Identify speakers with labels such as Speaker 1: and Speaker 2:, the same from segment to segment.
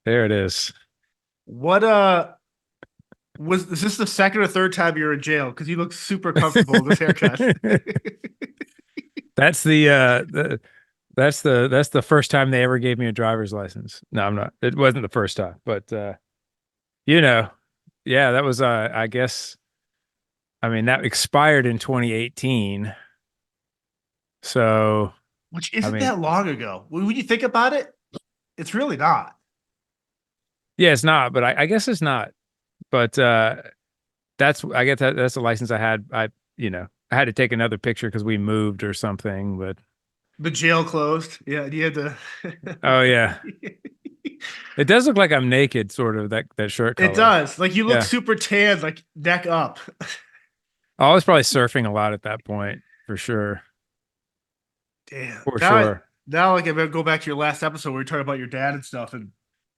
Speaker 1: There it is.
Speaker 2: What was is this the second or third time you're in jail? Because you look super comfortable in this haircut.
Speaker 1: That's the first time they ever gave me a driver's license. No, I'm not. It wasn't the first time, but you know, yeah, that was I guess I mean that expired in 2018. So,
Speaker 2: Which
Speaker 1: I
Speaker 2: isn't
Speaker 1: mean,
Speaker 2: that long ago. When you think about it, it's really not.
Speaker 1: yeah, it's not, but I guess it's not. But that's I guess that's the license I had. I had to take another picture because we moved or something, but
Speaker 2: The jail closed. Yeah, you had to.
Speaker 1: oh yeah. It does look like I'm naked, sort of that shirt
Speaker 2: It
Speaker 1: color.
Speaker 2: does. Like you look
Speaker 1: Yeah.
Speaker 2: super tan, like neck up.
Speaker 1: I was probably surfing a lot at that point, for sure.
Speaker 2: Damn.
Speaker 1: For sure.
Speaker 2: Now like I'm gonna go back to your last episode where you talked about your dad and stuff, and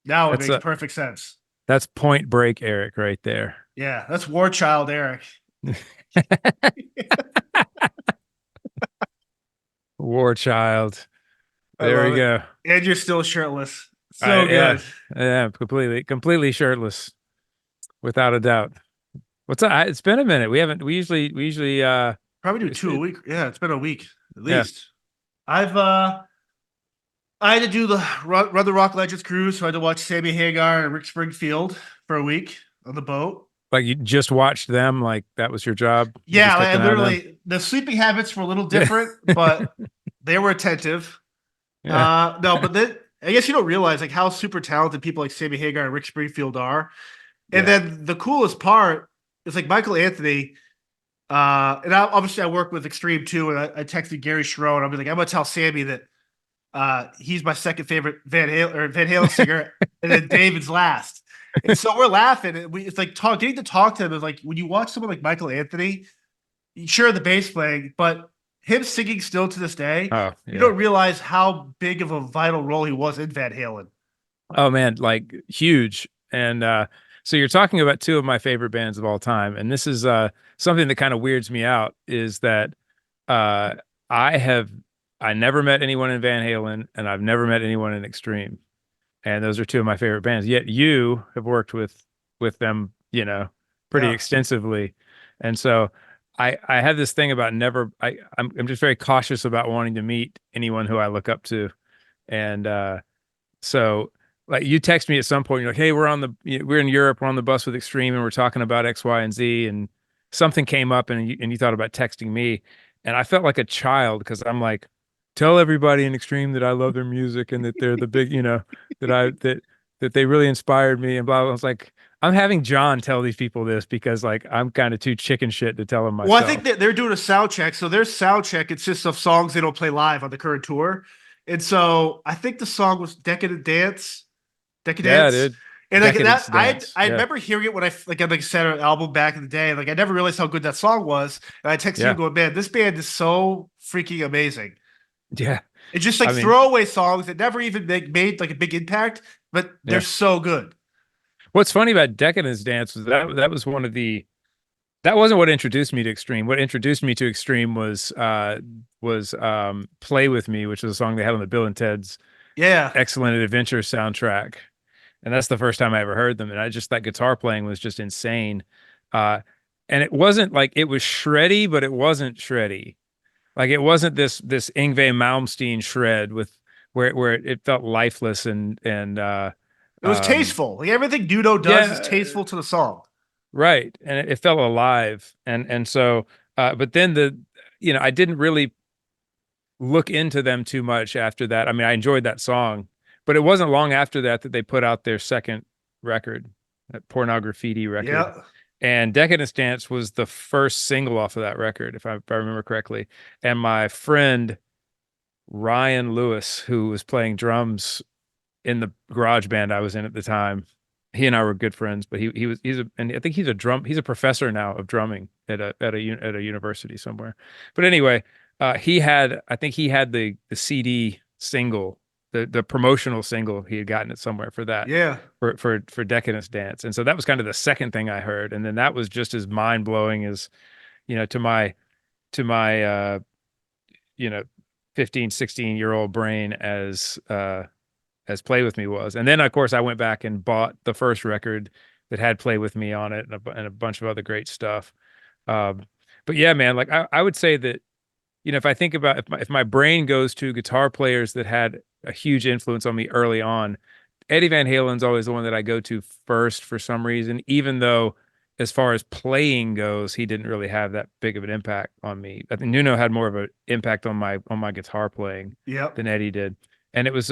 Speaker 2: now it
Speaker 1: That's
Speaker 2: makes
Speaker 1: a
Speaker 2: perfect sense.
Speaker 1: that's Point Break Eric right there.
Speaker 2: Yeah, that's War Child Eric.
Speaker 1: War Child.
Speaker 2: I
Speaker 1: There we
Speaker 2: love it.
Speaker 1: go.
Speaker 2: And you're still shirtless.
Speaker 1: I
Speaker 2: So
Speaker 1: yeah.
Speaker 2: good.
Speaker 1: Yeah, completely shirtless, without a doubt. What's up? It's been a minute. We usually
Speaker 2: Probably do two a
Speaker 1: it,
Speaker 2: week. Yeah, it's been a week at
Speaker 1: yeah.
Speaker 2: least. I've I had to do the Run the Rock Legends cruise, so I had to watch Sammy Hagar and Rick Springfield for a week on the boat.
Speaker 1: Like you just watched them, like that was your job. You
Speaker 2: Yeah,
Speaker 1: just
Speaker 2: like,
Speaker 1: kept
Speaker 2: I
Speaker 1: an eye on them.
Speaker 2: literally the sleeping habits were a little
Speaker 1: Yeah.
Speaker 2: different, but they were attentive.
Speaker 1: Yeah.
Speaker 2: No, but then I guess you don't realize like how super talented people like Sammy Hagar and Rick Springfield are. And
Speaker 1: Yeah.
Speaker 2: then the coolest part is like Michael Anthony. And obviously I work with Extreme too, and I texted Gary Sharon. I'll be like, I'm gonna tell Sammy that he's my second favorite Van Halen singer, and then David's last. And so we're laughing, and it's like getting to talk to him is like when you watch someone like Michael Anthony, sure the bass playing, but him singing still to this day,
Speaker 1: Oh,
Speaker 2: you
Speaker 1: yeah.
Speaker 2: don't realize how big of a vital role he was in Van Halen.
Speaker 1: Oh man, like huge. And so you're talking about two of my favorite bands of all time, and this is something that kind of weirds me out is that uh I have I never met anyone in Van Halen and I've never met anyone in Extreme. And those are two of my favorite bands. Yet you have worked with them, pretty
Speaker 2: Yeah.
Speaker 1: extensively. And so I have this thing about never I'm just very cautious about wanting to meet anyone who I look up to. And so like you text me at some point, you're like, "Hey, we're in Europe, we're on the bus with Extreme, and we're talking about X, Y, and Z." And something came up, and you thought about texting me, and I felt like a child because I'm like, "Tell everybody in Extreme that I love their music and that they're the big, that I that they really inspired me." And blah blah. I was like, I'm having John tell these people this because like I'm kind of too chicken shit to tell them
Speaker 2: Well, I think
Speaker 1: myself.
Speaker 2: that they're doing a sound check. So their sound check consists of songs they don't play live on the current tour. And so I think the song was
Speaker 1: Yeah,
Speaker 2: Decadence.
Speaker 1: dude.
Speaker 2: And like
Speaker 1: Decadence
Speaker 2: that,
Speaker 1: dance.
Speaker 2: I
Speaker 1: Yeah,
Speaker 2: remember hearing it when I said an album back in the day. Like I never realized how good that song was. And I texted you
Speaker 1: yeah,
Speaker 2: going, man, this band is so freaking amazing.
Speaker 1: yeah.
Speaker 2: It's just like
Speaker 1: I mean,
Speaker 2: throwaway songs that never even made like a big impact, but they're
Speaker 1: yeah.
Speaker 2: so good.
Speaker 1: What's funny about Decadence Dance was that was one of the that wasn't what introduced me to Extreme. What introduced me to Extreme was Play With Me, which is a song they had on the Bill and Ted's
Speaker 2: Yeah.
Speaker 1: Excellent Adventure soundtrack. And that's the first time I ever heard them. And I just that guitar playing was just insane. Uh and it wasn't like it was shreddy, but it wasn't shreddy. Like it wasn't this Yngwie Malmsteen shred with where it felt lifeless and
Speaker 2: It was
Speaker 1: um
Speaker 2: tasteful. Like everything Dudo does is
Speaker 1: yeah.
Speaker 2: tasteful to the song.
Speaker 1: Right. And it felt alive. And so but then I didn't really look into them too much after that. I mean, I enjoyed that song, but it wasn't long after that that they put out their second record, that Pornography record.
Speaker 2: Yeah.
Speaker 1: And Decadence Dance was the first single off of that record, if I remember correctly. And my friend Ryan Lewis, who was playing drums in the garage band I was in at the time, he and I were good friends, but and I think he's a professor now of drumming at a university somewhere. But anyway, I think he had the CD single, the promotional single he had gotten it somewhere for that
Speaker 2: Yeah.
Speaker 1: for Decadence Dance, and so that was kind of the second thing I heard, and then that was just as mind blowing as to my you know 15, 16-year-old brain as as Play With Me was. And then of course I went back and bought the first record that had Play With Me on it, and a bunch of other great stuff. Um, but yeah, man, like I would say that, if I think about, if my brain goes to guitar players that had a huge influence on me early on, Eddie Van Halen's always the one that I go to first for some reason, even though as far as playing goes, he didn't really have that big of an impact on me. I think Nuno had more of an impact on my guitar playing
Speaker 2: Yep.
Speaker 1: than Eddie did. And it was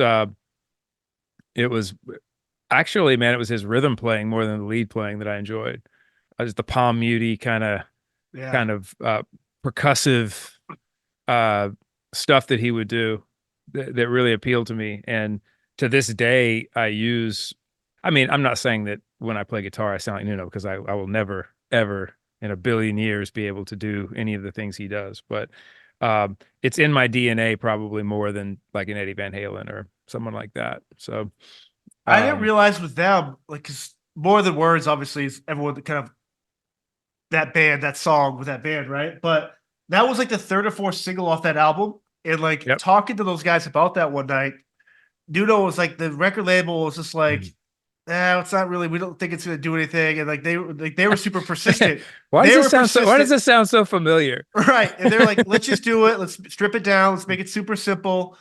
Speaker 1: actually, man, it was his rhythm playing more than the lead playing that I enjoyed. Just the palm muty
Speaker 2: Yeah.
Speaker 1: kind of percussive uh stuff that he would do that really appealed to me. And to this day I mean, I'm not saying that when I play guitar I sound like Nuno, because I will never ever in a billion years be able to do any of the things he does, but it's in my DNA probably more than like an Eddie Van Halen or someone like that. So
Speaker 2: I didn't
Speaker 1: um
Speaker 2: realize with them, like, cause More Than Words obviously is everyone kind of that band, that song with that band, right? But that was like the third or fourth single off that album. And like
Speaker 1: yep.
Speaker 2: talking to those guys about that one night, Dudo was like, the record label was just like, it's not really, we don't think it's gonna do anything. And they were super persistent. They were
Speaker 1: Why does
Speaker 2: persistent,
Speaker 1: this sound so familiar?
Speaker 2: right? And they're like, let's just do it. Let's strip it down. Let's make it super simple.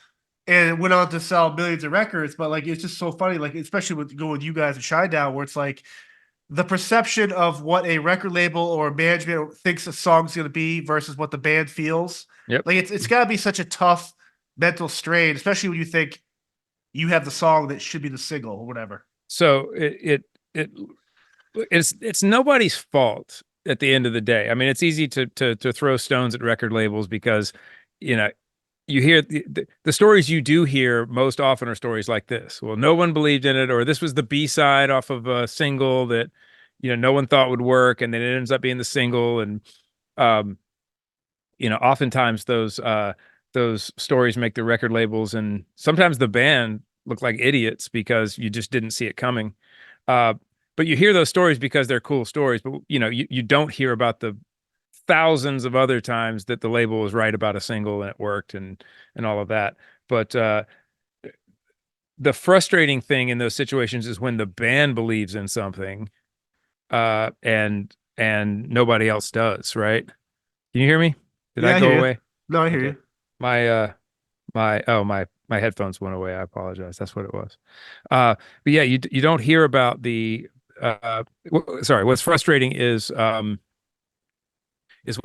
Speaker 2: And it went on to sell millions of records. But like, it's just so funny, like, especially with going with you guys and Shinedown, where it's like the perception of what a record label or management thinks a song's going to be versus what the band feels.
Speaker 1: Yep.
Speaker 2: Like, it's got to be such a tough mental strain, especially when you think you have the song that should be the single or whatever.
Speaker 1: So it's nobody's fault at the end of the day. I mean, it's easy to throw stones at record labels because, you know, you hear the stories you do hear most often are stories like this. Well, no one believed in it, or this was the B-side off of a single that, no one thought would work, and then it ends up being the single. And um, oftentimes those stories make the record labels and sometimes the band look like idiots because you just didn't see it coming. Uh, but you hear those stories because they're cool stories, but you don't hear about the thousands of other times that the label was right about a single and it worked and all of that. But the frustrating thing in those situations is when the band believes in something, and nobody else does, right? Can you hear me? Did I
Speaker 2: Yeah, I
Speaker 1: go
Speaker 2: hear you.
Speaker 1: away?
Speaker 2: No, I hear
Speaker 1: Okay.
Speaker 2: you.
Speaker 1: My headphones went away. I apologize. That's what it was. But yeah, you don't hear about the sorry, what's frustrating is when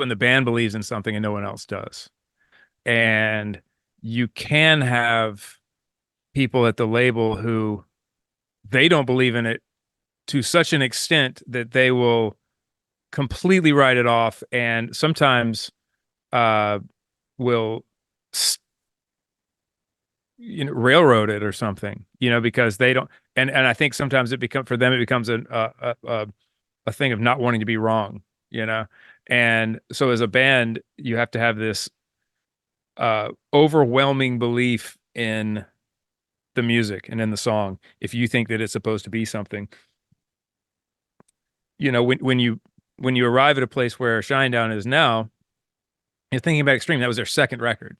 Speaker 1: the band believes in something and no one else does. And you can have people at the label who they don't believe in it to such an extent that they will completely write it off, and sometimes uh will railroad it or something, because they don't. And I think sometimes for them it becomes a thing of not wanting to be wrong, and so as a band you have to have this overwhelming belief in the music and in the song if you think that it's supposed to be something. When you arrive at a place where Shinedown is now, you're thinking about Extreme. That was their second record,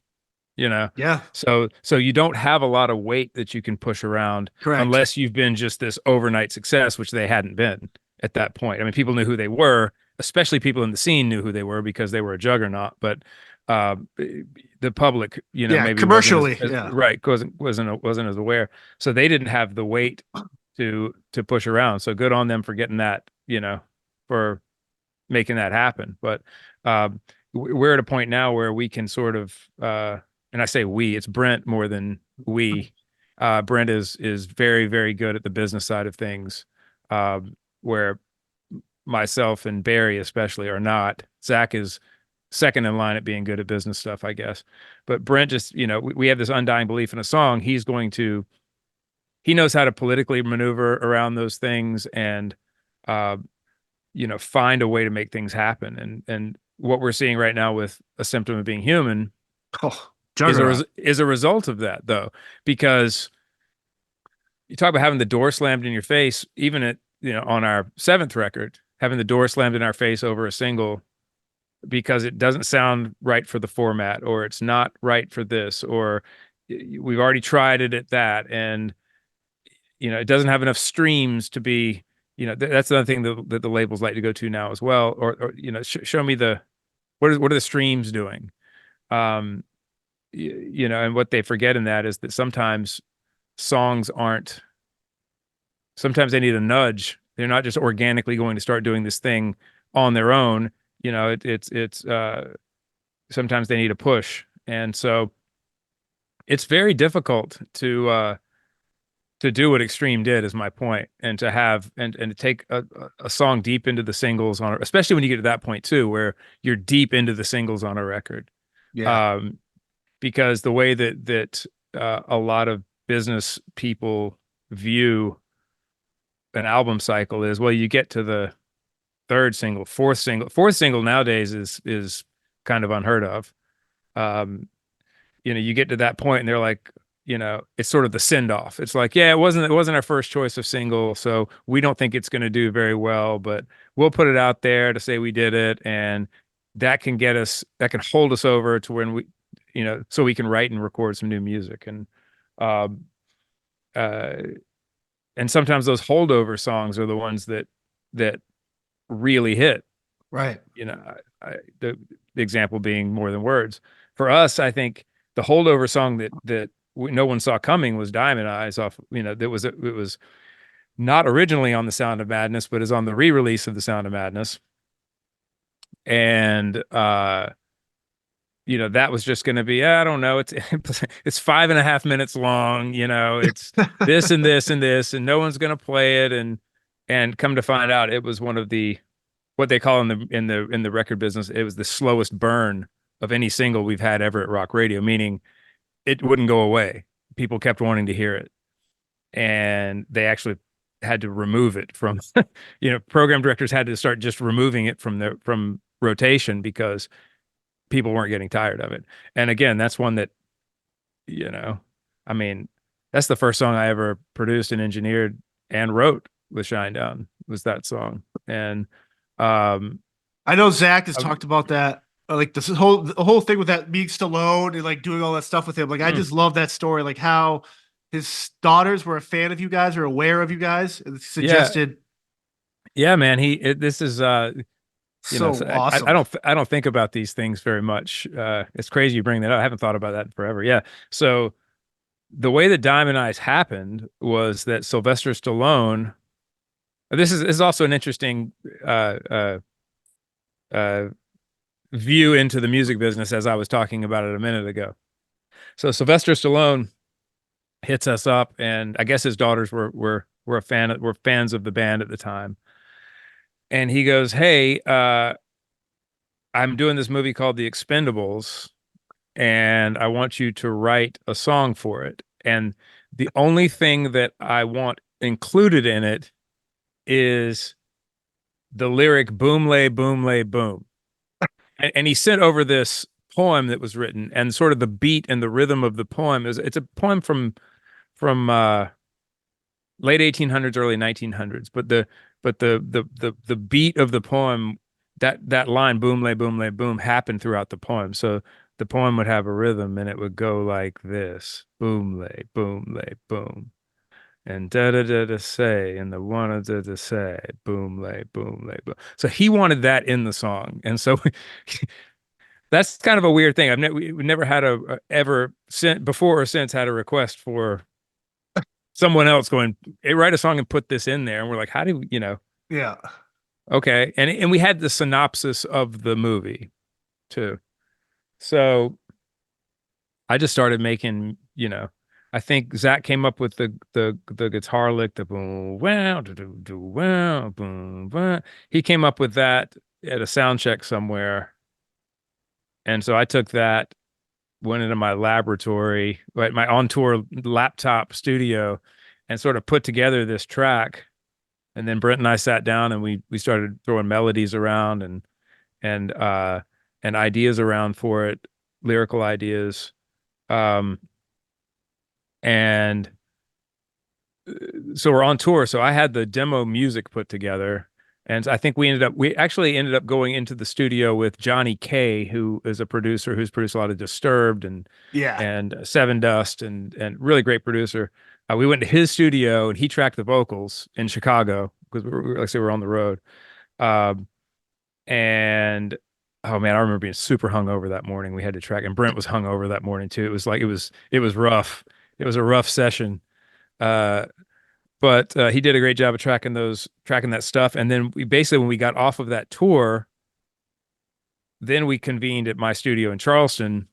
Speaker 2: Yeah,
Speaker 1: so you don't have a lot of weight that you can push around
Speaker 2: correct.
Speaker 1: unless you've been just this overnight success, which they hadn't been at that point. I mean, people knew who they were, especially people in the scene knew who they were because they were a juggernaut. But uh, the public,
Speaker 2: Yeah,
Speaker 1: maybe wasn't
Speaker 2: commercially.
Speaker 1: as
Speaker 2: Yeah.
Speaker 1: right, wasn't as aware. So they didn't have the weight to push around. So good on them for getting that, for making that happen. But we're at a point now where we can sort of, and I say we, it's Brent more than we. Brent is very, very good at the business side of things, where myself and Barry especially are not. Zach is second in line at being good at business stuff, I guess. But Brent just, we have this undying belief in a song. He knows how to politically maneuver around those things and, uh, find a way to make things happen. And what we're seeing right now with A Symptom of Being Human
Speaker 2: Oh,
Speaker 1: is
Speaker 2: juggernaut.
Speaker 1: a result of that, though, because you talk about having the door slammed in your face, even on our seventh record, having the door slammed in our face over a single because it doesn't sound right for the format, or it's not right for this, or we've already tried it at that. And it doesn't have enough streams to be, that's another thing that the labels like to go to now as well. Or show me what are the streams doing? Um, and what they forget in that is that songs aren't, sometimes they need a nudge. They're not just organically going to start doing this thing on their own. It's sometimes they need a push. And so it's very difficult to do what Extreme did is my point, and to have and to take a song deep into the singles on, especially when you get to that point too, where you're deep into the singles on a record.
Speaker 2: Yeah.
Speaker 1: Um, because the way that a lot of business people view an album cycle is, well, you get to the fourth single nowadays is kind of unheard of. Um, you get to that point and they're like, it's sort of the send off. It's like, yeah, it wasn't our first choice of single, so we don't think it's going to do very well, but we'll put it out there to say we did it, and that can hold us over to when so we can write and record some new music. Um, uh, and sometimes those holdover songs are the ones that really hit.
Speaker 2: Right.
Speaker 1: The example being More Than Words. For us, I think the holdover song that no one saw coming was Diamond Eyes off. It was not originally on the Sound of Madness, but is on the re-release of the Sound of Madness. And that was just going to be, I don't know, it's 5.5 minutes long. It's this and this and this, and no one's going to play it. And come to find out, it was one of the, what they call in the record business, it was the slowest burn of any single we've had ever at rock radio, meaning it wouldn't go away. People kept wanting to hear it, and they actually had to remove it from, program directors had to start just removing it from rotation because people weren't getting tired of it. And again, that's one that, I mean, that's the first song I ever produced and engineered and wrote with Shinedown, was that song. And
Speaker 2: I know Zach has talked about that, like the whole thing with that being Stallone and like doing all that stuff with him. Like I just love that story, like how his daughters were a fan of you guys or aware of you guys and suggested.
Speaker 1: Yeah, man. This is
Speaker 2: So awesome.
Speaker 1: I don't think about these things very much. It's crazy you bring that up. I haven't thought about that in forever. Yeah. So the way that Diamond Eyes happened was that Sylvester Stallone. This is also an interesting view into the music business, as I was talking about it a minute ago. So Sylvester Stallone hits us up, and I guess his daughters were fans of the band at the time. And he goes, "Hey, I'm doing this movie called The Expendables, and I want you to write a song for it. And the only thing that I want included in it is the lyric boom lay boom lay boom." And he sent over this poem that was written, and sort of the beat and the rhythm of the poem it's a poem from late 1800s, early 1900s, but the beat of the poem, that line boom lay boom happened throughout the poem. So the poem would have a rhythm, and it would go like this: boom lay boom, and da da da da say, and the one da da say, boom lay boom. So he wanted that in the song, and so that's kind of a weird thing. We never had ever before or since had a request for someone else going, "Hey, write a song and put this in there." And we're like, how do we,
Speaker 2: Yeah.
Speaker 1: okay. And we had the synopsis of the movie too. So I just started making, I think Zach came up with the guitar lick, the boom wow do do do wow boom wow. He came up with that at a sound check somewhere. And so I took that, went into my laboratory, like my on tour laptop studio, and sort of put together this track. And then Brent and I sat down, and we started throwing melodies around and and ideas around for it, lyrical ideas. And so we're on tour. So I had the demo music put together. And I think we actually ended up going into the studio with Johnny K, who is a producer who's produced a lot of Disturbed
Speaker 2: Yeah.
Speaker 1: and Seven Dust and really great producer. We went to his studio and he tracked the vocals in Chicago because like I said, we were on the road. Um, and oh man, I remember being super hungover that morning. We had to track, and Brent was hungover that morning too. It was like it was rough. It was a rough session. Uh, but he did a great job of tracking that stuff. And then we basically, when we got off of that tour, then we convened at my studio in Charleston,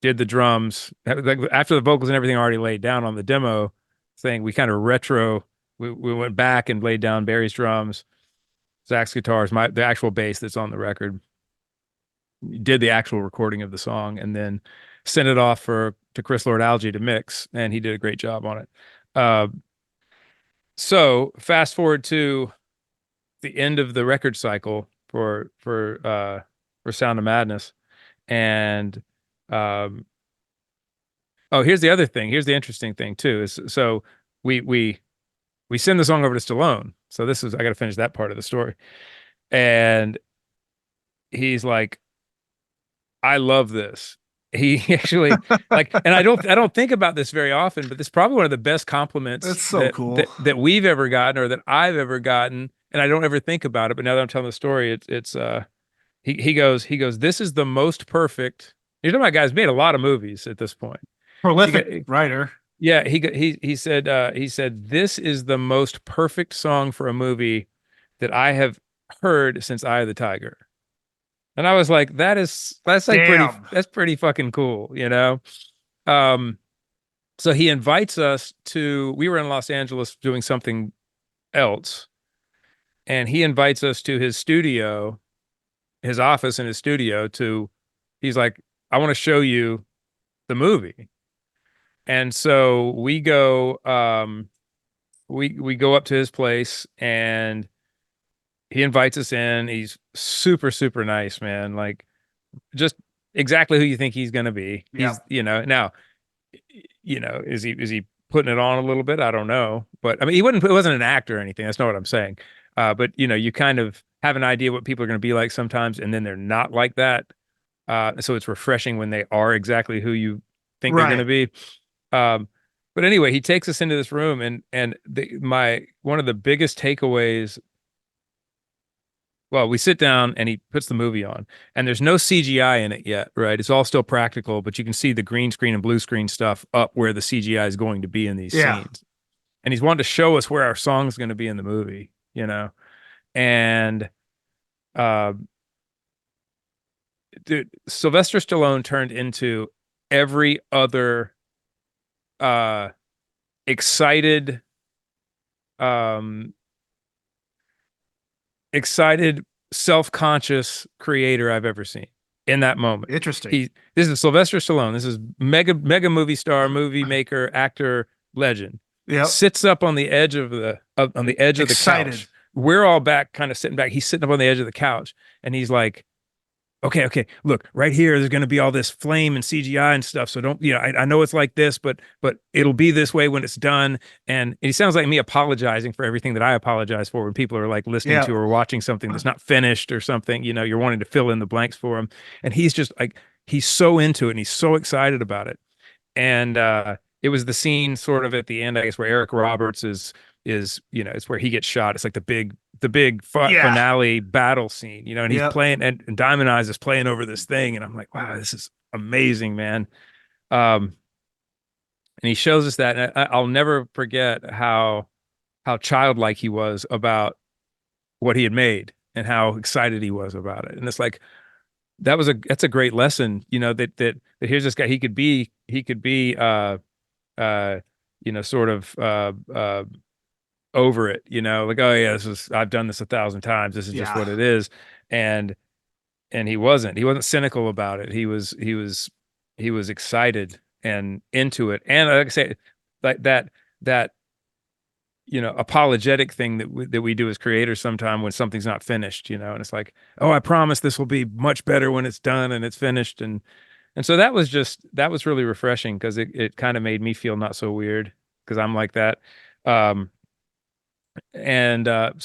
Speaker 1: did the drums. Like after the vocals and everything already laid down on the demo thing, we kind of we went back and laid down Barry's drums, Zach's guitars, the actual bass that's on the record, did the actual recording of the song, and then sent it off to Chris Lord Alge to mix, and he did a great job on it. Uh, so fast forward to the end of the record cycle for Sound of Madness, and um, oh, here's the other thing. Here's the interesting thing too. Is so we we we send the song over to Stallone. So this is I got to finish that part of the story, and he's like, I love this. He actually like, and I don't think about this very often, but this is probably one of the best compliments
Speaker 2: That's so cool.
Speaker 1: that we've ever gotten or that I've ever gotten, and I don't ever think about it. But now that I'm telling the story, it's he goes, this is the most perfect. You're talking about guys made a lot of movies at this point.
Speaker 2: Prolific writer.
Speaker 1: Yeah, he said this is the most perfect song for a movie that I have heard since Eye of the Tiger. And I was like, that's like
Speaker 2: Damn.
Speaker 1: that's pretty fucking cool, you know? Um, so he invites us to, we were in Los Angeles doing something else, and he invites us to his studio, his office in his studio he's like, I want to show you the movie. And so we go up to his place and he invites us in. He's super, super nice, man. Like just exactly who you think he's going to be.
Speaker 2: Yeah.
Speaker 1: He's, now, is he putting it on a little bit? I don't know. But I mean, it wasn't an actor or anything. That's not what I'm saying. But you kind of have an idea what people are going to be like sometimes, and then they're not like that. So it's refreshing when they are exactly who you think they're going to be. But anyway, he takes us into this room, and one of the biggest takeaways. Well, we sit down and he puts the movie on, and there's no CGI in it yet, right? It's all still practical, but you can see the green screen and blue screen stuff up where the CGI is going to be in these scenes. And he's wanted to show us where our song's going to be in the movie, and dude, Sylvester Stallone turned into every other excited excited, self-conscious creator I've ever seen in that moment.
Speaker 2: Interesting.
Speaker 1: This is Sylvester Stallone. This is mega movie star, movie maker, actor, legend.
Speaker 2: Yeah.
Speaker 1: Sits up on the edge of the couch. We're all back, kind of sitting back. He's sitting up on the edge of the couch, and he's like, okay, look, right here, there's going to be all this flame and CGI and stuff. So don't, I know it's like this, but it'll be this way when it's done. And he sounds like me apologizing for everything that I apologize for when people are like listening to or watching something that's not finished or something, you're wanting to fill in the blanks for him. And he's just like, he's so into it and he's so excited about it. And it was the scene sort of at the end, I guess, where Eric Roberts is, it's where he gets shot. It's like the big finale battle scene, and he's playing and Diamond Eyes is playing over this thing. And I'm like, wow, this is amazing, man. And he shows us that. And I'll never forget how childlike he was about what he had made and how excited he was about it. And it's like, that's a great lesson, that here's this guy, he could be, sort of, over it, like, oh yeah, I've done this 1,000 times. This is just what it is. And he wasn't cynical about it. He was excited and into it. And like I say, like that apologetic thing that we do as creators sometime when something's not finished, and it's like, oh, I promise this will be much better when it's done and it's finished. And so that was really refreshing because it kind of made me feel not so weird because I'm like that. So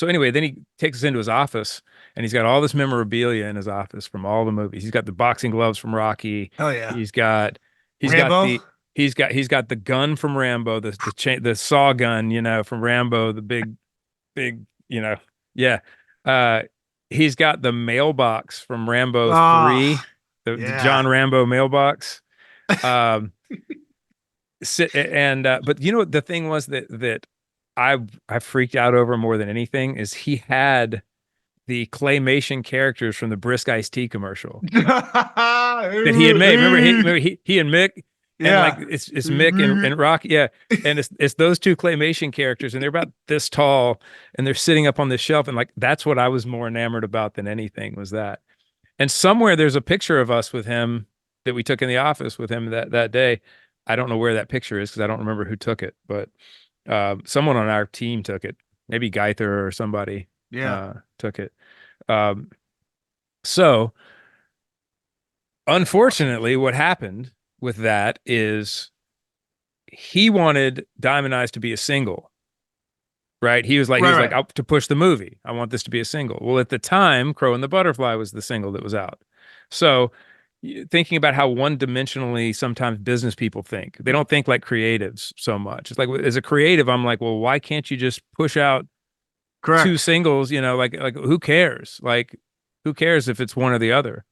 Speaker 1: anyway, then he takes us into his office and he's got all this memorabilia in his office from all the movies. He's got the boxing gloves from Rocky.
Speaker 2: Oh yeah.
Speaker 1: He's got
Speaker 2: Rambo?
Speaker 1: he's got the gun from Rambo, the saw gun, from Rambo, the big, yeah. Uh, he's got the mailbox from Rambo
Speaker 2: Oh,
Speaker 1: 3, the
Speaker 2: yeah.
Speaker 1: John Rambo mailbox. Um, but the thing was that I freaked out over more than anything is he had the claymation characters from the Brisk Iced Tea commercial that he had made. Remember he and Mick, and like
Speaker 2: Yeah.
Speaker 1: it's Mick and Rock, yeah, and it's those two claymation characters, and they're about this tall, and they're sitting up on this shelf, and like that's what I was more enamored about than anything was that. And somewhere there's a picture of us with him that we took in the office with him that day. I don't know where that picture is because I don't remember who took it, but someone on our team took it. Maybe Geither or somebody
Speaker 2: Yeah.
Speaker 1: took it. Um, so unfortunately, what happened with that is he wanted Diamond Eyes to be a single, right? He was like
Speaker 2: Right.
Speaker 1: out to push the movie. I want this to be a single. Well, at the time, Crow and the Butterfly was the single that was out. So thinking about how one-dimensionally sometimes business people think, they don't think like creatives so much. It's like as a creative, I'm like, well, why can't you just push out two
Speaker 2: Correct.
Speaker 1: singles? Like who cares? Like who cares if it's one or the other?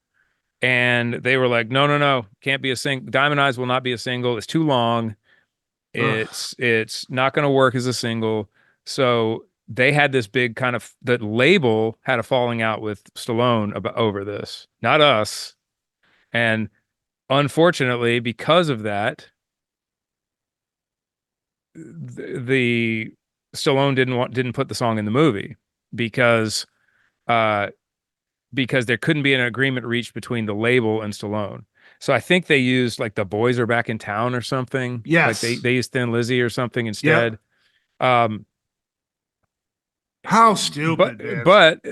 Speaker 1: And they were like, no, no, no, can't be a single. Diamond Eyes will not be a single. It's too long.
Speaker 2: Ugh.
Speaker 1: It's not going to work as a single. So they had this big kind of the label had a falling out with Stallone about over this, not us. And unfortunately, because of that, the Stallone didn't put the song in the movie because uh because there couldn't be an agreement reached between the label and Stallone. So I think they used like the boys are back in town or something. Like they
Speaker 2: Yes.
Speaker 1: they used Thin Lizzy or something
Speaker 2: Yep.
Speaker 1: instead. Um,
Speaker 2: How
Speaker 1: but
Speaker 2: stupid, man.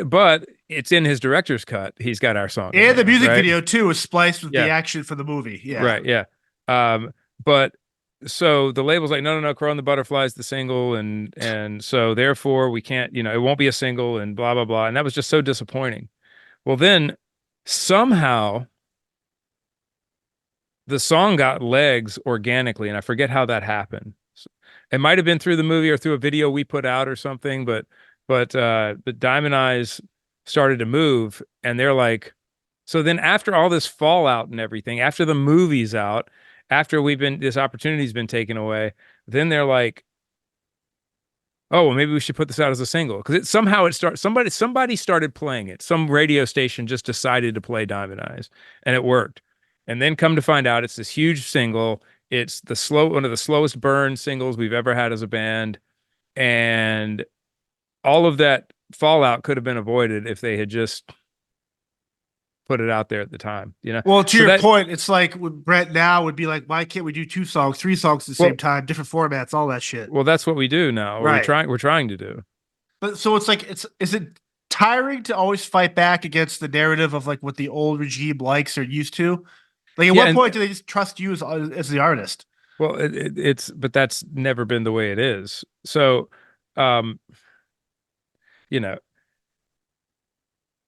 Speaker 1: but it's in his director's cut. He's got our song in
Speaker 2: And the
Speaker 1: there,
Speaker 2: music
Speaker 1: right?
Speaker 2: video too is spliced with the
Speaker 1: Yeah,
Speaker 2: action for the movie. Yeah.
Speaker 1: right, yeah. But so the label's like, no, no, no, Crow and the Butterfly's the single, and so therefore we can't, it won't be a single, and blah blah blah. And that was just so disappointing. Well, then somehow the song got legs organically, and I forget how that happened. It might have been through the movie or through a video we put out or something, but Diamond Eyes started to move, and they're like, so then after all this fallout and everything, after the movie's out, after this opportunity's been taken away, then they're like, oh, well, maybe we should put this out as a single because somehow it started. Somebody started playing it. Some radio station just decided to play Diamond Eyes, and it worked. And then come to find out, it's this huge single. It's one of the slowest burn singles we've ever had as a band, and all of that fallout could have been avoided if they had just put it out there at the time.
Speaker 2: Well, to
Speaker 1: So
Speaker 2: your
Speaker 1: that
Speaker 2: point, it's like what Brett now would be like, why can't we do two songs, three songs at the same
Speaker 1: well,
Speaker 2: time, different formats, all that shit.
Speaker 1: that's what we do now, or
Speaker 2: Right.
Speaker 1: we're trying to do.
Speaker 2: But so it's like is it tiring to always fight back against the narrative of like what the old regime likes or used to? Like at
Speaker 1: Yeah,
Speaker 2: what
Speaker 1: and
Speaker 2: point do they just trust you as the artist?
Speaker 1: well, but that's never been the way it is. So, um, you know,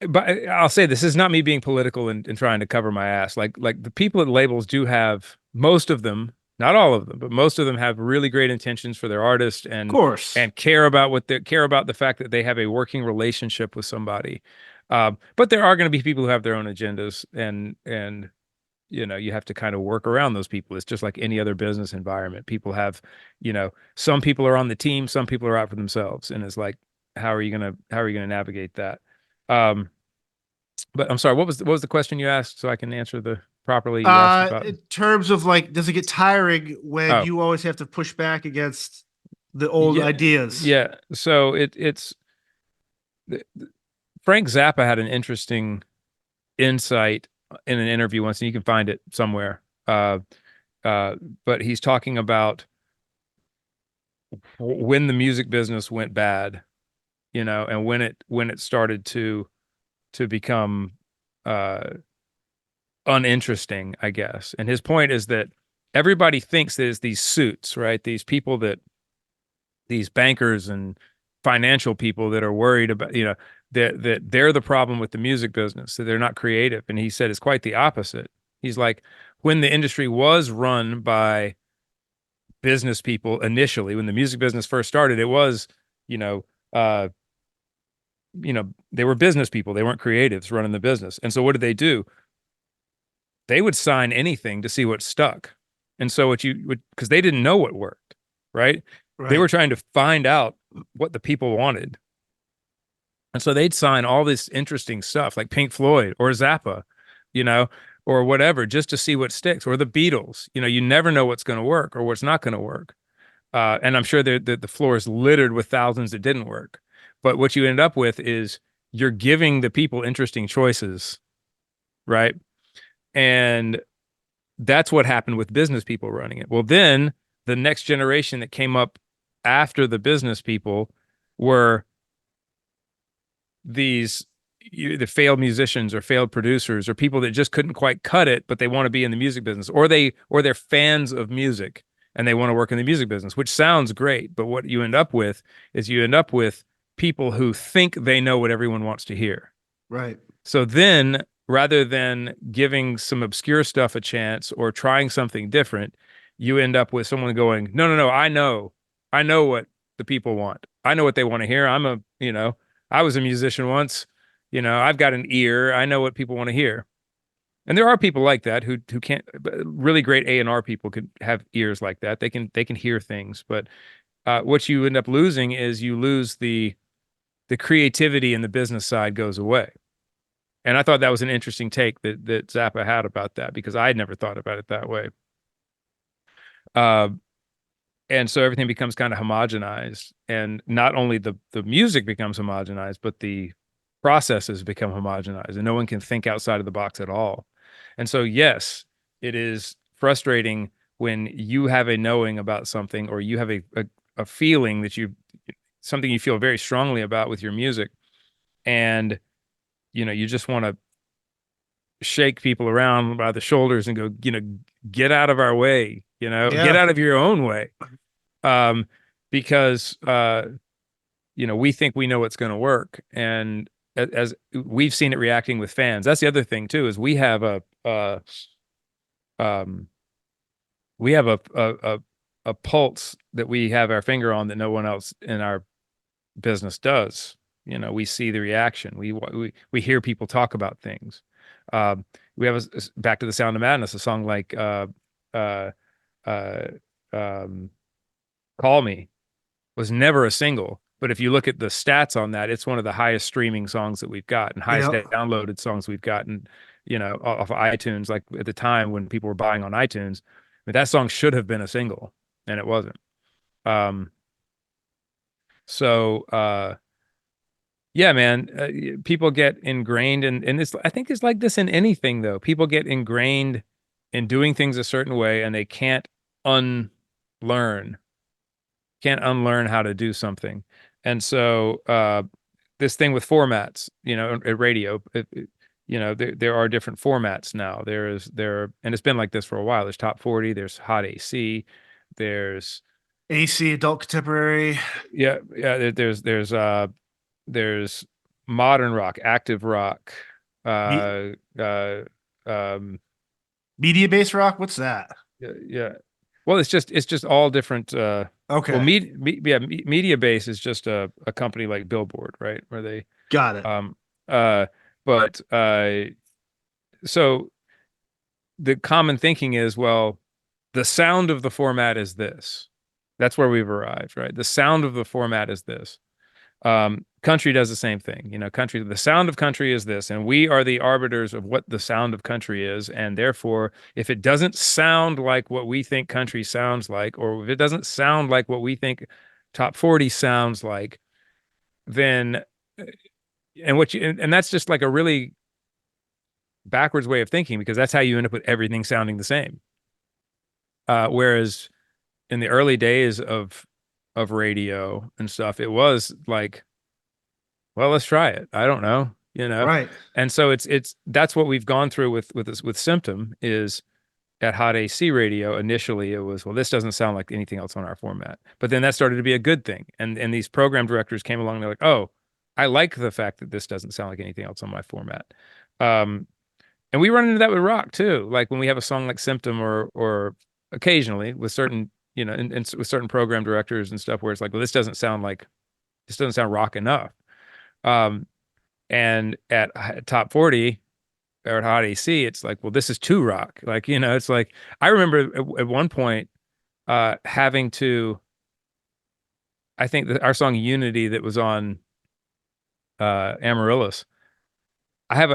Speaker 1: but I'll say this is not me being political and trying to cover my ass. Like the people at labels do have most of them, not all of them, but most of them have really great intentions for their artist
Speaker 2: Of
Speaker 1: and
Speaker 2: course.
Speaker 1: care about care about the fact that they have a working relationship with somebody. But there are going to be people who have their own agendas and you have to kind of work around those people. It's just like any other business environment. People have, some people are on the team, some people are out for themselves, and it's like, how are you gonna navigate that? Um, but I'm sorry, what was the question you asked so I can answer the properly? You asked about
Speaker 2: In terms of like, does it get tiring when
Speaker 1: oh
Speaker 2: you always have to push back against the old
Speaker 1: yeah
Speaker 2: ideas?
Speaker 1: yeah. So it's Frank Zappa had an interesting insight in an interview once, and you can find it somewhere. But he's talking about when the music business went bad, and when it started to become uh uninteresting, I guess. And his point is that everybody thinks there's these suits, right? These people these bankers and financial people that are worried about, that they're the problem with the music business, that they're not creative. And he said it's quite the opposite. He's like, when the industry was run by business people initially. When the music business first started, it was, you know, uh, they were business people. They weren't creatives running the business. And so what did they do? They would sign anything to see what stuck. And so what you would, because they didn't know what worked, right? They
Speaker 2: Right.
Speaker 1: were trying to find out what the people wanted. And so they'd sign all this interesting stuff like Pink Floyd or Zappa, you know, or whatever, just to see what sticks, or the Beatles. You never know what's going to work or what's not going to work. And I'm sure the floor is littered with thousands that didn't work. But what you end up with is you're giving the people interesting choices, right? And that's what happened with business people running it. Well, then the next generation that came up after the business people were these the failed musicians or failed producers or people that just couldn't quite cut it, but they want to be in the music business, or they're fans of music and they want to work in the music business, which sounds great. But what you end up with is you end up with people who think they know what everyone wants to hear.
Speaker 2: Right.
Speaker 1: So then, rather than giving some obscure stuff a chance or trying something different, you end up with someone going, no, no, no, I know what the people want. I know what they want to hear. I was a musician once. I've got an ear. I know what people want to hear. And there are people like that who can't. Really great A&R people can have ears like that. They can hear things. But what you end up losing is you lose the creativity, and the business side goes away. And I thought that was an interesting take that Zappa had about that, because I had never thought about it that way. Uh, and so everything becomes kind of homogenized, and not only the music becomes homogenized, but the processes become homogenized, and no one can think outside of the box at all. And so, yes, it is frustrating when you have a knowing about something, or you have a feeling that something you feel very strongly about with your music, and you just want to shake people around by the shoulders and go, get out of our way, get
Speaker 2: Yeah.
Speaker 1: out of your own way. Um, because, we think we know what's going to work. And as we've seen it reacting with fans, that's the other thing too, is um, we have a pulse that we have our finger on that no one else in our business does. We see the reaction. We hear people talk about things. Um, we have Back to the Sound of Madness, a song like uh, uh, um, "Call Me" was never a single, but if you look at the stats on that, it's one of the highest streaming songs that we've got, and highest
Speaker 2: Yeah.
Speaker 1: downloaded songs we've gotten. Off of iTunes. Like at the time when people were buying on iTunes, that song should have been a single, and it wasn't. Um, so. Yeah, man. People get ingrained and it's, I think it's like this in anything though. People get ingrained in doing things a certain way, and they unlearn, can't unlearn how to do something. And so, this thing with formats, at radio, there are different formats now. And it's been like this for a while. There's top 40, there's hot AC, there's,
Speaker 2: AC, adult contemporary,
Speaker 1: yeah, yeah, there's modern rock, active rock,
Speaker 2: me,
Speaker 1: uh, uh, um,
Speaker 2: media based rock. What's that?
Speaker 1: yeah, yeah. Well, it's just all different. Well,
Speaker 2: Okay.
Speaker 1: Media Base is just a company like Billboard, right? Where they,
Speaker 2: Got it.
Speaker 1: um, but so the common thinking is, well, the sound of the format is this. That's where we've arrived, right? The sound of the format is this. Country does the same thing. Country, the sound of country is this, and we are the arbiters of what the sound of country is. And therefore, if it doesn't sound like what we think country sounds like, or if it doesn't sound like what we think top 40 sounds like, then, and that's just like a really backwards way of thinking, because that's how you end up with everything sounding the same. Whereas in the early days of radio and stuff, it was like, well, let's try it. I don't know.
Speaker 2: Right.
Speaker 1: And so that's what we've gone through with Symptom. Is at Hot AC Radio, initially it was, well, this doesn't sound like anything else on our format. But then that started to be a good thing. And these program directors came along and they're like, oh, I like the fact that this doesn't sound like anything else on my format. Um, and we run into that with rock too. Like when we have a song like Symptom, or occasionally with certain and with certain program directors and stuff where it's like, well, this doesn't sound rock enough. Um, and at top 40 or at Hot AC, it's like, well, this is too rock. Like, it's like, I remember at one point, having to, I think that our song Unity that was on, Amaryllis, I have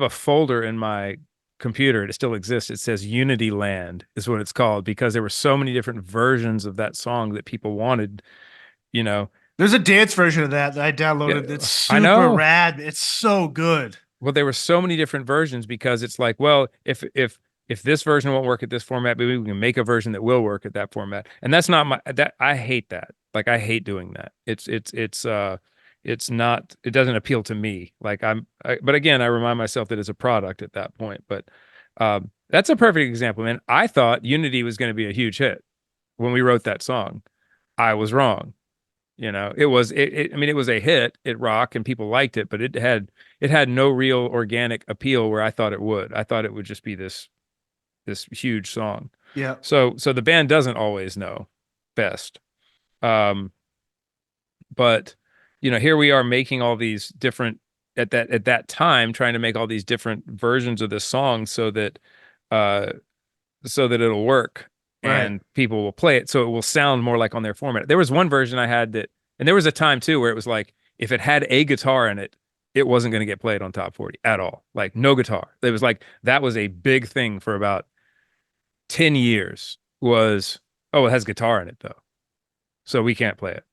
Speaker 1: a folder in my computer. It still exists. It says Unity Land is what it's called because there were so many different versions of that song that people wanted, you know.
Speaker 2: There's a dance version of that I
Speaker 1: Yeah,
Speaker 2: downloaded. It's
Speaker 1: I
Speaker 2: super
Speaker 1: know.
Speaker 2: rad. It's so good.
Speaker 1: Well, there were so many different versions because it's like, well, if this version won't work at this format, maybe we can make a version that will work at that format. And that's not that I hate that. Like I hate doing that. It's not, it doesn't appeal to me. Like but again, I remind myself that it's a product at that point. But that's a perfect example, man. I thought Unity was going to be a huge hit when we wrote that song. I was wrong. I mean, it was a hit, it rocked and people liked it, but it had no real organic appeal where I thought it would. I thought it would just be this huge song.
Speaker 2: Yeah.
Speaker 1: So the band doesn't always know best. Um, but here we are making all these different at that time trying to make all these different versions of this song uh so that it'll work
Speaker 2: Right.
Speaker 1: and people will play it so it will sound more like on their format. There was one version I had and there was a time too where it was like if it had a guitar in it, it wasn't going to get played on top 40 at all. Like no guitar. It was like that was a big thing for about 10 years was, oh, it has guitar in it though. So we can't play it.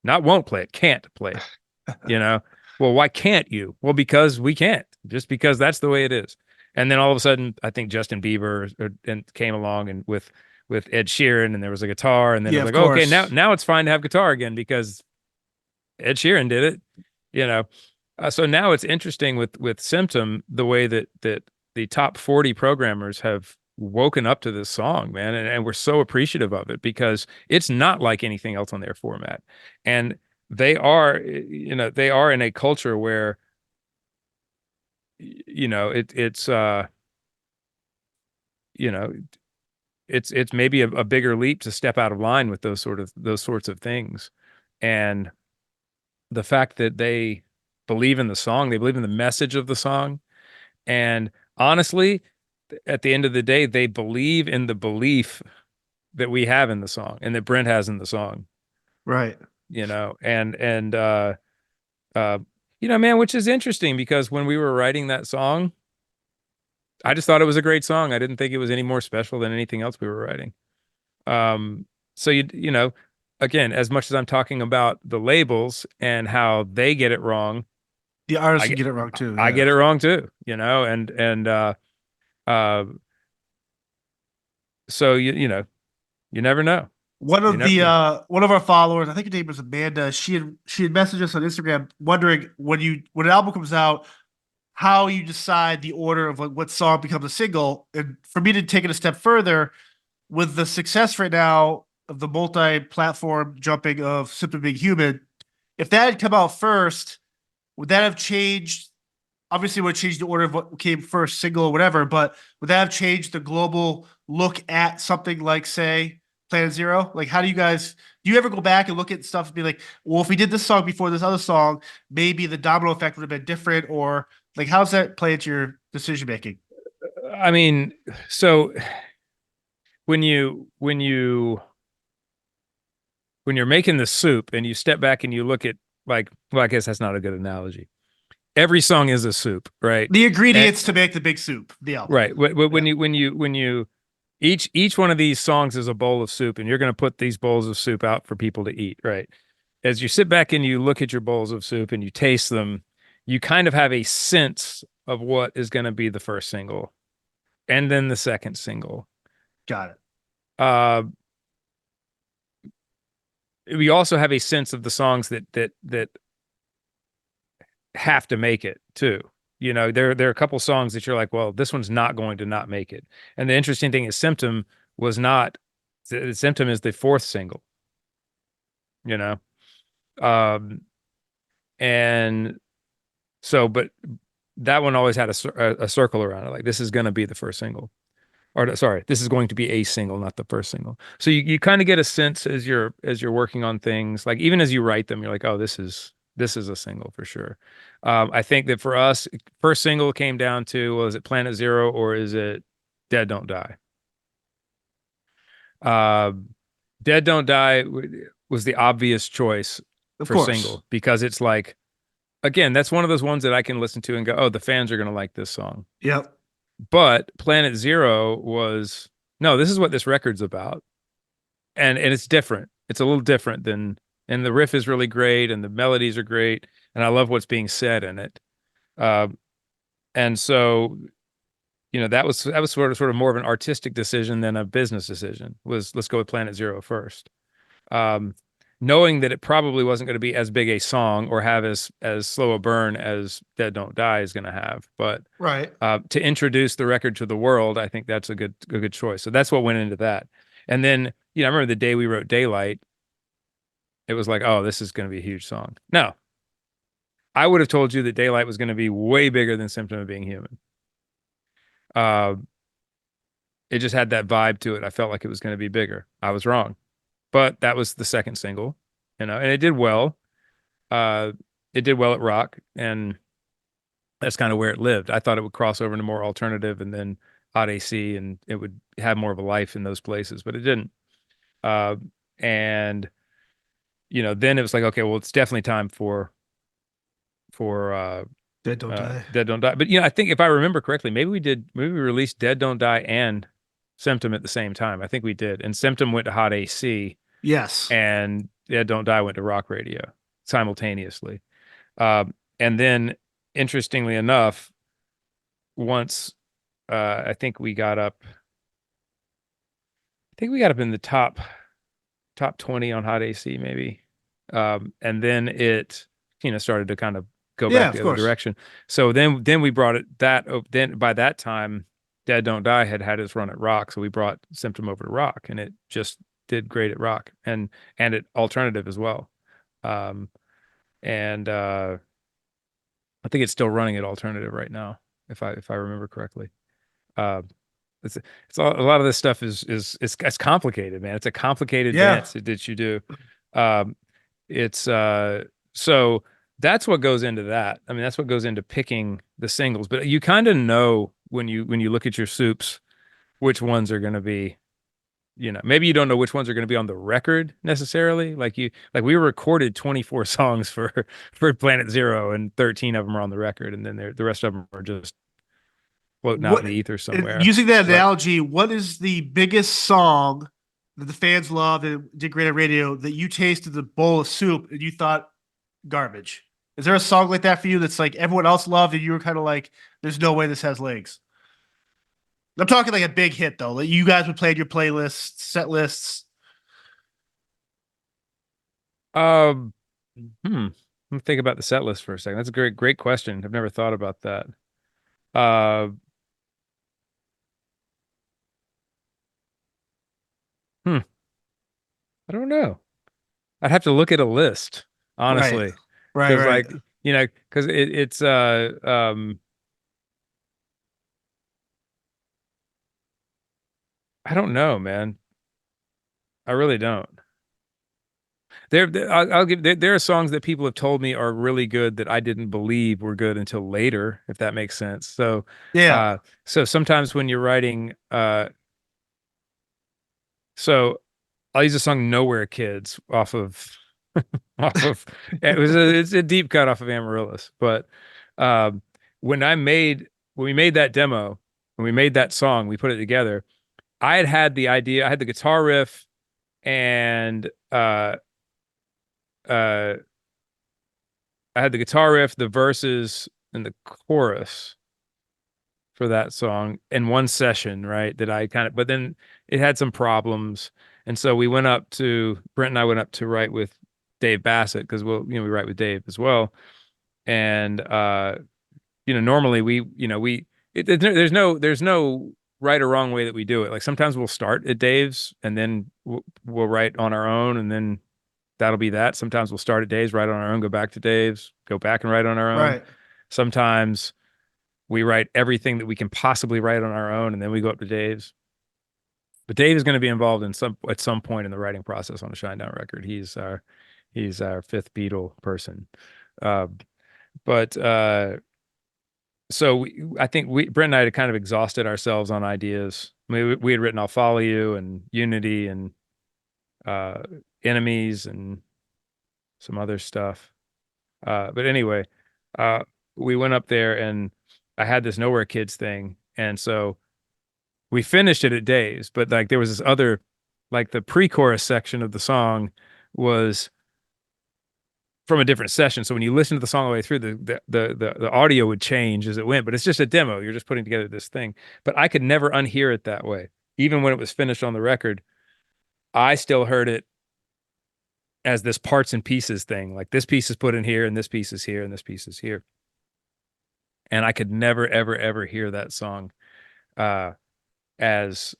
Speaker 1: Not won't play it, can't play it. You know? Well, why can't you? Well, because we can't. Just because that's the way it is. And then all of a sudden, I think Justin Bieber and came along and with Ed Sheeran, and there was a guitar, and then it
Speaker 2: Yeah,
Speaker 1: was
Speaker 2: of
Speaker 1: like, oh, okay,
Speaker 2: course.
Speaker 1: now it's fine to have guitar again because Ed Sheeran did it. You know, so now it's interesting with Symptom the way that the top 40 programmers have woken up to this song, man, and we're so appreciative of it because it's not like anything else on their format, and they are in a culture where it's you know it's maybe a bigger leap to step out of line with those sorts of things, and the fact that they believe in the song, they believe in the message of the song, and honestly, at the end of the day, they believe in the belief that we have in the song and that Brent has in the song,
Speaker 2: Right.
Speaker 1: and uh, man, which is interesting because when we were writing that song, I just thought it was a great song. I didn't think it was any more special than anything else we were writing. Um, so again, as much as I'm talking about the labels and how they get it wrong,
Speaker 2: The artists
Speaker 1: I
Speaker 2: can
Speaker 1: get
Speaker 2: get it wrong too.
Speaker 1: I
Speaker 2: Yeah.
Speaker 1: get it wrong too, and uh, so you never know. You never.
Speaker 2: One of our followers, I think her name was Amanda, she had messaged us on Instagram wondering when an album comes out, how you decide the order of like what song becomes a single. And for me to take it a step further, with the success right now of the multi-platform jumping of Simply Being Human, if that had come out first, would that have changed? Obviously, it would change the order of what came first, single or whatever, but would that have changed the global look at something like, say, Planet Zero? Like, how do you ever go back and look at stuff and be like, well, if we did this song before this other song, maybe the domino effect would have been different? Or like, how's that play into your decision making?
Speaker 1: I mean, so when you're making the soup and you step back and you look at like, well, I guess that's not a good analogy. Every song is a soup, right?
Speaker 2: The
Speaker 1: And
Speaker 2: ingredients to make the big soup, the album.
Speaker 1: right,
Speaker 2: Yeah.
Speaker 1: when you each one of these songs is a bowl of soup, and you're going to put these bowls of soup out for people to eat, right? As you sit back and you look at your bowls of soup and you taste them, you kind of have a sense of what is going to be the first single and then the second single.
Speaker 2: Got it.
Speaker 1: Uh, we also have a sense of the songs that have to make it too. There are a couple songs that you're like, well, this one's not going to not make it. And the interesting thing is, Symptom was not. The Symptom is the fourth single. You know, um, and so, but that one always had a circle around it. Like this is going to be the first single. or sorry, this is going to be a single, not the first single. So you kind of get a sense as you're working on things, like even as you write them, you're like, oh, this is a single for sure. I think that for us, first single came down to, well, is it Planet Zero or is it Dead Don't Die? Uh, Dead Don't Die was the obvious choice
Speaker 2: Of
Speaker 1: for
Speaker 2: course.
Speaker 1: single because it's like, again, that's one of those ones that I can listen to and go, oh, the fans are going to like this song.
Speaker 2: Yep.
Speaker 1: But Planet Zero was, no, this is what this record's about. And it's different. It's a little different than, and the riff is really great and the melodies are great. And I love what's being said in it. Uh, and so, that was sort of more of an artistic decision than a business decision was let's go with Planet Zero first. Um, Knowing that it probably wasn't going to be as big a song or have as slow a burn as Dead Don't Die is going to have. But
Speaker 2: Right.
Speaker 1: to introduce the record to the world, I think that's a good choice. So that's what went into that. And then, I remember the day we wrote Daylight, it was like, oh, this is going to be a huge song. No, I would have told you that Daylight was going to be way bigger than Symptom of Being Human. Uh, it just had that vibe to it. I felt like it was going to be bigger. I was wrong, but that was the second single, and it did well. Uh, it did well at rock, and that's kind of where it lived. I thought it would cross over into more alternative and then Odd AC, and it would have more of a life in those places, but it didn't. Uh, and then it was like, okay, well, it's definitely time for
Speaker 2: Dead don't die.
Speaker 1: Dead Don't Die. But I think if I remember correctly, maybe we released Dead Don't Die and Symptom at the same time. I think we did, and Symptom went to Hot AC,
Speaker 2: Yes.
Speaker 1: and Dead Don't Die went to Rock Radio simultaneously. And then, interestingly enough, once I think we got up. I think we got up in the top 20 on Hot AC maybe. And then it started to kind of go
Speaker 2: Yeah,
Speaker 1: back
Speaker 2: of
Speaker 1: the other
Speaker 2: course.
Speaker 1: direction. So then we brought then by that time Dead Don't Die had its run at rock, so we brought Symptom over to rock, and it just did great at rock and at alternative as well. Um and I think it's still running at alternative right now, if I remember correctly. Uh, a lot of this stuff it's complicated, man. It's a complicated
Speaker 2: Yeah.
Speaker 1: dance that you do. Um, it's so that's what goes into that. I mean, that's what goes into picking the singles. But you kind of know when you look at your soups which ones are going to be. Maybe you don't know which ones are going to be on the record necessarily. Like we recorded 24 songs for Planet Zero, and 13 of them are on the record, and then the rest of them are just floating out in
Speaker 2: What
Speaker 1: the ether somewhere.
Speaker 2: using that
Speaker 1: But
Speaker 2: analogy, what is the biggest song that the fans loved and did great at radio that you tasted the bowl of soup and you thought garbage? Is there a song like that for you that's like everyone else loved and you were kind of like, there's no way this has legs? I'm talking like a big hit though. Like you guys would play in your playlists, set lists.
Speaker 1: um, let me think about the set list for a second. That's a great question. I've never thought about that. Uh, hmm, I don't know. I'd have to look at a list,
Speaker 2: Right.
Speaker 1: honestly,
Speaker 2: Right,
Speaker 1: because
Speaker 2: right.
Speaker 1: because it's I don't know, man. I really don't. I'll give there are songs that people have told me are really good that I didn't believe were good until later, if that makes sense. So,
Speaker 2: Yeah.
Speaker 1: uh, so sometimes when you're writing, so I'll use the song "Nowhere Kids" off of it's a deep cut off of Amaryllis, but um, when we made that demo, when we made that song, we put it together. I had the idea, I had the guitar riff, and uh, I had the guitar riff, the verses, and the chorus for that song in one session, right? But then it had some problems. And so Brent and I went up to write with Dave Bassett because we write with Dave as well. And, normally there's no right or wrong way that we do it. Like sometimes we'll start at Dave's and then we'll write on our own and then that'll be that. Sometimes we'll start at Dave's, write on our own, go back to Dave's, go back and write on our own.
Speaker 2: Right.
Speaker 1: Sometimes we write everything that we can possibly write on our own, and then we go up to Dave's. But Dave is going to be involved in at some point in the writing process on a Shinedown record. He's our fifth Beatle person. Uh, but so I think Brent and I had kind of exhausted ourselves on ideas. I mean, we had written "I'll Follow You" and "Unity" and uh, "Enemies" and some other stuff. But anyway, uh, we went up there and I had this Nowhere Kids thing, and so we finished it at Dave's. But like there was this other, like the pre-chorus section of the song was from a different session. So when you listen to the song all the way through, the audio would change as it went. But it's just a demo. You're just putting together this thing. But I could never unhear it that way. Even when it was finished on the record, I still heard it as this parts and pieces thing. Like this piece is put in here, and this piece is here, and this piece is here. And I could never, ever, ever hear that song uh, as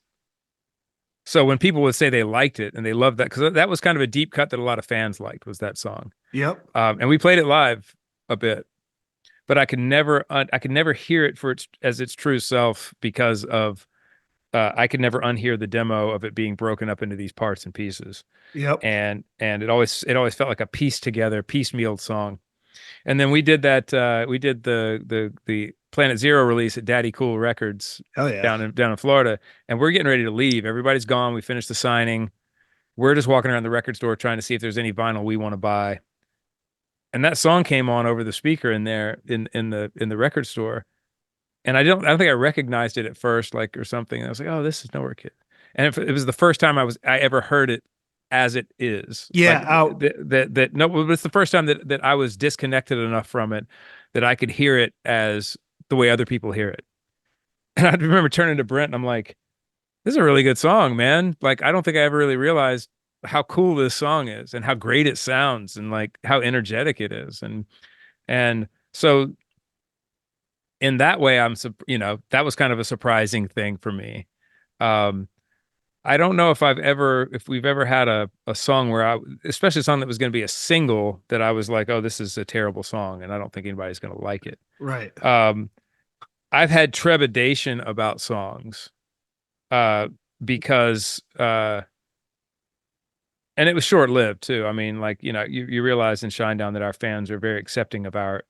Speaker 1: so when people would say they liked it and they loved that, because that was kind of a deep cut that a lot of fans liked, was that song.
Speaker 2: Yep.
Speaker 1: And we played it live a bit, but I could never hear it for its as its true self because of I could never unhear the demo of it being broken up into these parts and pieces.
Speaker 2: Yep.
Speaker 1: And it always felt like a pieced together, piecemeal song. And then we did that. We did the Planet Zero release at Daddy Cool Records
Speaker 2: Hell yeah.
Speaker 1: down in Florida, and we're getting ready to leave. Everybody's gone. We finished the signing. We're just walking around the record store trying to see if there's any vinyl we want to buy. And that song came on over the speaker in there in the record store, and I don't think I recognized it at first, like or something. And I was like, oh, this is Nowhere Kid, and it was the first time I ever heard it as it is.
Speaker 2: Yeah.
Speaker 1: Like that no, it's the first time that I was disconnected enough from it that I could hear it as the way other people hear it. And I remember turning to Brent and I'm like, this is a really good song, man. Like I don't think I ever really realized how cool this song is and how great it sounds and like how energetic it is. And so in that way, that was kind of a surprising thing for me. Um, I don't know if we've ever had a song where especially a song that was going to be a single that I was like, oh, this is a terrible song, and I don't think anybody's going to like it.
Speaker 2: Right.
Speaker 1: I've had trepidation about songs, because, and it was short lived too. I mean, like, you realize in Shinedown that our fans are very accepting of our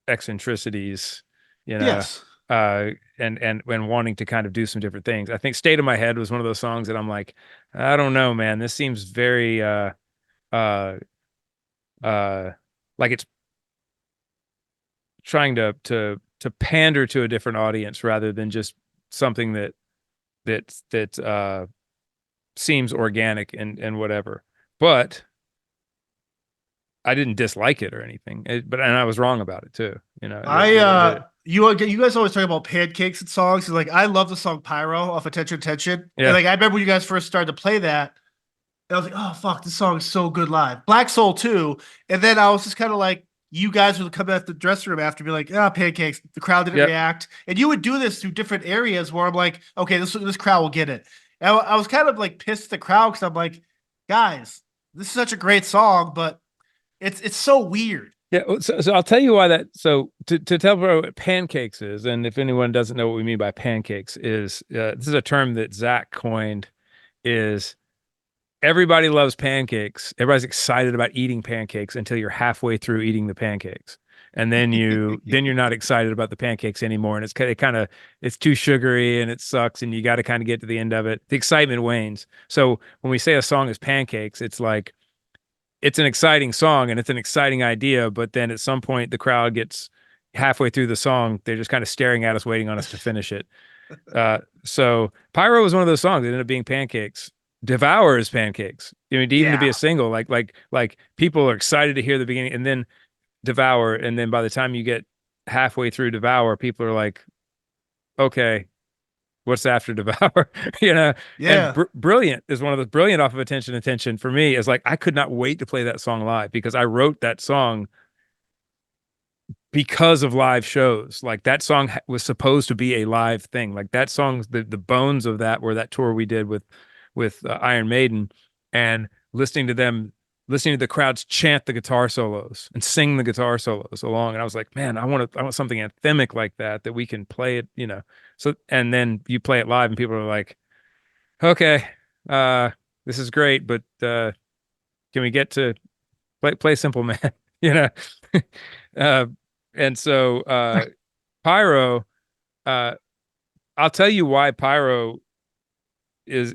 Speaker 1: eccentricities, you know,
Speaker 2: Yes.
Speaker 1: and when wanting to kind of do some different things. I think State of My Head was one of those songs that I'm like, I don't know, man, this seems very, uh, like it's trying to pander to a different audience rather than just something that seems organic and whatever. But I didn't dislike it or anything. And I was wrong about it too.
Speaker 2: You guys always talk about pancakes and songs. And like I love the song Pyro off Attention Attention.
Speaker 1: Yeah.
Speaker 2: And like I remember when you guys first started to play that, and I was like, oh fuck, this song is so good live. Black Soul too. And then I was just kind of like, you guys would come out the dressing room after, be like, pancakes. The crowd didn't
Speaker 1: Yep.
Speaker 2: react, and you would do this through different areas where I'm like, okay, this crowd will get it. And I was kind of like pissed at the crowd because I'm like, guys, this is such a great song, but it's so weird.
Speaker 1: Yeah, so I'll tell you why that. So to tell what pancakes is, and if anyone doesn't know what we mean by pancakes, is this is a term that Zach coined. Is everybody loves pancakes. Everybody's excited about eating pancakes until you're halfway through eating the pancakes, and then you're not excited about the pancakes anymore, and it's too sugary and it sucks, and you got to kind of get to the end of it. The excitement wanes. So when we say a song is pancakes, it's like it's an exciting song and it's an exciting idea, but then at some point the crowd gets halfway through the song, they're just kind of staring at us, waiting on us to finish it. So Pyro was one of those songs that ended up being pancakes. Devour is pancakes. I mean, even to be a single, like people are excited to hear the beginning and then Devour, and then by the time you get halfway through Devour, people are like, okay, what's after Devour?
Speaker 2: Yeah.
Speaker 1: And Brilliant is one of those. Brilliant off of Attention for me is like I could not wait to play that song live because I wrote that song because of live shows. Like that song was supposed to be a live thing. Like that song, the bones of that were that tour we did with Iron Maiden, and listening to the crowds chant the guitar solos and sing the guitar solos along. And I was like, man, I want something anthemic like that we can play it, So, and then you play it live and people are like, okay, uh, this is great, but can we get to play Simple Man? You know, uh, and so Pyro. Uh, I'll tell you why Pyro is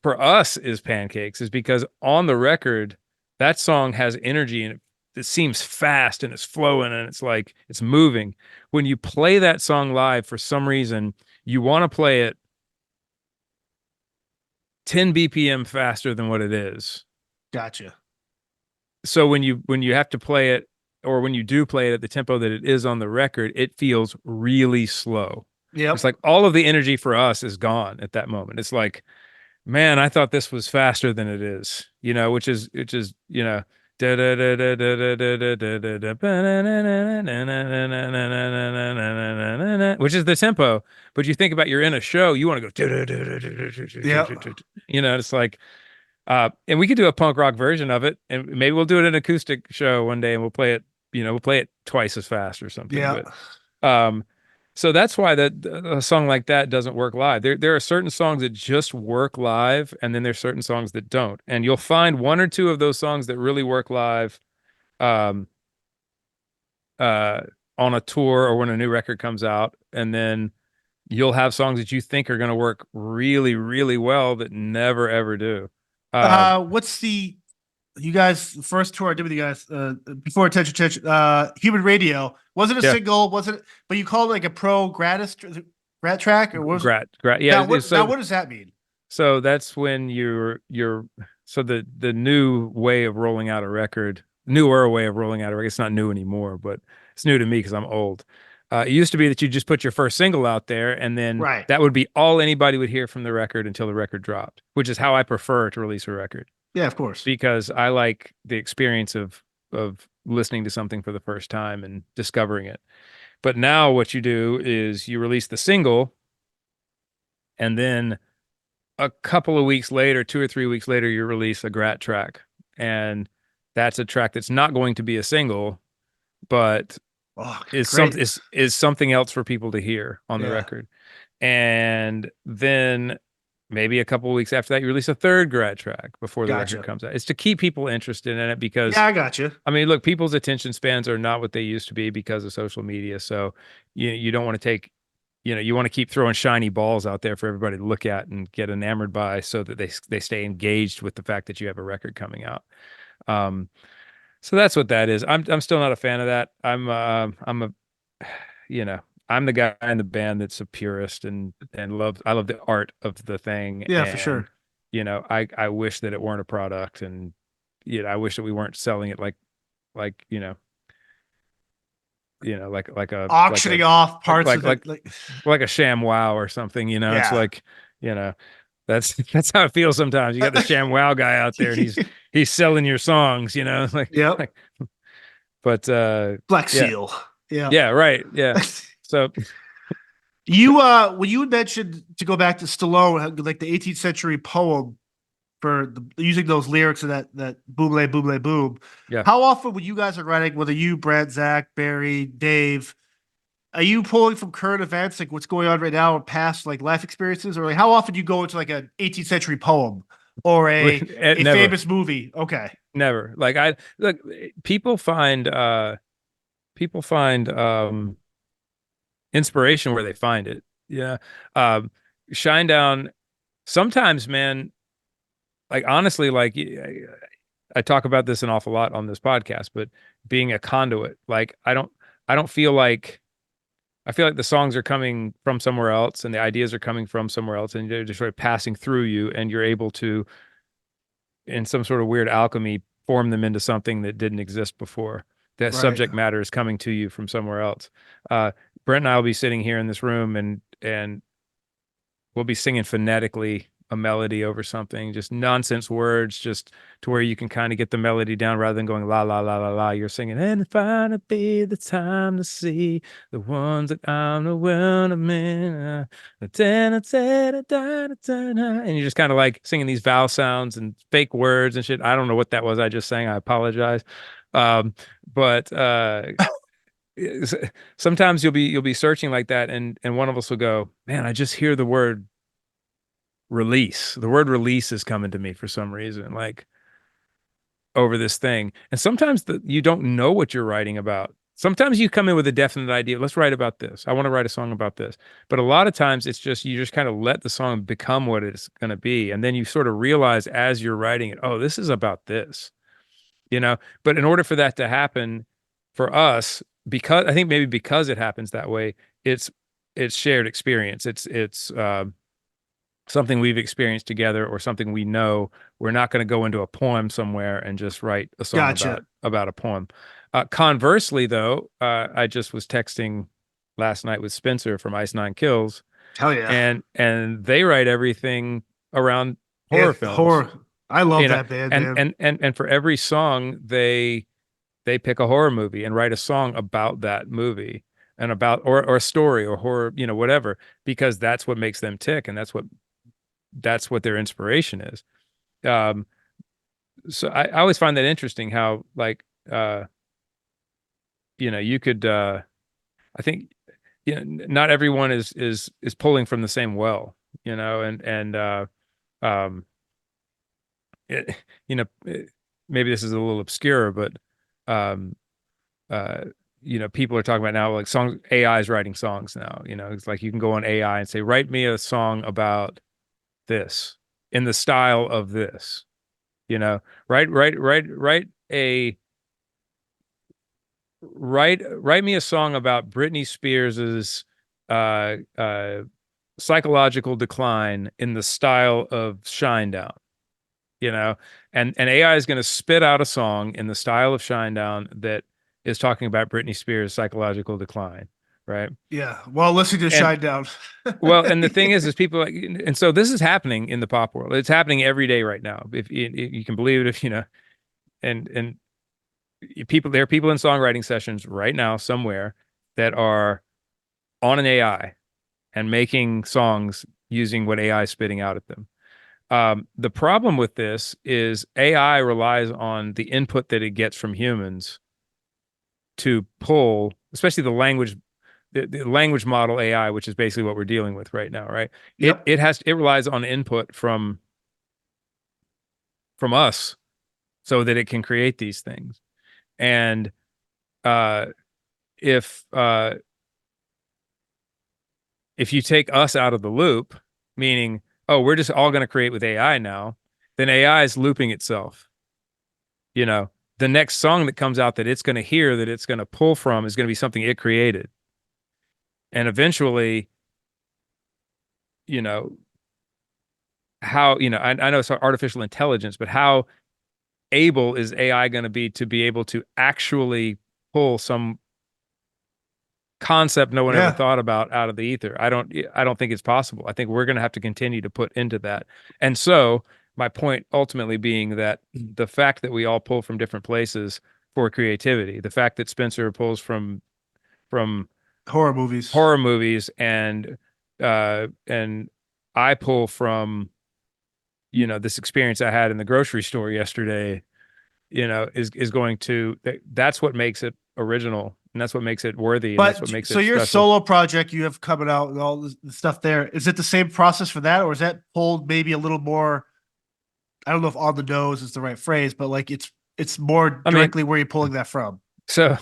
Speaker 1: for us is Pancakes is because on the record that song has energy and it seems fast and it's flowing and it's like it's moving. When you play that song live, for some reason, you want to play it 10 BPM faster than what it is.
Speaker 2: Gotcha.
Speaker 1: So when you have to play it or when you do play it at the tempo that it is on the record, it feels really slow. It's
Speaker 2: Yep.
Speaker 1: like all of the energy for us is gone at that moment. It's like, man, I thought this was faster than it is, which is, which is the tempo. But you think about you're in a show, you want to
Speaker 2: Yep.
Speaker 1: go, it's like, and we could do a punk rock version of it, and maybe we'll do it an acoustic show one day, and we'll play it twice as fast or something.
Speaker 2: Yeah.
Speaker 1: But um, so that's why a song like that doesn't work live. There are certain songs that just work live, and then there's certain songs that don't. And you'll find one or two of those songs that really work live, um, uh, on a tour or when a new record comes out, and then you'll have songs that you think are going to work really, really well that never ever do.
Speaker 2: What's the you guys first tour I did with you guys before attention Human Radio wasn't a
Speaker 1: Yeah,
Speaker 2: single, wasn't but you called it like a pro gratis grat track or was
Speaker 1: yeah.
Speaker 2: now what does that mean?
Speaker 1: So that's when so the new way of rolling out a record, newer way of rolling out a record. It's not new anymore, but it's new to me because I'm old. It used to be that you just put your first single out there, and then
Speaker 2: Right.
Speaker 1: that would be all anybody would hear from the record until the record dropped, which is how I prefer to release a record
Speaker 2: Yeah, of course.
Speaker 1: because I like the experience of listening to something for the first time and discovering it. But now what you do is you release the single, and then a couple of weeks later, 2 or 3 weeks later, you release a Grat track. And that's a track that's not going to be a single, but
Speaker 2: Oh,
Speaker 1: is
Speaker 2: great.
Speaker 1: some is something else for people to hear on the
Speaker 2: Yeah.
Speaker 1: record. And then maybe a couple of weeks after that, you release a third Grat track before the record
Speaker 2: Gotcha.
Speaker 1: comes out. It's to keep people interested in it because
Speaker 2: Yeah, I got you.
Speaker 1: I mean, look, people's attention spans are not what they used to be because of social media. So you don't want to take, you want to keep throwing shiny balls out there for everybody to look at and get enamored by, so that they stay engaged with the fact that you have a record coming out. Um, so that's what that is. I'm still not a fan of that. I'm a, you know, I'm the guy in the band that's a purist and I love the art of the thing,
Speaker 2: Yeah, for
Speaker 1: and
Speaker 2: sure.
Speaker 1: I wish that it weren't a product, and I wish that we weren't selling it like like a
Speaker 2: Auctioning off
Speaker 1: like
Speaker 2: parts
Speaker 1: like
Speaker 2: of it
Speaker 1: like
Speaker 2: like
Speaker 1: like a sham wow or something. It's
Speaker 2: yeah.
Speaker 1: like, you know that's how it feels sometimes. You got the sham wow guy out there, and he's selling your songs, like
Speaker 2: Yep.
Speaker 1: like but
Speaker 2: Black
Speaker 1: yeah,
Speaker 2: Seal. Yeah.
Speaker 1: yeah, right, yeah. So
Speaker 2: You when you had mentioned to go back to Stallone, like the 18th century poem for using those lyrics of that boom lay boom lay boom.
Speaker 1: yeah.
Speaker 2: How often when you guys are writing, whether you, Brad, Zach, Barry, Dave, are you pulling from current events, like what's going on right now, or past like life experiences, or like how often do you go into like an 18th century poem or a
Speaker 1: Never,
Speaker 2: famous movie? Okay,
Speaker 1: never. Like, I look, people find people find inspiration where they find it. Yeah. Shinedown, sometimes, man, like, honestly, like, I talk about this an awful lot on this podcast, but being a conduit, like, I don't feel like, I feel like the songs are coming from somewhere else and the ideas are coming from somewhere else, and they're just sort of passing through you, and you're able to, in some sort of weird alchemy, form them into something that didn't exist before. That
Speaker 2: right.
Speaker 1: subject matter is coming to you from somewhere else. Uh, Brent and I will be sitting here in this room, and we'll be singing phonetically a melody over something, just nonsense words, just to where you can kind of get the melody down rather than going la la la la la. You're singing, and if I be the time to see the ones that I'm the one I'm in, and you're just kind of like singing these vowel sounds and fake words and shit. I don't know what that was I just sang. I apologize. Um, but sometimes you'll be searching like that, and one of us will go, man, I just hear the word release. The word release is coming to me for some reason, like over this thing. And sometimes you don't know what you're writing about. Sometimes you come in with a definite idea. Let's write about this. I want to write a song about this. But a lot of times it's just you just kind of let the song become what it's going to be. And then you sort of realize as you're writing it, oh, this is about this, you know? But in order for that to happen for us, because I think maybe because it happens that way, it's it's shared experience. It's something we've experienced together or something we know. We're not going to go into a poem somewhere and just write a song
Speaker 2: Gotcha.
Speaker 1: about a poem. Conversely, though, I just was texting last night with Spencer from Ice Nine Kills,
Speaker 2: Hell yeah.
Speaker 1: and they write everything around
Speaker 2: Yeah,
Speaker 1: horror films,
Speaker 2: horror. I love
Speaker 1: you know,
Speaker 2: that band, man.
Speaker 1: and for every song they pick a horror movie and write a song about that movie and about or a story or horror, you know, whatever, because that's what makes them tick and that's what their inspiration is. Um, so I always find that interesting how like you know you could I think you know not everyone is pulling from the same well, you know, and um it, you know maybe this is a little obscure, but um uh you know people are talking about now like songs AI is writing songs now, you know, it's like you can go on AI and say write me a song about this in the style of this, you know, a write me a song about Britney Spears's psychological decline in the style of Shinedown, you know, and AI is going to spit out a song in the style of Shinedown that is talking about Britney Spears' psychological decline, right?
Speaker 2: Yeah. Well, listening to
Speaker 1: And
Speaker 2: Shinedown.
Speaker 1: well, and the thing is people like, and so this is happening in the pop world. It's happening every day right now. If you can believe it, if you know, and people there are people in songwriting sessions right now somewhere that are on an AI and making songs using what AI is spitting out at them. The problem with this is AI relies on the input that it gets from humans to pull, especially the language model AI, which is basically what we're dealing with right now, right?
Speaker 2: Yep.
Speaker 1: It relies on input from us so that it can create these things. And uh, if uh, if you take us out of the loop, meaning, oh, we're just all going to create with AI now, then AI is looping itself. You know, the next song that comes out that it's going to hear, that it's going to pull from, is going to be something it created. And eventually, you know, how, you know, I know it's artificial intelligence, but how able is AI going to be able to actually pull some concept no one ever
Speaker 2: Yeah.
Speaker 1: thought about out of the ether? I don't think it's possible. I think we're going to have to continue to put into that. And so my point ultimately being that the fact that we all pull from different places for creativity, the fact that Spencer pulls from
Speaker 2: Horror movies.
Speaker 1: horror movies and I pull from, you know, this experience I had in the grocery store yesterday, you know, is going to that's what makes it original and that's what makes it worthy and that's what
Speaker 2: But
Speaker 1: makes
Speaker 2: so
Speaker 1: it
Speaker 2: your
Speaker 1: special.
Speaker 2: solo project you have coming out and all the stuff there, is it the same process for that, or is that pulled maybe a little more? I don't know if on the nose is the right phrase, but like it's more
Speaker 1: I mean,
Speaker 2: directly where you're pulling that from.
Speaker 1: so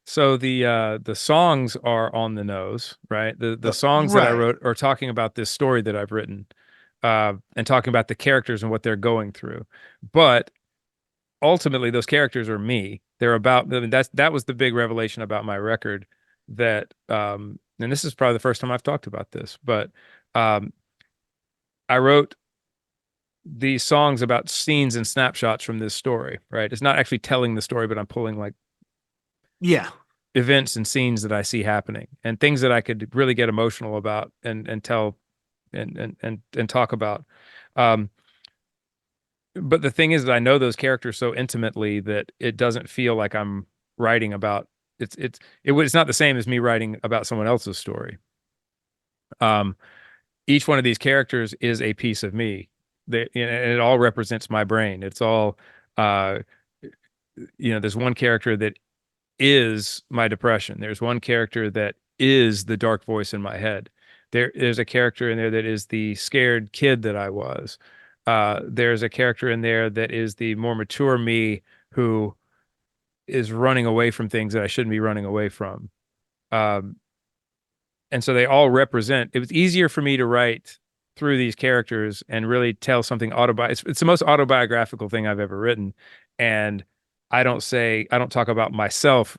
Speaker 1: so the songs are on the nose, right? The songs that I
Speaker 2: Right.
Speaker 1: wrote are talking about this story that I've written, and talking about the characters and what they're going through. But ultimately, those characters are me. They're about, I mean, that was the big revelation about my record that, and this is probably the first time I've talked about this, but um, I wrote these songs about scenes and snapshots from this story, right? It's not actually telling the story, but I'm pulling like
Speaker 2: Yeah.
Speaker 1: events and scenes that I see happening and things that I could really get emotional about and tell and talk about. Um, but the thing is that I know those characters so intimately that it doesn't feel like I'm writing about it's not the same as me writing about someone else's story. Um, each one of these characters is a piece of me. And it all represents my brain. It's all uh, you know, there's one character that is my depression. There's one character that is the dark voice in my head. There's a character in there that is the scared kid that I was. There's a character in there that is the more mature me who is running away from things that I shouldn't be running away from. Um, and so they all represent. It was easier for me to write through these characters and really tell something it's the most autobiographical thing I've ever written. And I don't talk about myself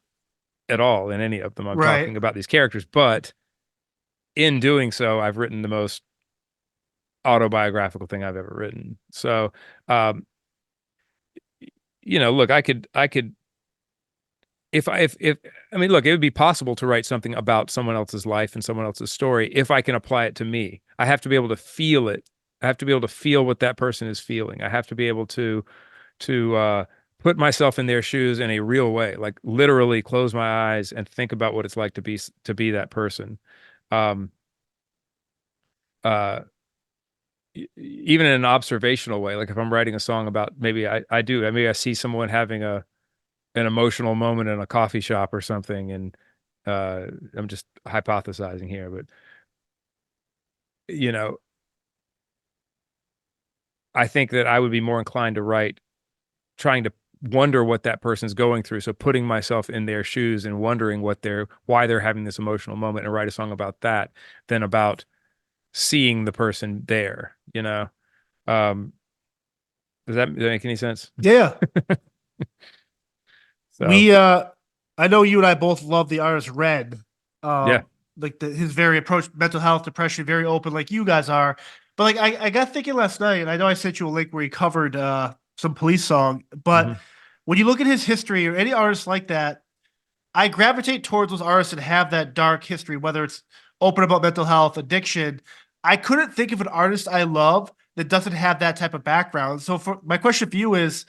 Speaker 1: at all in any of them. I'm
Speaker 2: Right.
Speaker 1: talking about these characters, but in doing so, I've written the most autobiographical thing I've ever written. So, um, look, I could, if I mean, look, it would be possible to write something about someone else's life and someone else's story if I can apply it to me. I have to be able to feel it. I have to be able to feel what that person is feeling. I have to be able to put myself in their shoes in a real way, like literally close my eyes and think about what it's like to be that person. Um, uh, Even in an observational way, like if I'm writing a song about maybe I see someone having an emotional moment in a coffee shop or something, and I'm just hypothesizing here, but you know, I think that I would be more inclined to write trying to wonder what that person's going through. So putting myself in their shoes and wondering why they're having this emotional moment and write a song about that than about seeing the person there, you know? Um, does that make any sense?
Speaker 2: Yeah.
Speaker 1: So,
Speaker 2: I know you and I both love the artist Red.
Speaker 1: yeah.
Speaker 2: Like his very approach mental health, depression, very open, like you guys are. But like I got thinking last night, and I know I sent you a link where he covered some police song. But
Speaker 1: Hmm.
Speaker 2: when you look at his history or any artist like that, I gravitate towards those artists that have that dark history, whether it's open about mental health, addiction. I couldn't think of an artist I love that doesn't have that type of background. So for my question for you is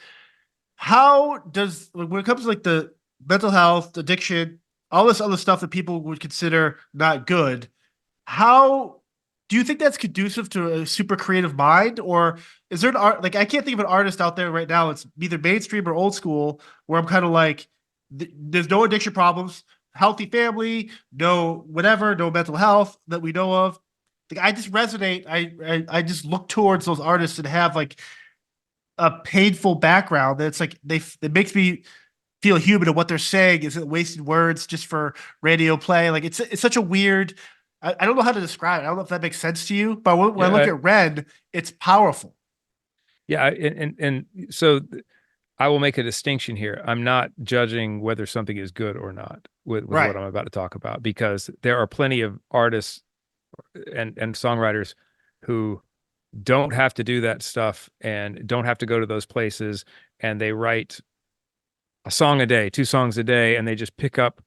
Speaker 2: how does like, when it comes to like the mental health, addiction, all this other stuff that people would consider not good, how do you think that's conducive to a super creative mind, or is there an art like I can't think of an artist out there right now? It's either mainstream or old school where I'm kind of like, there's no addiction problems, healthy family, no whatever, no mental health that we know of. Like I just resonate. I just look towards those artists and have like a painful background that's like it makes me feel human and what they're saying isn't wasted words just for radio play. Like it's such a weird. I don't know how to describe it. I don't know if that makes sense to you, but when I look
Speaker 1: Yeah.
Speaker 2: at Red, it's powerful.
Speaker 1: Yeah. And so I will make a distinction here. I'm not judging whether something is good or not with what
Speaker 2: Right.
Speaker 1: I'm about to talk about, because there are plenty of artists and songwriters who don't have to do that stuff and don't have to go to those places, and they write a song a day, two songs a day, and they just pick up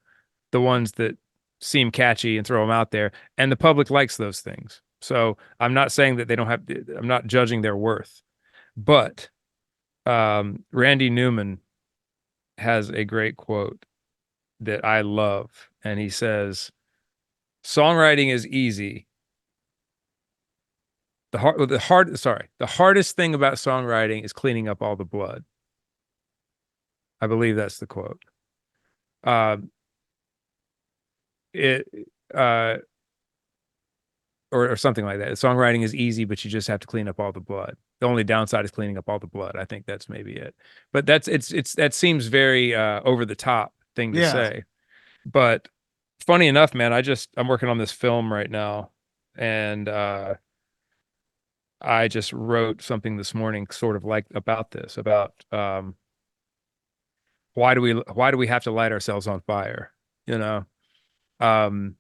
Speaker 1: the ones that seem catchy and throw them out there, and the public likes those things. So I'm not saying that they don't have, I'm not judging their worth, but Randy Newman has a great quote that I love, and he says, "Songwriting is easy. The hardest thing about songwriting is cleaning up all the blood." I believe that's the quote. Uh, it uh, or something like that. Songwriting is easy, but you just have to clean up all the blood. The only downside is cleaning up all the blood. I think that's maybe it. But that seems very over the top thing to
Speaker 2: Yeah.
Speaker 1: say. But funny enough, man, I'm working on this film right now, and I just wrote something this morning sort of like about this, about why do we have to light ourselves on fire? You know? Um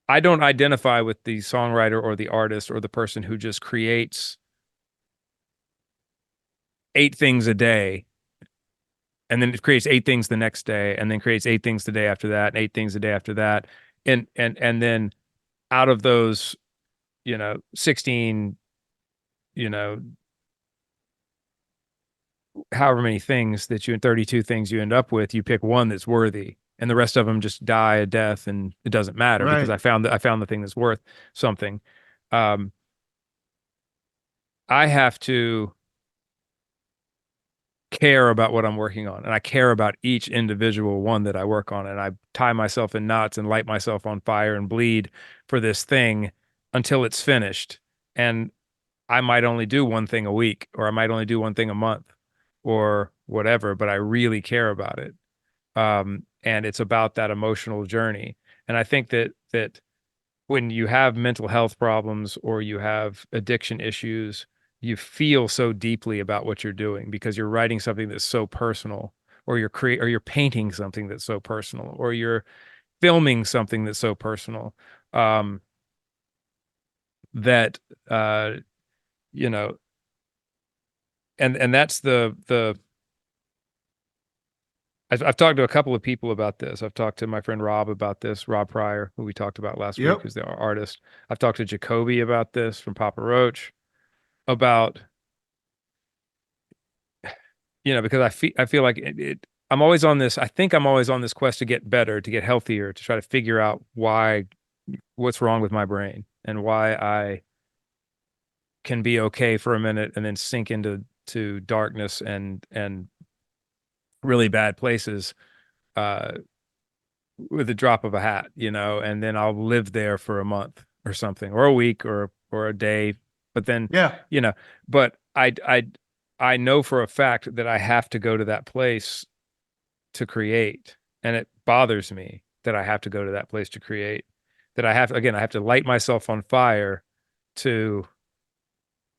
Speaker 1: I don't identify with the songwriter or the artist or the person who just creates eight things a day, and then it creates eight things the next day, and then creates eight things the day after that, and eight things the day after that. And then out of those, 16, you know, however many things that you 32 things you end up with, you pick one that's worthy. And the rest of them just die a death, and it doesn't matter because
Speaker 2: Right.
Speaker 1: I found the thing that's worth something. Um, I have to care about what I'm working on, and I care about each individual one that I work on, and I tie myself in knots and light myself on fire and bleed for this thing until it's finished. And I might only do one thing a week, or I might only do one thing a month, or whatever, but I really care about it. And it's about that emotional journey. And I think that when you have mental health problems or you have addiction issues, you feel so deeply about what you're doing because you're writing something that's so personal, or you're painting something that's so personal, or you're filming something that's so personal. Um, that you know, and that's the I've talked to a couple of people about this. I've talked to my friend Rob about this, Rob Pryor, who we talked about last week,
Speaker 2: Yep.
Speaker 1: who's the artist. I've talked to Jacoby about this from Papa Roach, about, because I feel like I'm always on this. I think I'm always on this quest to get better, to get healthier, to try to figure out what's wrong with my brain and why I can be okay for a minute and then sink into darkness and really bad places uh with a drop of a hat, and then I'll live there for a month or something, or a week, or a day. But then,
Speaker 2: Yeah.
Speaker 1: you know, but I know for a fact that I have to go to that place to create, and it bothers me that I have to go to that place to create. That I have to light myself on fire to,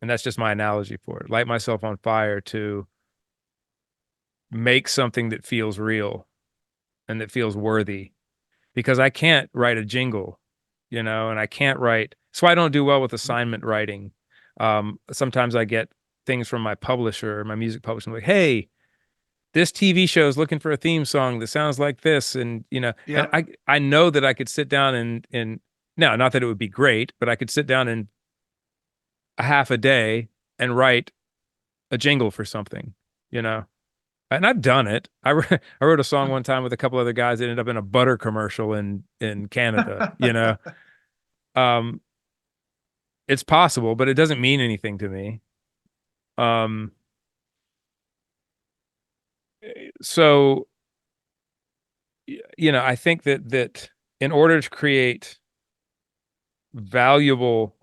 Speaker 1: and that's just my analogy for it. Light myself on fire to make something that feels real and that feels worthy, because I can't write a jingle, and I can't write. So I don't do well with assignment writing. Sometimes I get things from my publisher, my music publisher, like, hey, this TV show is looking for a theme song that sounds like this. And
Speaker 2: Yep.
Speaker 1: I know that I could sit down and now, not that it would be great, but I could sit down in a half a day and write a jingle for something, you know. And I've done it. I wrote a song one time with a couple other guys that ended up in a butter commercial in Canada, Um, it's possible, but it doesn't mean anything to me. Um, so I think that in order to create valuable,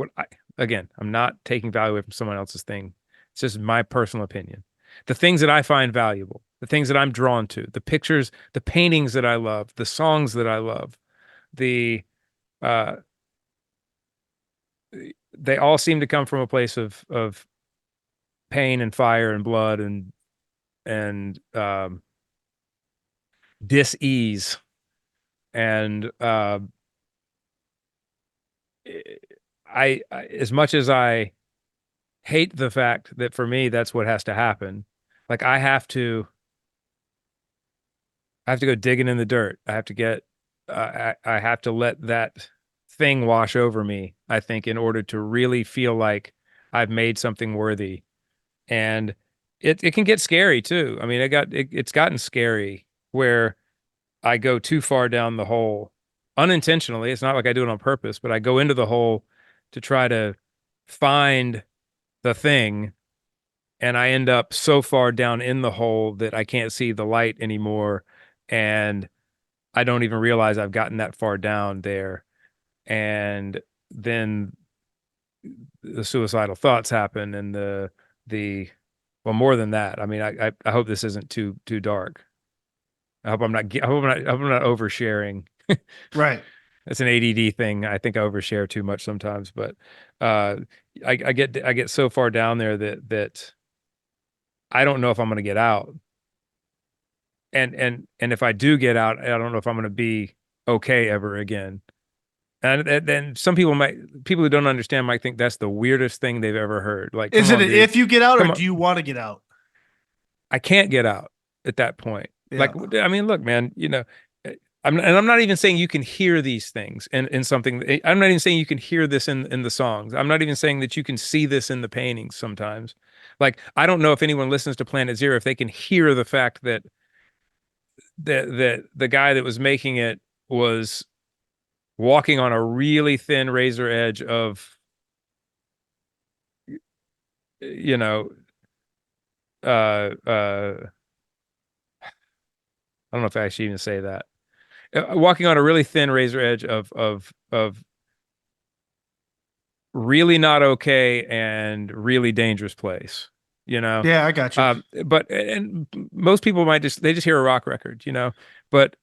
Speaker 1: again, I'm not taking value away from someone else's thing. It's just my personal opinion. The things that I find valuable, the things that I'm drawn to, the pictures, the paintings that I love, the songs that I love, the uh they all seem to come from a place of pain and fire and blood and dis-ease. And as much as I hate the fact that for me that's what has to happen, like I have to go digging in the dirt. I have to get I have to let that thing wash over me, I think, in order to really feel like I've made something worthy. And it can get scary too. I mean, it's gotten scary where I go too far down the hole unintentionally. It's not like I do it on purpose, but I go into the hole to try to find the thing, and I end up so far down in the hole that I can't see the light anymore, and I don't even realize I've gotten that far down there. And then the suicidal thoughts happen, and the well, more than that. I mean, I hope this isn't too dark. I hope I'm not oversharing.
Speaker 2: Right.
Speaker 1: It's an ADD thing. I think I overshare too much sometimes, but uh, I get so far down there that I don't know if I'm going to get out. And if I do get out, I don't know if I'm going to be okay ever again. And then people who don't understand might think that's the weirdest thing they've ever heard. Like, come
Speaker 2: Is it
Speaker 1: on, dude,
Speaker 2: if you get out or
Speaker 1: come
Speaker 2: do
Speaker 1: on.
Speaker 2: you want to get out?
Speaker 1: I can't get out at that point.
Speaker 2: Yeah.
Speaker 1: Like, I mean, look, man, eh, I'm not even saying you can hear these things in something. I'm not even saying you can hear this in the songs. I'm not even saying that you can see this in the paintings sometimes. Like, I don't know if anyone listens to Planet Zero, if they can hear the fact that the guy that was making it was walking on a really thin razor edge of, you know, I don't know if I actually even say that. Walking on a really thin razor edge of really not okay and really dangerous place, you know.
Speaker 2: Yeah, I got you.
Speaker 1: But and most people might just they just hear a rock record, you know. But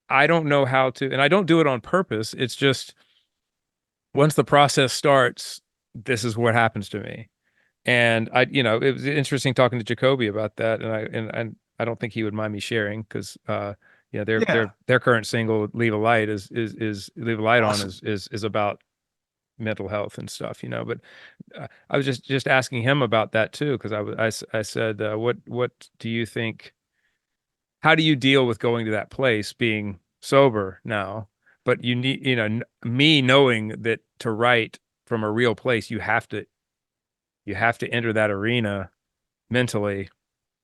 Speaker 1: I don't know how to, and I don't do it on purpose. It's just once the process starts, this is what happens to me. And it was interesting talking to Jacoby about that, and I don't think he would mind me sharing because
Speaker 2: Yeah,
Speaker 1: their current single "Leave a Light" is "Leave a Light On"
Speaker 2: awesome.
Speaker 1: is about mental health and stuff, But I was just asking him about that too because I said, what do you think? How do you deal with going to that place, being sober now? But you need, me knowing that to write from a real place, you have to enter that arena mentally.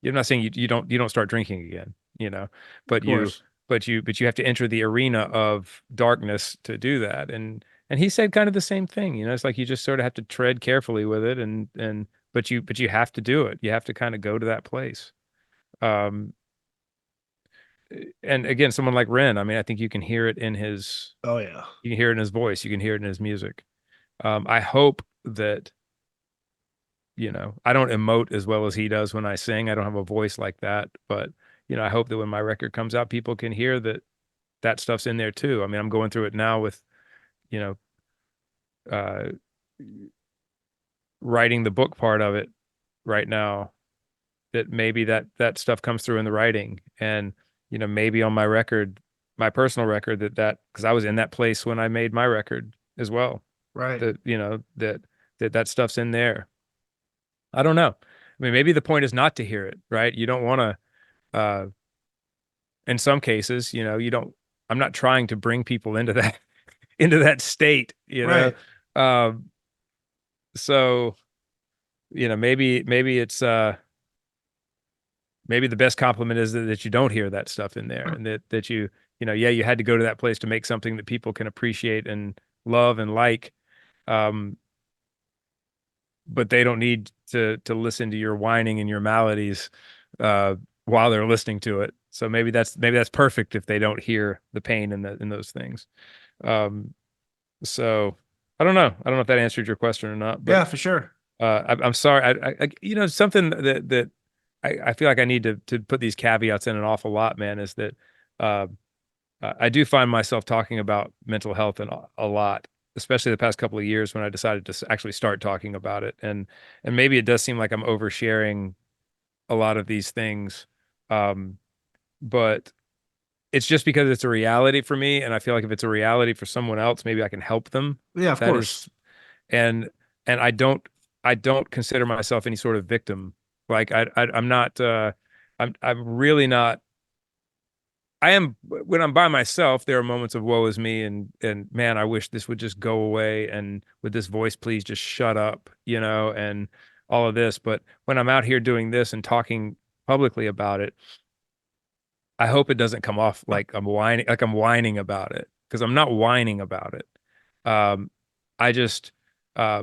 Speaker 1: I'm not saying you don't start drinking again,
Speaker 2: Of
Speaker 1: but you
Speaker 2: course.
Speaker 1: but you have to enter the arena of darkness to do that. And he said kind of the same thing, it's like you just sort of have to tread carefully with it and but you have to do it. You have to kind of go to that place. Um and again, someone like Ren, I mean, I think you can hear it in his
Speaker 2: Oh yeah.
Speaker 1: you can hear it in his voice, you can hear it in his music. I hope that I don't emote as well as he does when I sing. I don't have a voice like that, but I hope that when my record comes out, people can hear that stuff's in there too. I mean, I'm going through it now with, you know, uh, writing the book part of it right now. That maybe that stuff comes through in the writing, and maybe on my record, my personal record, that because I was in that place when I made my record as well.
Speaker 2: Right.
Speaker 1: That that stuff's in there. I don't know. I mean, maybe the point is not to hear it, right? You don't want to. In some cases, you don't. I'm not trying to bring people into that into that state,
Speaker 2: Right.
Speaker 1: Um, so maybe it's maybe the best compliment is that you don't hear that stuff in there, and that yeah, you had to go to that place to make something that people can appreciate and love and like. Um, but they don't need to listen to your whining and your maladies uh, while they're listening to it. So maybe that's perfect if they don't hear the pain in those things. Um, so I don't know if that answered your question or not, but
Speaker 2: Yeah, for sure.
Speaker 1: I'm sorry. Something that I feel like I need to put these caveats in an awful lot, man, is that uh, I do find myself talking about mental health and a lot, especially the past couple of years when I decided to actually start talking about it. And maybe it does seem like I'm oversharing a lot of these things. Um, but it's just because it's a reality for me. And I feel like if it's a reality for someone else, maybe I can help them.
Speaker 2: Yeah, of
Speaker 1: That
Speaker 2: course.
Speaker 1: is, and, and I don't consider myself any sort of victim. Like I'm not, I'm really not. I am when I'm by myself, there are moments of woe is me and man, I wish this would just go away and would this voice please just shut up, and all of this. But when I'm out here doing this and talking publicly about it, I hope it doesn't come off like I'm whining about it, because I'm not whining about it. Um, I just uh,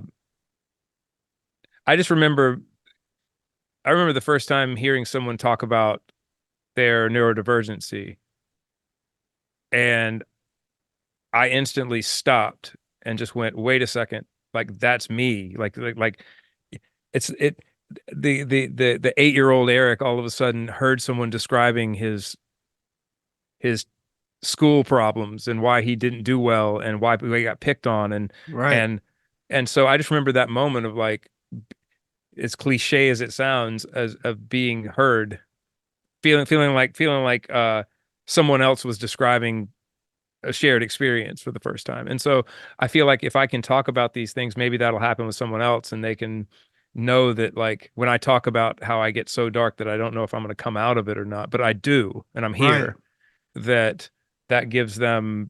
Speaker 1: I just remember I remember the first time hearing someone talk about their neurodivergency, and I instantly stopped and just went, wait a second, like that's me. Like it's it the 8-year-old Eric all of a sudden heard someone describing his school problems and why he didn't do well and why he got picked on
Speaker 2: Right.
Speaker 1: and and so I just remember that moment of like, as cliche as it sounds, as of being heard, feeling like someone else was describing a shared experience for the first time. And so I feel like if I can talk about these things, maybe that'll happen with someone else and they can know that, like, when I talk about how I get so dark that I don't know if I'm going to come out of it or not, but I do, and I'm
Speaker 2: Right.
Speaker 1: here, that that gives them,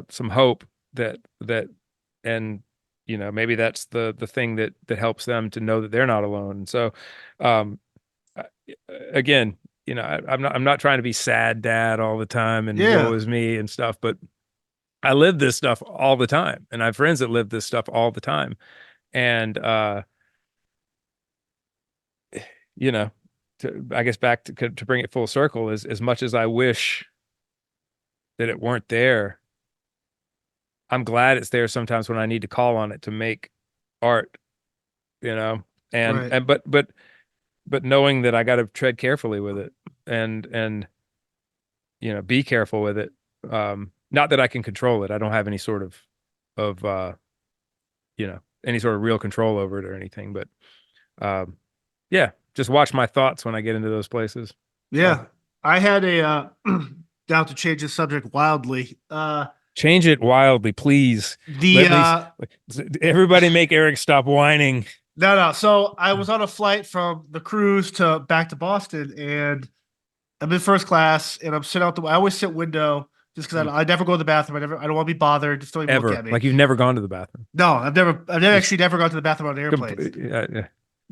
Speaker 1: some hope that and maybe that's the thing that helps them to know that they're not alone. And so um I- again, I'm not trying to be sad dad all the time and woe
Speaker 2: Yeah.
Speaker 1: is me and stuff, but I live this stuff all the time, and I have friends that live this stuff all the time. And you know, I guess back to bring it full circle, is as much as I wish that it weren't there, I'm glad it's there sometimes when I need to call on it to make art, you know,
Speaker 2: Right.
Speaker 1: and but knowing that I got to tread carefully with it and be careful with it. Not that I can control it. I don't have any sort of any sort of real control over it or anything, but yeah, just watch my thoughts when I get into those places. So
Speaker 2: Yeah. I had a now to change the subject wildly.
Speaker 1: change it wildly, please.
Speaker 2: The
Speaker 1: Let me everybody make Eric stop whining.
Speaker 2: no. So I was on a flight from the cruise to back to Boston, and I'm in first class, and I'm sitting out the. I always sit window just because I never go to the bathroom. I don't want to be bothered. Just don't even look
Speaker 1: Ever.
Speaker 2: at me.
Speaker 1: Like you've never gone to the bathroom.
Speaker 2: No, I've never
Speaker 1: Just
Speaker 2: actually never gone to the bathroom on airplanes.
Speaker 1: you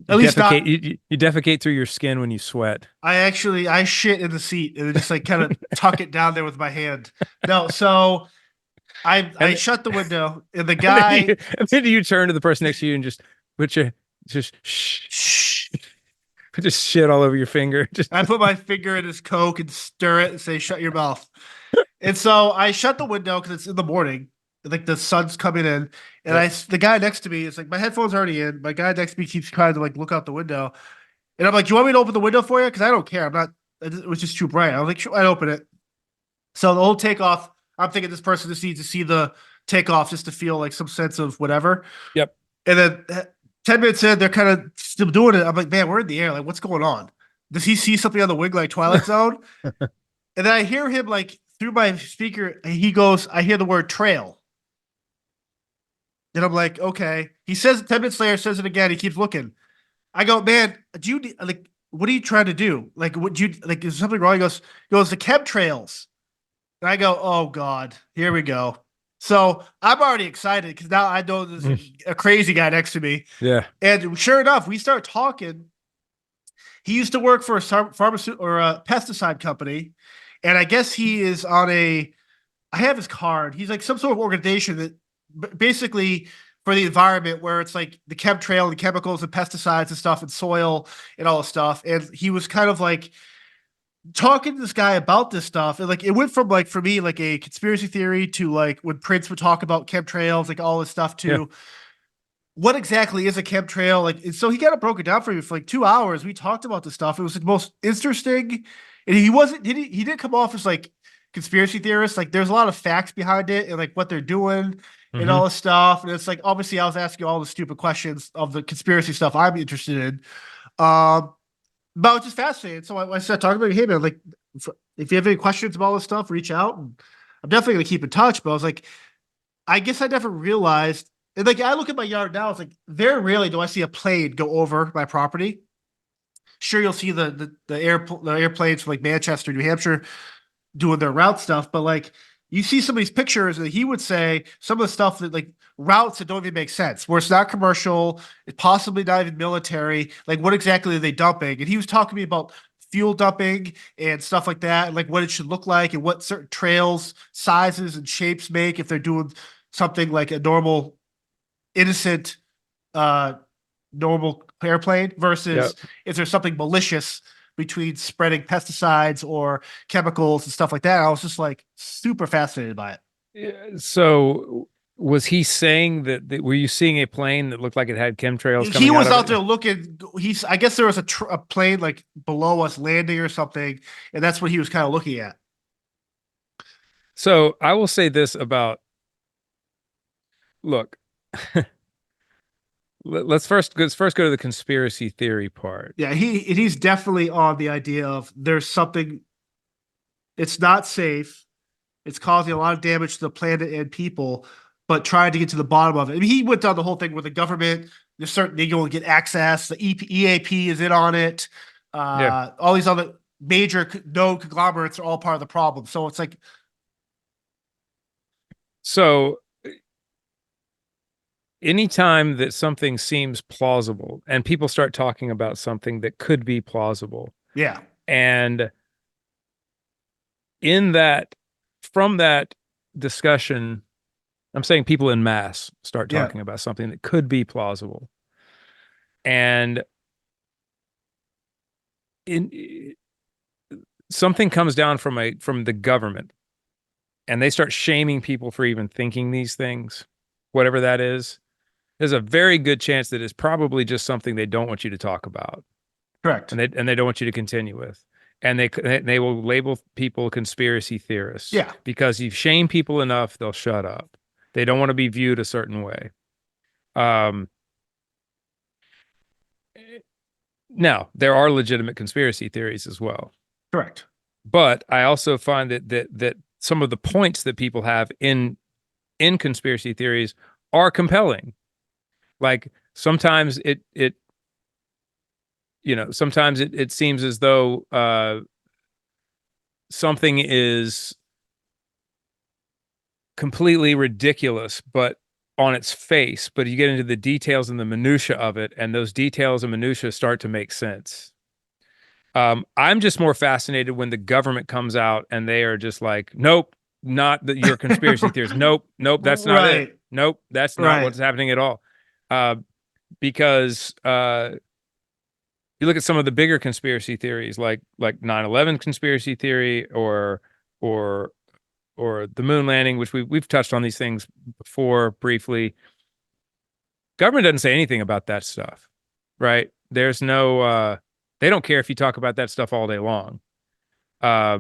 Speaker 2: At least
Speaker 1: defecate
Speaker 2: not.
Speaker 1: you defecate through your skin when you sweat.
Speaker 2: I shit in the seat and then just like kind of tuck it down there with my hand. No, so I
Speaker 1: And,
Speaker 2: shut the window and the
Speaker 1: and
Speaker 2: guy.
Speaker 1: then you turn to the person next to you and just put your just shh,
Speaker 2: Shh.
Speaker 1: just shit all over your finger. Just
Speaker 2: I put my finger in his Coke and stir it and say, "Shut your mouth." And so I shut the window because it's in the morning, like the sun's coming in, and
Speaker 1: yep.
Speaker 2: the guy next to me is like, my headphones are already in. My guy next to me keeps trying to like look out the window, and I'm like, "Do you want me to open the window for you?" Because I don't care. I'm not. It was just too bright. I was like, "Sure, I'd open it." So the whole takeoff, I'm thinking this person just needs to see the takeoff just to feel like some sense of whatever.
Speaker 1: Yep.
Speaker 2: And then 10 minutes in, they're kind of still doing it. I'm like, man, we're in the air. Like, what's going on? Does he see something on the wing like Twilight Zone? And then I hear him like through my speaker. He goes, I hear the word trail. And I'm like, okay. He says 10 minutes later, says it again. He keeps looking. I go, man, do you like, what are you trying to do? Like, what do you like? Is something wrong? He goes, the chemtrails. And I go, oh God, here we go. So I'm already excited because now I know there's a crazy guy next to me.
Speaker 1: Yeah.
Speaker 2: And sure enough, we start talking. He used to work for a pharmaceutical or a pesticide company. And I guess he is on I have his card. He's like some sort of organization that basically for the environment where it's like the chemtrail and chemicals and pesticides and stuff and soil and all this stuff. And he was kind of like talking to this guy about this stuff, and like it went from like for me like a conspiracy theory to like when Prince would talk about chemtrails, like all this stuff
Speaker 1: Yeah.
Speaker 2: to what exactly is a chemtrail, like. And so he kind of broke it down for me for like 2 hours. We talked about this stuff. It was the most interesting, and he didn't come off as like conspiracy theorist. Like there's a lot of facts behind it and like what they're doing and
Speaker 1: Hmm.
Speaker 2: all this stuff. And it's like obviously I was asking all the stupid questions of the conspiracy stuff I'm interested in. um but I was just fascinated. So I started talking about, hey man, like if you have any questions about all this stuff, reach out. And I'm definitely gonna keep in touch. But I was like, I guess I never realized. And like I look at my yard now, it's like very rarely do I see a plane go over my property. Sure, you'll see the airplanes from like Manchester, New Hampshire, doing their route stuff, but like you see some of these pictures, and he would say some of the stuff that like routes that don't even make sense, where it's not commercial, it's possibly not even military. Like, what exactly are they dumping? And he was talking to me about fuel dumping and stuff like that, and like what it should look like, and what certain trails, sizes, and shapes make if they're doing something like a normal, innocent, uh, normal airplane versus
Speaker 1: Yep.
Speaker 2: is there something malicious between spreading pesticides or chemicals and stuff like that. I was just like super fascinated by it.
Speaker 1: Yeah, so was he saying that were you seeing a plane that looked like it had chemtrails
Speaker 2: He
Speaker 1: coming out
Speaker 2: was
Speaker 1: of
Speaker 2: out
Speaker 1: it?
Speaker 2: there looking. I guess there was a plane like below us landing or something, and that's what he was kind of looking at.
Speaker 1: So I will say this about look, let's first go to the conspiracy theory part.
Speaker 2: Yeah, he's definitely on the idea of there's something. It's not safe. It's causing a lot of damage to the planet and people, but trying to get to the bottom of it. I mean, he went down the whole thing with the government. There's certain they will get access. The EAP is in on it.
Speaker 1: Yeah.
Speaker 2: All these other major known conglomerates are all part of the problem. So it's like,
Speaker 1: So anytime that something seems plausible and people start talking about something that could be plausible,
Speaker 2: yeah,
Speaker 1: and in that, from that discussion, I'm saying people in mass start
Speaker 2: yeah,
Speaker 1: talking about something that could be plausible. And in something comes down from the government and they start shaming people for even thinking these things, whatever that is, there's a very good chance that it's probably just something they don't want you to talk about,
Speaker 2: Correct.
Speaker 1: and they don't want you to continue with. And they will label people conspiracy theorists
Speaker 2: Yeah.
Speaker 1: because you've shamed people enough, they'll shut up. They don't want to be viewed a certain way. Um, Now, there are legitimate conspiracy theories as well.
Speaker 2: Correct.
Speaker 1: But I also find that some of the points that people have in conspiracy theories are compelling. Like sometimes sometimes it seems as though something is completely ridiculous, but on its face, but you get into the details and the minutia of it, and those details and minutia start to make sense. I'm just more fascinated when the government comes out and they are just like, nope, not that your conspiracy theories. Nope, nope, that's not it.
Speaker 2: Right.
Speaker 1: Nope, that's not
Speaker 2: Right.
Speaker 1: what's happening at all. Uh, because you look at some of the bigger conspiracy theories, like 9/11 conspiracy theory, or or the moon landing, which we've touched on these things before briefly. Government doesn't say anything about that stuff, right? There's no they don't care if you talk about that stuff all day long. Uh,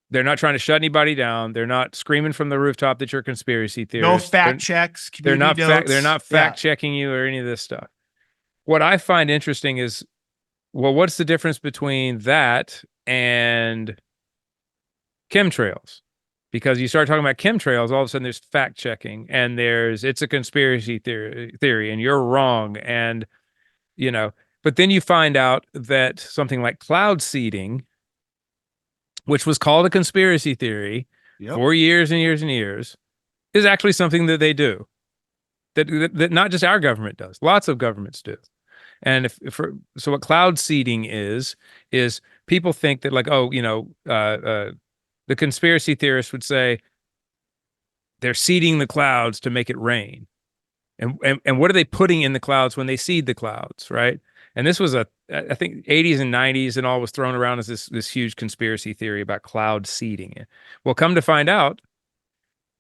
Speaker 1: they're not trying to shut anybody down. They're not screaming from the rooftop that you're conspiracy
Speaker 2: No
Speaker 1: theorists.
Speaker 2: fact checks,
Speaker 1: They're
Speaker 2: community
Speaker 1: not they're
Speaker 2: notes.
Speaker 1: not
Speaker 2: Yeah.
Speaker 1: fact checking you or any of this stuff. What I find interesting is, well, what's the difference between that and chemtrails? Because you start talking about chemtrails, all of a sudden there's fact checking and it's a conspiracy theory and you're wrong. And, you know, but then you find out that something like cloud seeding, which was called a conspiracy theory
Speaker 2: Yep.
Speaker 1: for years and years and years, is actually something that they do. That not just our government does, lots of governments do. And so what cloud seeding is people think that, like, oh, the conspiracy theorists would say they're seeding the clouds to make it rain. And what are they putting in the clouds when they seed the clouds, right? And this was I think 80s and 90s and all was thrown around as this huge conspiracy theory about cloud seeding. Well, come to find out,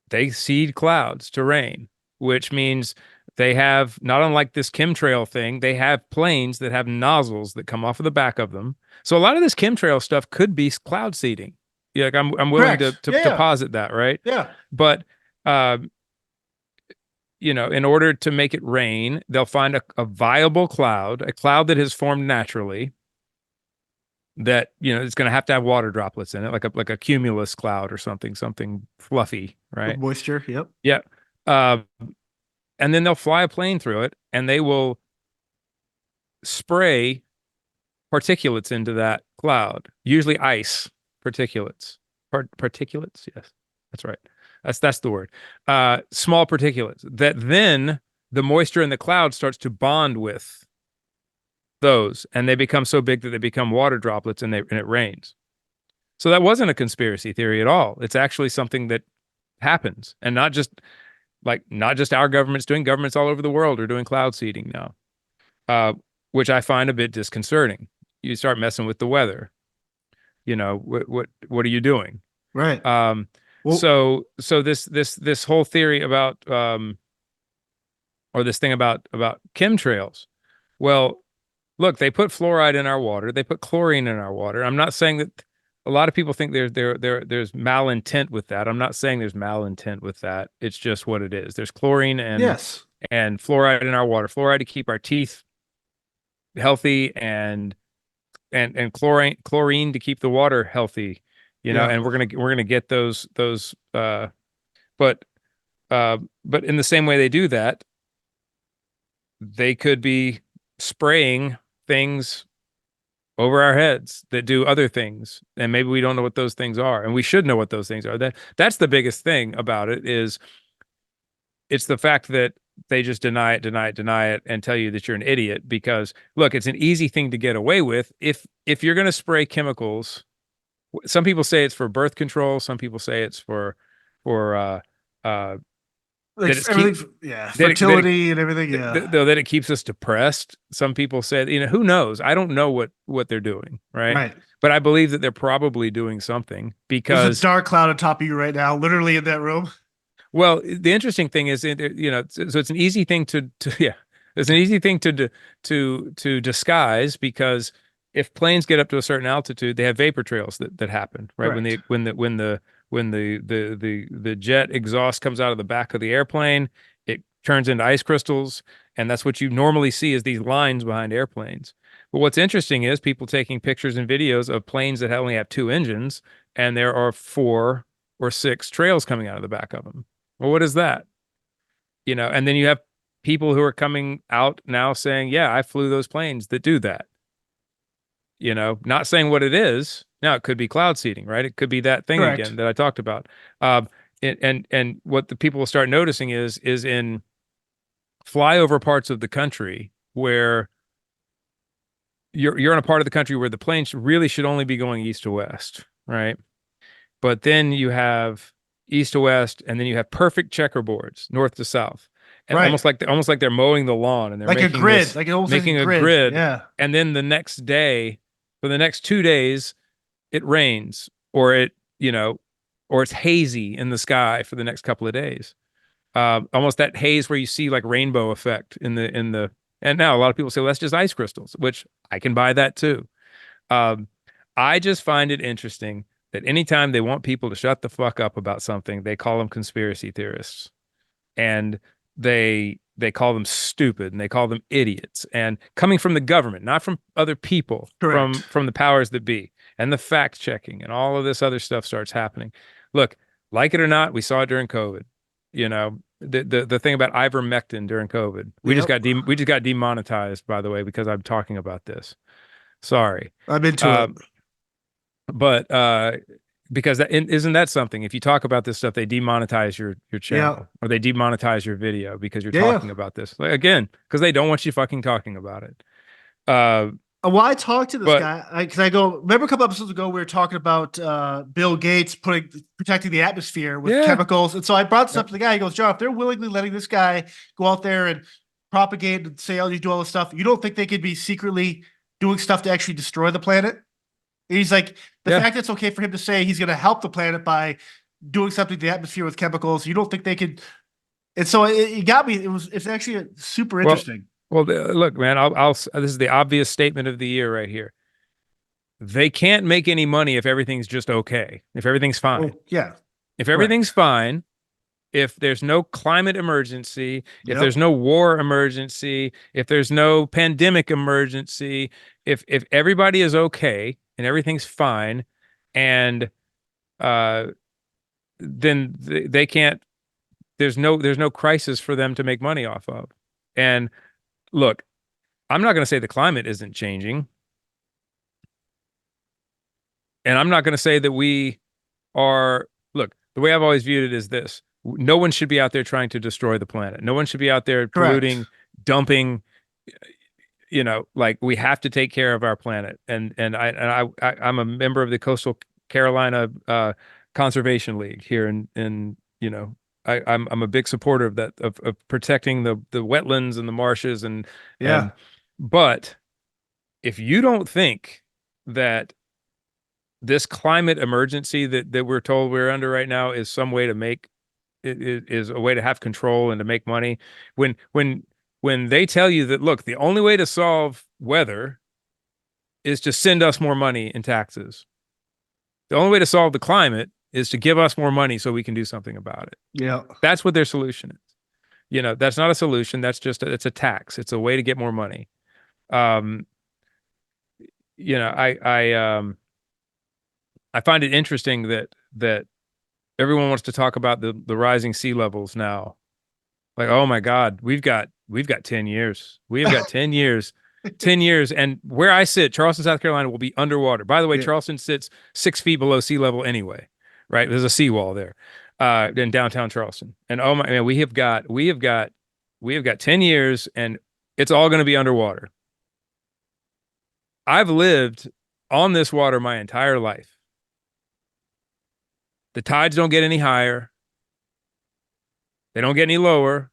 Speaker 1: they seed clouds to rain, which means they have, not unlike this chemtrail thing, they have planes that have nozzles that come off of the back of them. So a lot of this chemtrail stuff could be cloud seeding. Yeah, like I'm willing
Speaker 2: Correct.
Speaker 1: to
Speaker 2: Yeah.
Speaker 1: posit that, right?
Speaker 2: Yeah.
Speaker 1: But in order to make it rain, they'll find a viable cloud, a cloud that has formed naturally, that it's going to have water droplets in it, like a cumulus cloud or something fluffy,
Speaker 2: With
Speaker 1: right?
Speaker 2: moisture. Yep.
Speaker 1: Yeah. Uh, and then they'll fly a plane through it, and they will spray particulates into that cloud, usually ice particulates. Particulates, yes, that's right. That's the word. Small particulates that then the moisture in the cloud starts to bond with those, and they become so big that they become water droplets, and it rains. So that wasn't a conspiracy theory at all. It's actually something that happens, and not just our government's doing. Governments all over the world are doing cloud seeding now, which I find a bit disconcerting. You start messing with the weather. What are you doing?
Speaker 2: Right. Well,
Speaker 1: So this whole theory about or this thing about chemtrails. Well, look, they put fluoride in our water. They put chlorine in our water. I'm not saying that. A lot of people think there's malintent with that. I'm not saying there's malintent with that. It's just what it is. There's chlorine
Speaker 2: yes.
Speaker 1: and fluoride in our water. Fluoride to keep our teeth healthy, and chlorine to keep the water healthy.
Speaker 2: Yeah.
Speaker 1: And we're gonna get those but in the same way they do that, they could be spraying things over our heads that do other things, and maybe we don't know what those things are, and we should know what those things are. That's the biggest thing about it. Is it's the fact that they just deny it and tell you that you're an idiot. Because look, it's an easy thing to get away with if you're going to spray chemicals. Some people say it's for birth control, some people say it's for
Speaker 2: Like
Speaker 1: that it's keep
Speaker 2: everything, yeah,
Speaker 1: that
Speaker 2: fertility and everything, yeah.
Speaker 1: though that it keeps us depressed. Some people say, who knows? I don't know what they're doing, right?
Speaker 2: Right.
Speaker 1: But I believe that they're probably doing something
Speaker 2: There's a
Speaker 1: because,
Speaker 2: dark cloud on top of you right now, literally in that room.
Speaker 1: well, the interesting thing is, so it's an easy thing yeah, it's an easy thing to disguise because if planes get up to a certain altitude, they have vapor trails that happen, right? When
Speaker 2: Correct.
Speaker 1: the when the when the when the jet exhaust comes out of the back of the airplane, it turns into ice crystals, and that's what you normally see is these lines behind airplanes. But what's interesting is people taking pictures and videos of planes that only have two engines, and there are four or six trails coming out of the back of them. Well, what is that? And then you have people who are coming out now saying, yeah, I flew those planes that do that. Not saying what it is. Now it could be cloud seeding, right? It could be that thing
Speaker 2: Correct.
Speaker 1: again that I talked about. And what the people will start noticing is in flyover parts of the country where you're in a part of the country where the planes really should only be going east to west, right? But then you have east to west, and then you have perfect checkerboards, north to south, and
Speaker 2: Right.
Speaker 1: almost like they're mowing the lawn and they're
Speaker 2: Like a
Speaker 1: making
Speaker 2: grid,
Speaker 1: this
Speaker 2: like an old fashioned
Speaker 1: making a
Speaker 2: grid.
Speaker 1: grid,
Speaker 2: Yeah.
Speaker 1: and then the next day, for the next 2 days, it rains or it's hazy in the sky for the next couple of days. Almost that haze where you see like rainbow effect in the. And now a lot of people say, well, that's just ice crystals, which I can buy that too. Um, I just find it interesting that anytime they want people to shut the fuck up about something, they call them conspiracy theorists, and they call them stupid, and they call them idiots. And coming from the government, not from other people, from
Speaker 2: Correct.
Speaker 1: from the powers that be, and the fact checking and all of this other stuff starts happening. Look, like it or not, we saw it during COVID. The thing about ivermectin during COVID,
Speaker 2: Yep.
Speaker 1: we just got demonetized, by the way, because I'm talking about this. Sorry.
Speaker 2: I'm into it.
Speaker 1: Um, but because isn't that something? If you talk about this stuff, they demonetize your
Speaker 2: Yeah.
Speaker 1: channel or they demonetize your video because you're
Speaker 2: Yeah. Yeah.
Speaker 1: talking about this. Like, again, because they don't want you fucking talking about it. Uh,
Speaker 2: Well, I talked to this
Speaker 1: but
Speaker 2: guy because I go. Remember a couple episodes ago we were talking about Bill Gates protecting the atmosphere with
Speaker 1: yeah,
Speaker 2: chemicals, and so I brought this
Speaker 1: yeah,
Speaker 2: up to the guy. He goes, "John, if they're willingly letting this guy go out there and propagate and say, oh, you do all this stuff, you don't think they could be secretly doing stuff to actually destroy the planet?" And he's like, the
Speaker 1: yeah.
Speaker 2: fact that it's okay for him to say he's going to help the planet by doing something to the atmosphere with chemicals, you don't think they could? And so it got me. It's actually super
Speaker 1: Well,
Speaker 2: interesting.
Speaker 1: look, man. This is the obvious statement of the year right here. They can't make any money if everything's just okay. If everything's fine.
Speaker 2: Oh, yeah.
Speaker 1: If
Speaker 2: Correct.
Speaker 1: everything's fine, if there's no climate emergency, if
Speaker 2: Yep.
Speaker 1: there's no war emergency, if there's no pandemic emergency, if everybody is okay and everything's fine, and uh, then they can't. There's no crisis for them to make money off of. And look, I'm not going to say the climate isn't changing, and I'm not going to say that we are. Look, the way I've always viewed it is this: no one should be out there trying to destroy the planet. No one should be out there
Speaker 2: Correct.
Speaker 1: polluting, dumping. Like we have to take care of our planet. I'm a member of the Coastal Carolina Conservation League here in I'm a big supporter of that of protecting the wetlands and the marshes and
Speaker 2: Yeah.
Speaker 1: but if you don't think that this climate emergency that we're told we're under right now is some way to make it is a way to have control and to make money. When they tell you that, look, the only way to solve weather is to send us more money in taxes. The only way to solve the climate is to give us more money so we can do something about it.
Speaker 2: Yeah.
Speaker 1: That's what their solution is. That's not a solution. That's just it's a tax. It's a way to get more money. Um, I find it interesting that everyone wants to talk about the rising sea levels now. Like, oh my God, we've got 10 years. We've got 10 years. 10 years. And where I sit, Charleston, South Carolina will be underwater. By the way,
Speaker 2: Yeah.
Speaker 1: Charleston sits 6 feet below sea level anyway, right? There's a seawall there, in downtown Charleston. And oh my man, we have got 10 years and it's all going to be underwater. I've lived on this water my entire life. The tides don't get any higher. They don't get any lower.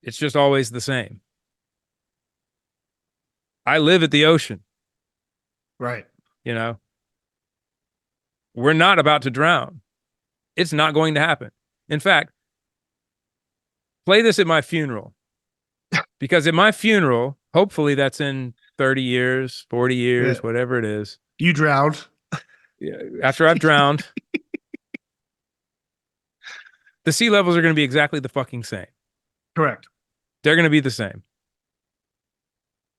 Speaker 1: It's just always the same. I live at the ocean,
Speaker 2: Right.
Speaker 1: you know. We're not about to drown. It's not going to happen. In fact, play this at my funeral. Because at my funeral, hopefully that's in 30 years, 40
Speaker 2: Yeah.
Speaker 1: years, whatever it is.
Speaker 2: You drowned.
Speaker 1: After I've drowned, the sea levels are going to be exactly the fucking same.
Speaker 2: Correct.
Speaker 1: They're going to be the same.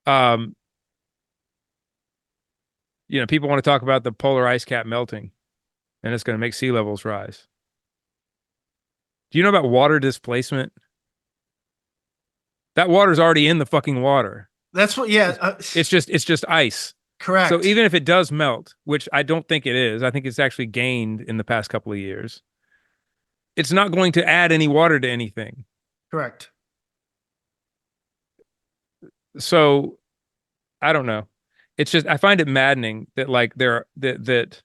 Speaker 1: Um, people want to talk about the polar ice cap melting, and it's going to make sea levels rise. Do you know about water displacement? That water's already in the fucking water.
Speaker 2: That's what. Yeah.
Speaker 1: It's just ice.
Speaker 2: Correct.
Speaker 1: So even if it does melt, which I don't think it is, I think it's actually gained in the past couple of years. It's not going to add any water to anything.
Speaker 2: Correct.
Speaker 1: So I don't know. It's just I find it maddening that like that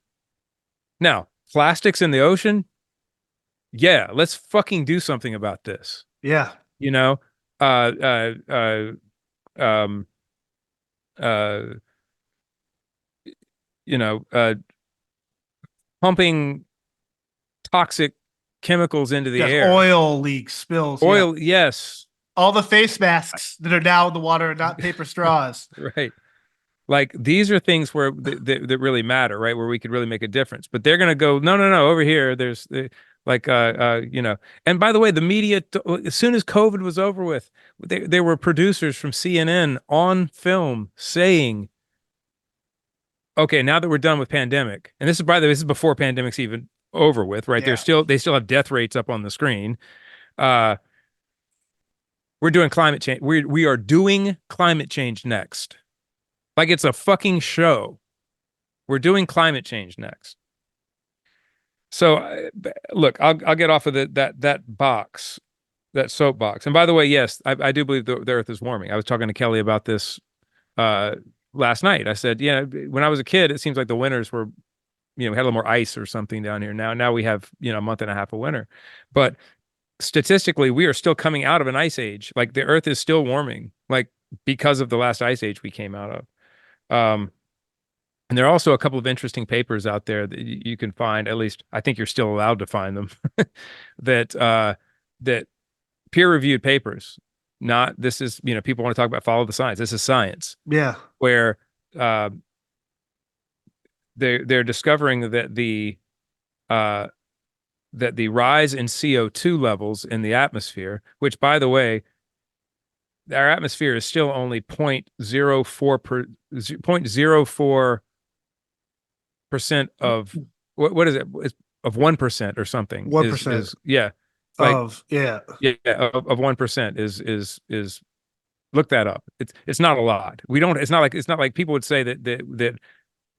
Speaker 1: now plastics in the ocean. Yeah, let's fucking do something about this.
Speaker 2: Yeah.
Speaker 1: You know, uh, uh, uh, um, uh, pumping toxic chemicals into the
Speaker 2: Yes.
Speaker 1: air.
Speaker 2: Oil leaks, spills.
Speaker 1: Oil,
Speaker 2: Yeah.
Speaker 1: yes,
Speaker 2: All the face masks that are now in the water, not paper straws.
Speaker 1: right. Like these are things where that really matter, right? Where we could really make a difference. But they're gonna go, no, no, no, over here. There's like And by the way, the media, as soon as COVID was over with, there were producers from CNN on film saying, okay, now that we're done with pandemic, and this is, by the way, this is before pandemic's even over with, right?
Speaker 2: Yeah.
Speaker 1: They still have death rates up on the screen. We're doing climate change. We are doing climate change next. Like it's a fucking show. We're doing climate change next. So look, I'll get off of that box, that soapbox. And by the way, yes, I do believe the Earth is warming. I was talking to Kelly about this last night. I said, yeah, when I was a kid, it seems like the winters were, we had a little more ice or something down here. Now we have, a month and a half of winter. But statistically, we are still coming out of an ice age. Like the Earth is still warming, like because of the last ice age we came out of. And there are also a couple of interesting papers out there that you can find. At least I think you're still allowed to find them. that peer-reviewed papers. Not this is people want to talk about follow the science. This is science.
Speaker 2: Yeah.
Speaker 1: Where they're discovering that the rise in CO2 levels in the atmosphere, which by the way, our atmosphere is still only 0.04% of what is it? It's of 1% or something.
Speaker 2: 1%.
Speaker 1: Is yeah. Like
Speaker 2: Of yeah.
Speaker 1: Yeah, of 1% is look that up. It's not a lot. We don't it's not like people would say that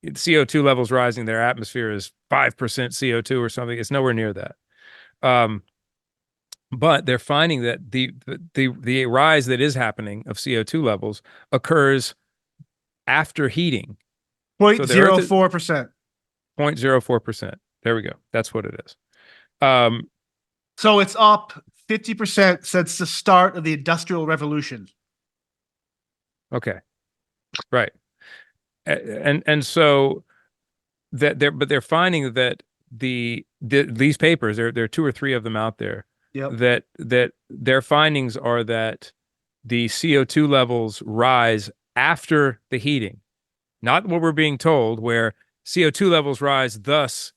Speaker 1: CO2 levels rising, their atmosphere is 5% CO2 or something. It's nowhere near that. But they're finding that the rise that is happening of CO2 levels occurs after heating.
Speaker 2: 0.04%.
Speaker 1: 0.04%. There we go. That's what it is.
Speaker 2: So it's up 50% since the start of the Industrial Revolution.
Speaker 1: Okay. Right. And so they're finding that these papers, there are two or three of them out there.
Speaker 2: Yep.
Speaker 1: That their findings are that the CO2 levels rise after the heating, not what we're being told, where CO2 levels rise, thus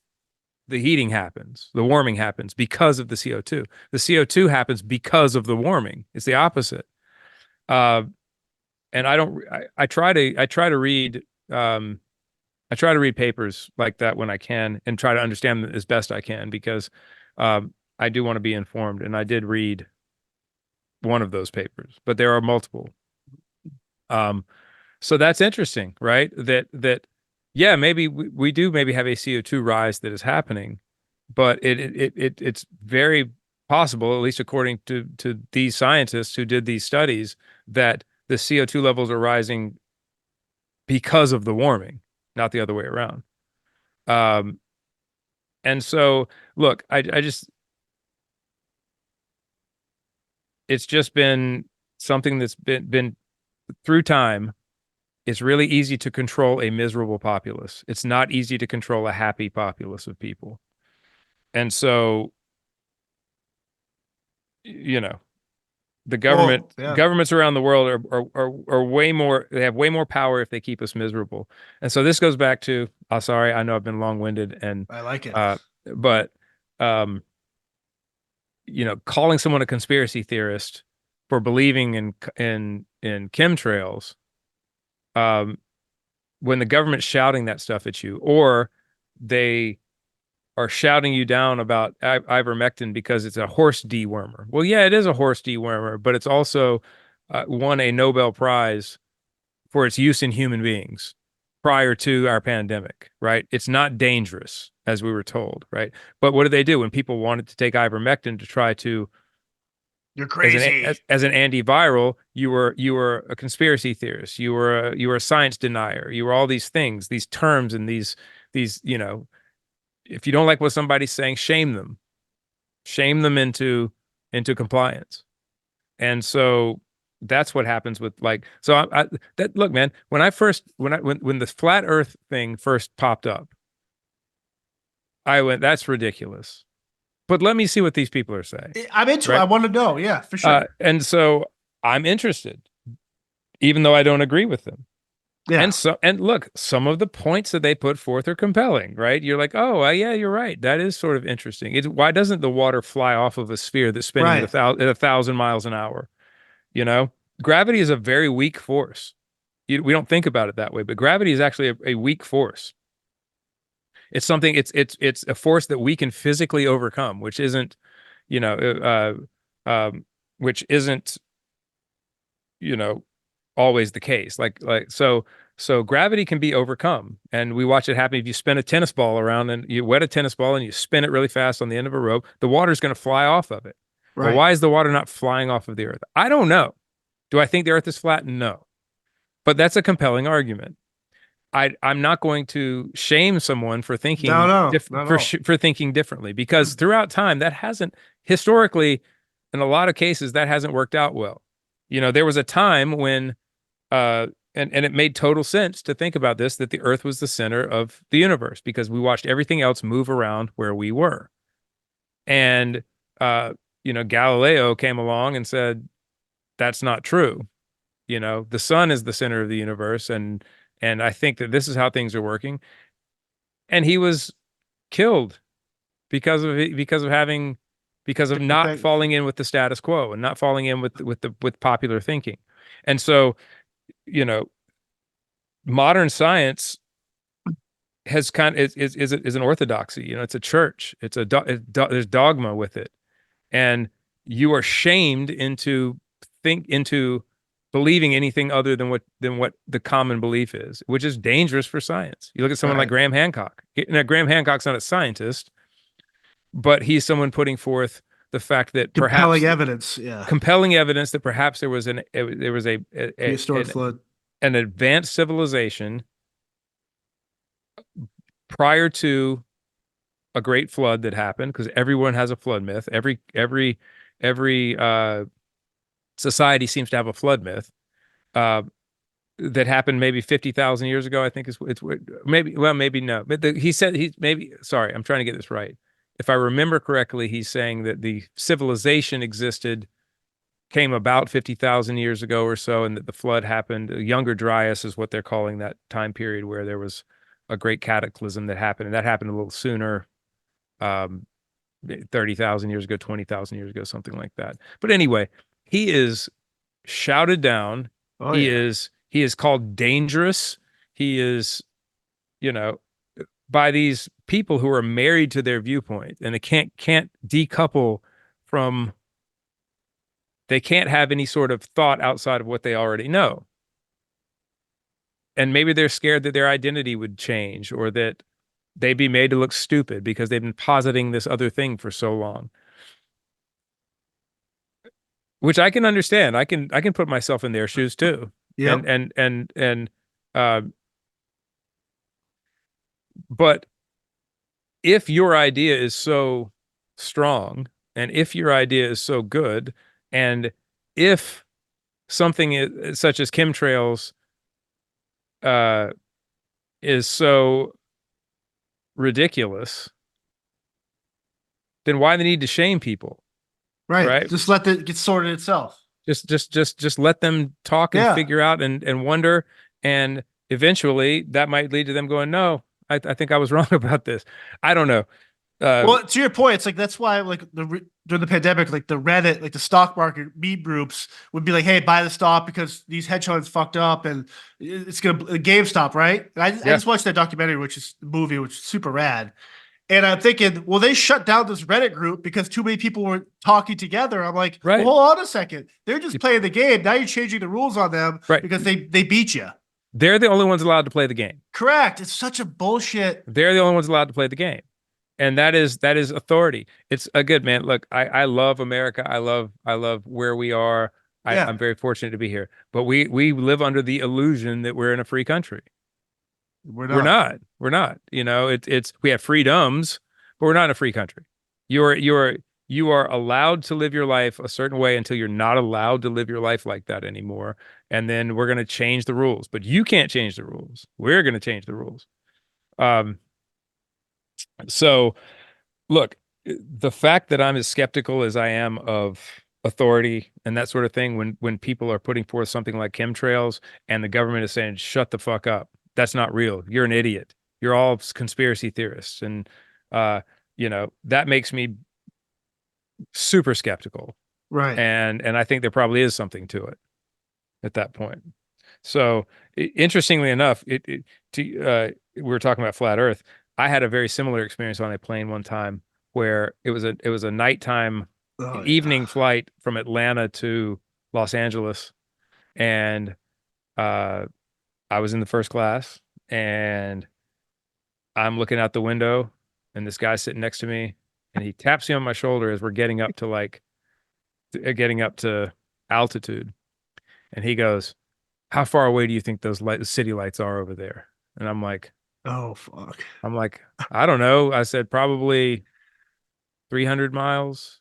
Speaker 1: the heating happens, the warming happens because of the CO2. The CO2 happens because of the warming. It's the opposite. And I try to read papers like that when I can and try to understand them as best I can because I do want to be informed. And I did read one of those papers, but there are multiple. So that's interesting, right? Yeah, maybe we do maybe have a CO2 rise that is happening, but it's very possible, at least according to these scientists who did these studies, that the CO2 levels are rising because of the warming, not the other way around. And so look, I just it's just been something that's been through time. It's really easy to control a miserable populace. It's not easy to control a happy populace of people. And so, you know, the
Speaker 2: Well, yeah.
Speaker 1: governments around the world are way more, they have way more power if they keep us miserable. And so this goes back to, oh, sorry, I know I've been long-winded and
Speaker 2: I like it.
Speaker 1: uh but um calling someone a conspiracy theorist for believing in chemtrails, um when the government's shouting that stuff at you, or they are shouting you down about ivermectin because it's a horse dewormer. Well, yeah, it is a horse dewormer, but it's also won a Nobel Prize for its use in human beings prior to our pandemic, right? It's not dangerous, as we were told, right? But what did they do when people wanted to take ivermectin to try to,
Speaker 2: You're
Speaker 1: as an
Speaker 2: crazy.
Speaker 1: as an antiviral, you were a conspiracy theorist, you were a science denier, you were all these things, these terms, and these if you don't like what somebody's saying, shame them into compliance. And so that's what happens with, like, so that, look, man, when the flat earth thing first popped up, I went, that's ridiculous, but let me see what these people are saying,
Speaker 2: I'm into it. I
Speaker 1: right?
Speaker 2: want to know. Yeah, for sure.
Speaker 1: And so I'm interested, even though I don't agree with them.
Speaker 2: Yeah.
Speaker 1: And look, some of the points that they put forth are compelling, right? You're like, oh, yeah, you're right. That is sort of interesting. Why doesn't the water fly off of a sphere that's spinning at
Speaker 2: Right.
Speaker 1: at 1,000 miles an hour? You know, gravity is a very weak force. We don't think about it that way, but gravity is actually a weak force. It's something. It's a force that we can physically overcome, which isn't, you know, which isn't, you know, always the case. So gravity can be overcome, and we watch it happen. If you spin a tennis ball around and you wet a tennis ball and you spin it really fast on the end of a rope, the water's going to fly off of it. Well,
Speaker 2: Right.
Speaker 1: why is the water not flying off of the earth? I don't know. Do I think the earth is flat? No. But that's a compelling argument. I'm not going to shame someone for
Speaker 2: No,
Speaker 1: thinking
Speaker 2: no, not at all.
Speaker 1: for thinking differently, because throughout time that hasn't, historically, in a lot of cases, that hasn't worked out well. There was a time when and it made total sense to think about this, that the earth was the center of the universe because we watched everything else move around where we were. And Galileo came along and said that's not true. The sun is the center of the universe, and I think that this is how things are working. And he was killed because of
Speaker 2: Different
Speaker 1: not
Speaker 2: things.
Speaker 1: falling in with the status quo and not falling in with popular thinking. And so, you know, modern science has is an orthodoxy. It's a church. There's dogma with it, and you are shamed into believing anything other than what the common belief is, which is dangerous for science. You look at someone like
Speaker 2: Right.
Speaker 1: Graham Hancock. Now, Graham Hancock's not a scientist, but he's someone putting forth the fact that perhaps
Speaker 2: Compelling evidence. Yeah.
Speaker 1: compelling evidence that perhaps there was
Speaker 2: Prehistoric flood.
Speaker 1: an advanced civilization prior to a great flood that happened, because everyone has a flood myth. Every society seems to have a flood myth. Uh, that happened maybe 50,000 years ago, I think it's maybe, well, maybe no. But he said, sorry, I'm trying to get this right. If I remember correctly, he's saying that the civilization came about 50,000 years ago or so, and that the flood happened. A Younger Dryas is what they're calling that time period where there was a great cataclysm that happened, and that happened a little sooner, um, 30,000 years ago, 20,000 years ago, something like that. But anyway, he is shouted down.
Speaker 2: Oh
Speaker 1: He
Speaker 2: yeah.
Speaker 1: is called dangerous. He is, you know, by these people who are married to their viewpoint, and they can't decouple from, they can't have any sort of thought outside of what they already know. And maybe they're scared that their identity would change, or that they'd be made to look stupid because they've been positing this other thing for so long. Which I can understand. I can put myself in their shoes too. And
Speaker 2: Yep.
Speaker 1: uh but if your idea is so strong, and if your idea is so good, And if something such as chemtrails uh, is so ridiculous, then why the need to shame people,
Speaker 2: Right.
Speaker 1: right?
Speaker 2: Just let it get sorted itself.
Speaker 1: Just let them talk and
Speaker 2: Yeah.
Speaker 1: figure out and wonder, and eventually that might lead to them going, no, I think I was wrong about this. I don't know.
Speaker 2: Well, to your point, it's like that's why like during the pandemic, like the Reddit, like the stock market meme groups would be like, "Hey, buy the stock because these hedge funds fucked up and it's gonna GameStop, right?" And I
Speaker 1: Yeah,
Speaker 2: just watched that documentary, which is movie, which is super rad. And I'm thinking, well, they shut down this Reddit group because too many people were talking together. I'm like, well,
Speaker 1: right,
Speaker 2: hold on a second. They're just playing the game. Now you're changing the rules on them
Speaker 1: right.
Speaker 2: because they beat you.
Speaker 1: They're the only ones allowed to play the game.
Speaker 2: Correct. It's such a bullshit.
Speaker 1: They're the only ones allowed to play the game. And that is authority. It's a good man. Look, I love America. I love where we are. I'm
Speaker 2: Yeah,
Speaker 1: very fortunate to be here. But we live under the illusion that we're in a free country.
Speaker 2: we're
Speaker 1: We're
Speaker 2: not.
Speaker 1: not. We're not. It's we have freedoms, but we're not in a free country. You are allowed to live your life a certain way until you're not allowed to live your life like that anymore. And then we're going to change the rules. But you can't change the rules. We're going to change the rules. Um, so look, the fact that I'm as skeptical as I am of authority and that sort of thing, when people are putting forth something like chemtrails and the government is saying, shut the fuck up. That's not real. You're an idiot. You're all conspiracy theorists. And uh, that makes me super skeptical.
Speaker 2: Right.
Speaker 1: And I think there probably is something to it at that point. So interestingly enough, we were talking about flat Earth. I had a very similar experience on a plane one time where it was a nighttime,
Speaker 2: Oh
Speaker 1: an
Speaker 2: yeah.
Speaker 1: evening flight from Atlanta to Los Angeles, and uh, I was in the first class, and I'm looking out the window, and this guy's sitting next to me, and he taps me on my shoulder as we're getting up to altitude, and he goes, how far away do you think those city lights are over there? And
Speaker 2: Oh fuck.
Speaker 1: I'm like, I don't know. I said probably 300 miles,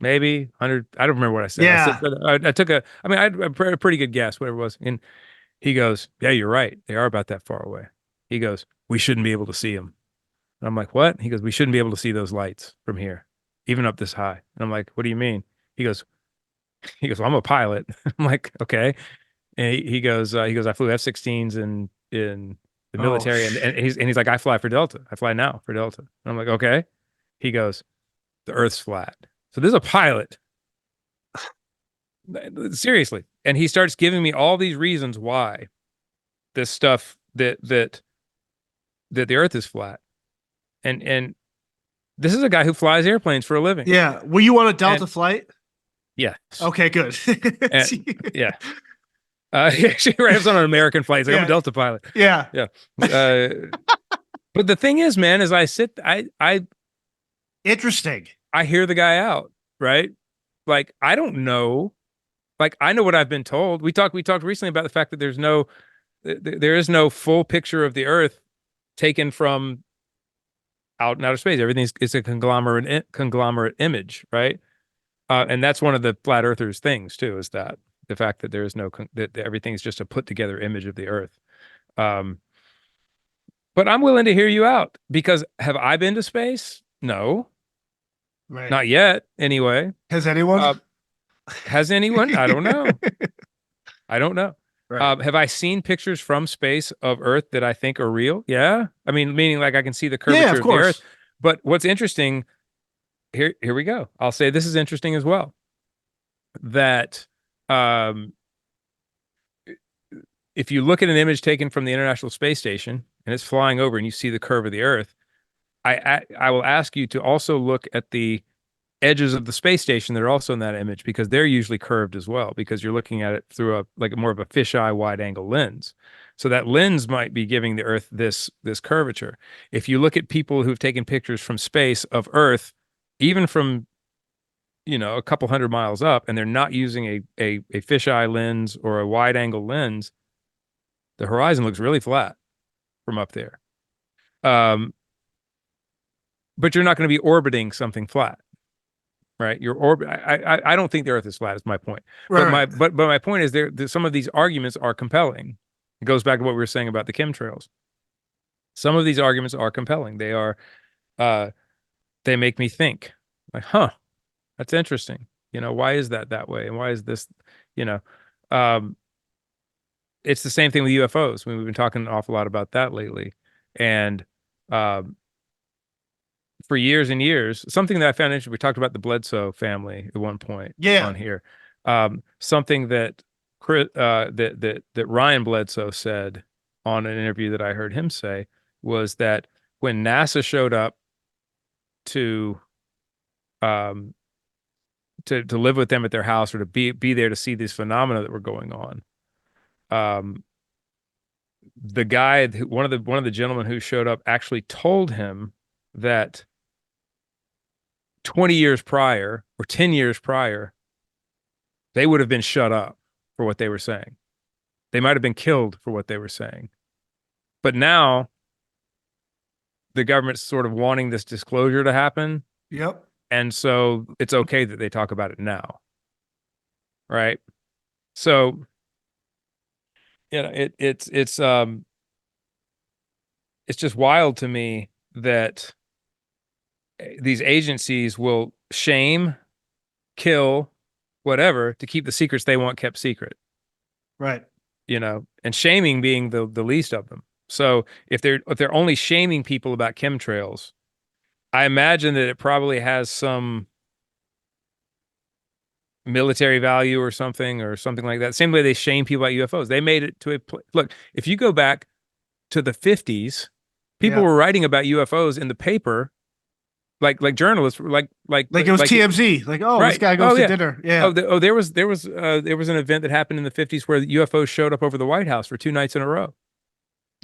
Speaker 1: maybe 100. I don't remember what I said. I said,
Speaker 2: Yeah.
Speaker 1: but I had a pretty good guess, whatever it was. And he goes, yeah, you're right. They are about that far away. He goes, we shouldn't be able to see them. And I'm like, what? He goes, we shouldn't be able to see those lights from here, even up this high. And I'm like, what do you mean? He goes, well, I'm a pilot. I'm like, okay. And he goes, I flew F-16s in the
Speaker 2: Oh
Speaker 1: military, and he's like, I fly for Delta. I fly now for Delta. And I'm like, okay. He goes, the Earth's flat. So there's a pilot, seriously, and he starts giving me all these reasons why this stuff that the Earth is flat, and this is a guy who flies airplanes for a living,
Speaker 2: yeah. Were you on a Delta
Speaker 1: and
Speaker 2: flight?
Speaker 1: yes,
Speaker 2: Okay, good.
Speaker 1: and yeah, actually, right, I was on an American flight. It's like I'm a
Speaker 2: Yeah.
Speaker 1: Delta pilot.
Speaker 2: Yeah.
Speaker 1: Yeah. Uh, but the thing is, man, is
Speaker 2: Interesting.
Speaker 1: I hear the guy out, right? Like I don't know. Like I know what I've been told. We talked recently about the fact that there is no full picture of the Earth taken from out in outer space. Everything's it's a conglomerate image, right? And that's one of the flat earthers things too, is that the fact that there is no that everything's just a put together image of the Earth. Um, but I'm willing to hear you out because have I been to space? No,
Speaker 2: Right.
Speaker 1: not yet. Anyway,
Speaker 2: Has anyone?
Speaker 1: uh, has anyone? I don't know. I don't know.
Speaker 2: Right.
Speaker 1: Have I seen pictures from space of Earth that I think are real? Yeah. I mean, meaning like I can see the
Speaker 2: Yeah,
Speaker 1: curvature
Speaker 2: of
Speaker 1: of the Earth.
Speaker 2: course.
Speaker 1: But what's interesting here we go. I'll say this is interesting as well. That um, if you look at an image taken from the International Space Station and it's flying over and you see the curve of the Earth, I will ask you to also look at the edges of the space station that are also in that image because they're usually curved as well because you're looking at it through a like more of a fisheye wide angle lens. So that lens might be giving the Earth this curvature. If you look at people who've taken pictures from space of Earth, even from a couple hundred miles up, and they're not using a fisheye lens or a wide angle lens, the horizon looks really flat from up there. Um, but you're not going to be orbiting something flat. right? Your orbit. I don't think the Earth is flat. Is my point.
Speaker 2: Right,
Speaker 1: But
Speaker 2: right.
Speaker 1: my point is some of these arguments are compelling. It goes back to what we were saying about the chemtrails. Some of these arguments are compelling. Uh, they make me think, like, huh, that's interesting. Why is that way, and why is this? You know, um, it's the same thing with UFOs. I mean, we've been talking an awful lot about that lately, and um, for years and years. Something that I found interesting, we talked about the Bledsoe family at one point
Speaker 2: Yeah.
Speaker 1: on here. Something that that Ryan Bledsoe said on an interview that I heard him say was that when NASA showed up to um to live with them at their house or to be there to see these phenomena that were going on, um the guy one of the gentlemen who showed up actually told him that 20 years prior or 10 years prior, they would have been shut up for what they were saying. They might have been killed for what they were saying. But now the government's sort of wanting this disclosure to happen.
Speaker 2: Yep.
Speaker 1: And so it's okay that they talk about it now. Right. So, it's just wild to me that these agencies will shame, kill, whatever to keep the secrets they want kept secret.
Speaker 2: Right.
Speaker 1: And shaming being the least of them. So if they're only shaming people about chemtrails, I imagine that it probably has some military value or something like that. Same way they shame people about UFOs. They made it to look, if you go back to the 50s, people
Speaker 2: Yeah.
Speaker 1: were writing about UFOs in the paper, like journalists,
Speaker 2: Like it was TMZ. Like, oh, this
Speaker 1: right.
Speaker 2: guy goes
Speaker 1: Oh
Speaker 2: to
Speaker 1: yeah.
Speaker 2: dinner. Yeah.
Speaker 1: There was an event that happened in the 50s where the UFOs showed up over the White House for 2 nights in a row.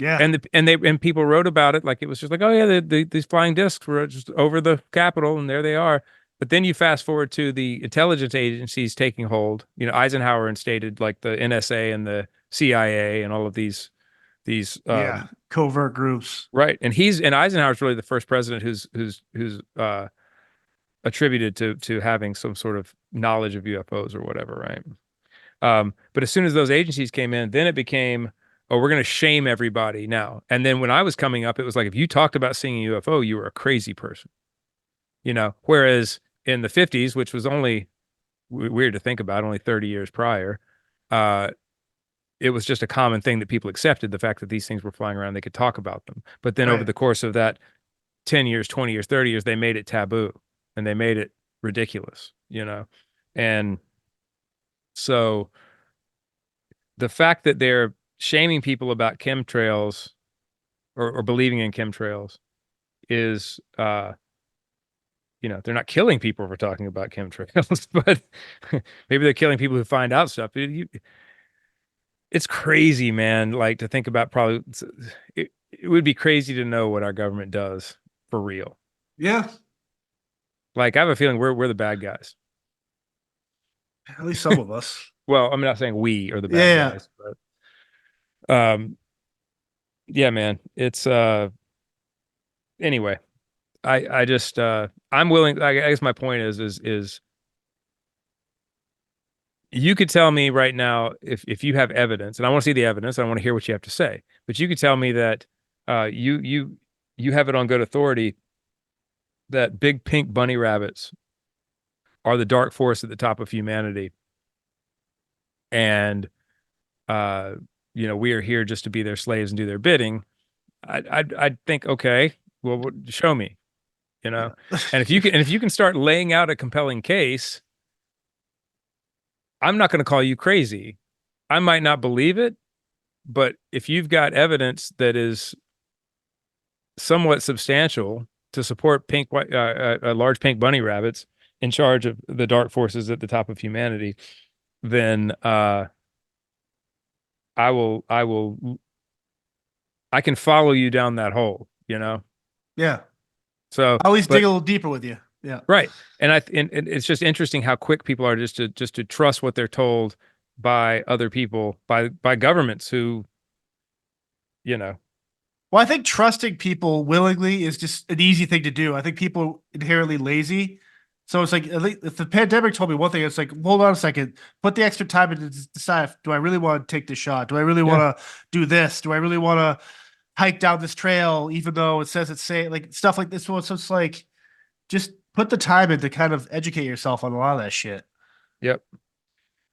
Speaker 2: Yeah.
Speaker 1: And people wrote about it like it was just like, oh yeah, these flying discs were just over the Capitol and there they are. But then you fast forward to the intelligence agencies taking hold. Eisenhower instated like the NSA and the CIA and all of these
Speaker 2: Yeah. Covert groups.
Speaker 1: right. And Eisenhower's really the first president who's attributed to having some sort of knowledge of UFOs or whatever, right? But as soon as those agencies came in, then it became, oh, we're going to shame everybody now. And then when I was coming up, it was like, if you talked about seeing a UFO, you were a crazy person, whereas in the 50s, which was only weird to think about, only 30 years prior, uh, it was just a common thing that people accepted the fact that these things were flying around. They could talk about them. But then over
Speaker 2: Right.
Speaker 1: the course of that 10 years, 20 years, 30 years, they made it taboo and they made it ridiculous. And so the fact that they're shaming people about chemtrails or believing in chemtrails is they're not killing people for talking about chemtrails, but maybe they're killing people who find out stuff. It's crazy, man. Like to think about it would be crazy to know what our government does for real.
Speaker 2: Yeah.
Speaker 1: Like I have a feeling we're the bad guys.
Speaker 2: At least some of us.
Speaker 1: Well, I'm not saying we are the bad
Speaker 2: Yeah.
Speaker 1: guys, but yeah, man. It's anyway. I just I'm willing. I guess my point is you could tell me right now if you have evidence, and I want to see the evidence. I want to hear what you have to say, but you could tell me that you have it on good authority that big pink bunny rabbits are the dark force at the top of humanity, and uh we are here just to be their slaves and do their bidding. I'd think, okay, well, show me,
Speaker 2: Yeah.
Speaker 1: and if you can start laying out a compelling case, I'm not going to call you crazy. I might not believe it, but if you've got evidence that is somewhat substantial to support large pink bunny rabbits in charge of the dark forces at the top of humanity, then I can follow you down that hole.
Speaker 2: Yeah.
Speaker 1: So,
Speaker 2: I always dig
Speaker 1: but
Speaker 2: a little deeper with you. Yeah.
Speaker 1: right, and it's just interesting how quick people are just to trust what they're told by other people, by governments who, you know,
Speaker 2: Well, I think trusting people willingly is just an easy thing to do. I think people are inherently lazy. So it's like, at least if the pandemic told me one thing, it's like, hold on a second, put the extra time in to decide, do I really want to take this shot? Do I really
Speaker 1: Yeah.
Speaker 2: want to do this? Do I really want to hike down this trail, even though it says it's safe? Like stuff like this. So it's like, just put the time in to kind of educate yourself on a lot of that shit.
Speaker 1: Yep.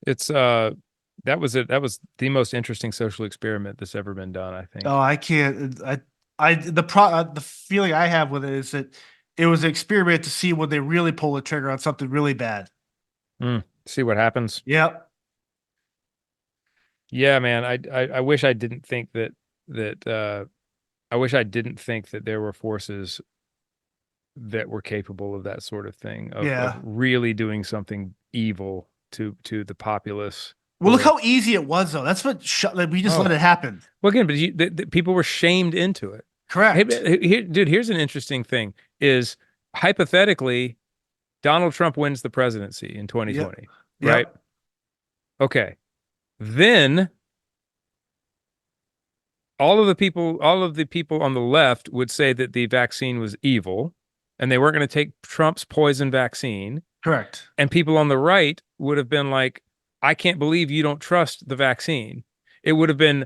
Speaker 1: It's that was it. That was the most interesting social experiment that's ever been done, I
Speaker 2: Oh,
Speaker 1: think.
Speaker 2: I can't. The feeling I have with it is that it was an experiment to see when they really pull the trigger on something really bad.
Speaker 1: See what happens.
Speaker 2: Yep.
Speaker 1: Yeah, man. I wish I didn't think that I wish I didn't think that there were forces that were capable of that sort of thing, of
Speaker 2: Yeah.
Speaker 1: really doing something evil to the populace.
Speaker 2: Well, look
Speaker 1: Or
Speaker 2: how easy it was, though. That's what like, we just
Speaker 1: oh,
Speaker 2: let it happen.
Speaker 1: well, again, but the people were shamed into it. Hey,
Speaker 2: Correct.
Speaker 1: dude, here's an interesting thing: is hypothetically Donald Trump wins the presidency in
Speaker 2: Yep.
Speaker 1: 2020, right?
Speaker 2: Yep.
Speaker 1: Okay, then all of the people on the left would say that the vaccine was evil, and they weren't going to take Trump's poison vaccine.
Speaker 2: Correct.
Speaker 1: And people on the right would have been like, I can't believe you don't trust the vaccine. It would have been,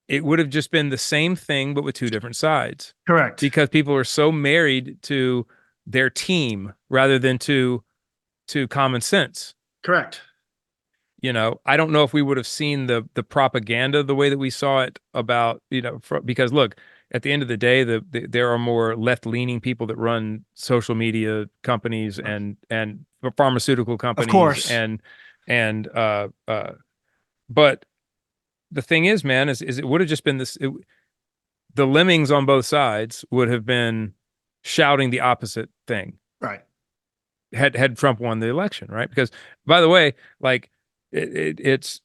Speaker 1: it would have just been the same thing, but with two different sides,
Speaker 2: Correct.
Speaker 1: because people are so married to their team rather than to common sense.
Speaker 2: Correct.
Speaker 1: I don't know if we would have seen the propaganda the way that we saw it about, because look, at the end of the day, there are more left-leaning people that run social media companies and pharmaceutical
Speaker 2: Of
Speaker 1: companies
Speaker 2: course.
Speaker 1: and but the thing is, man, is it would have just been the lemmings on both sides would have been shouting the opposite thing
Speaker 2: Right.
Speaker 1: had Trump won the election, right? Because by the way, like it's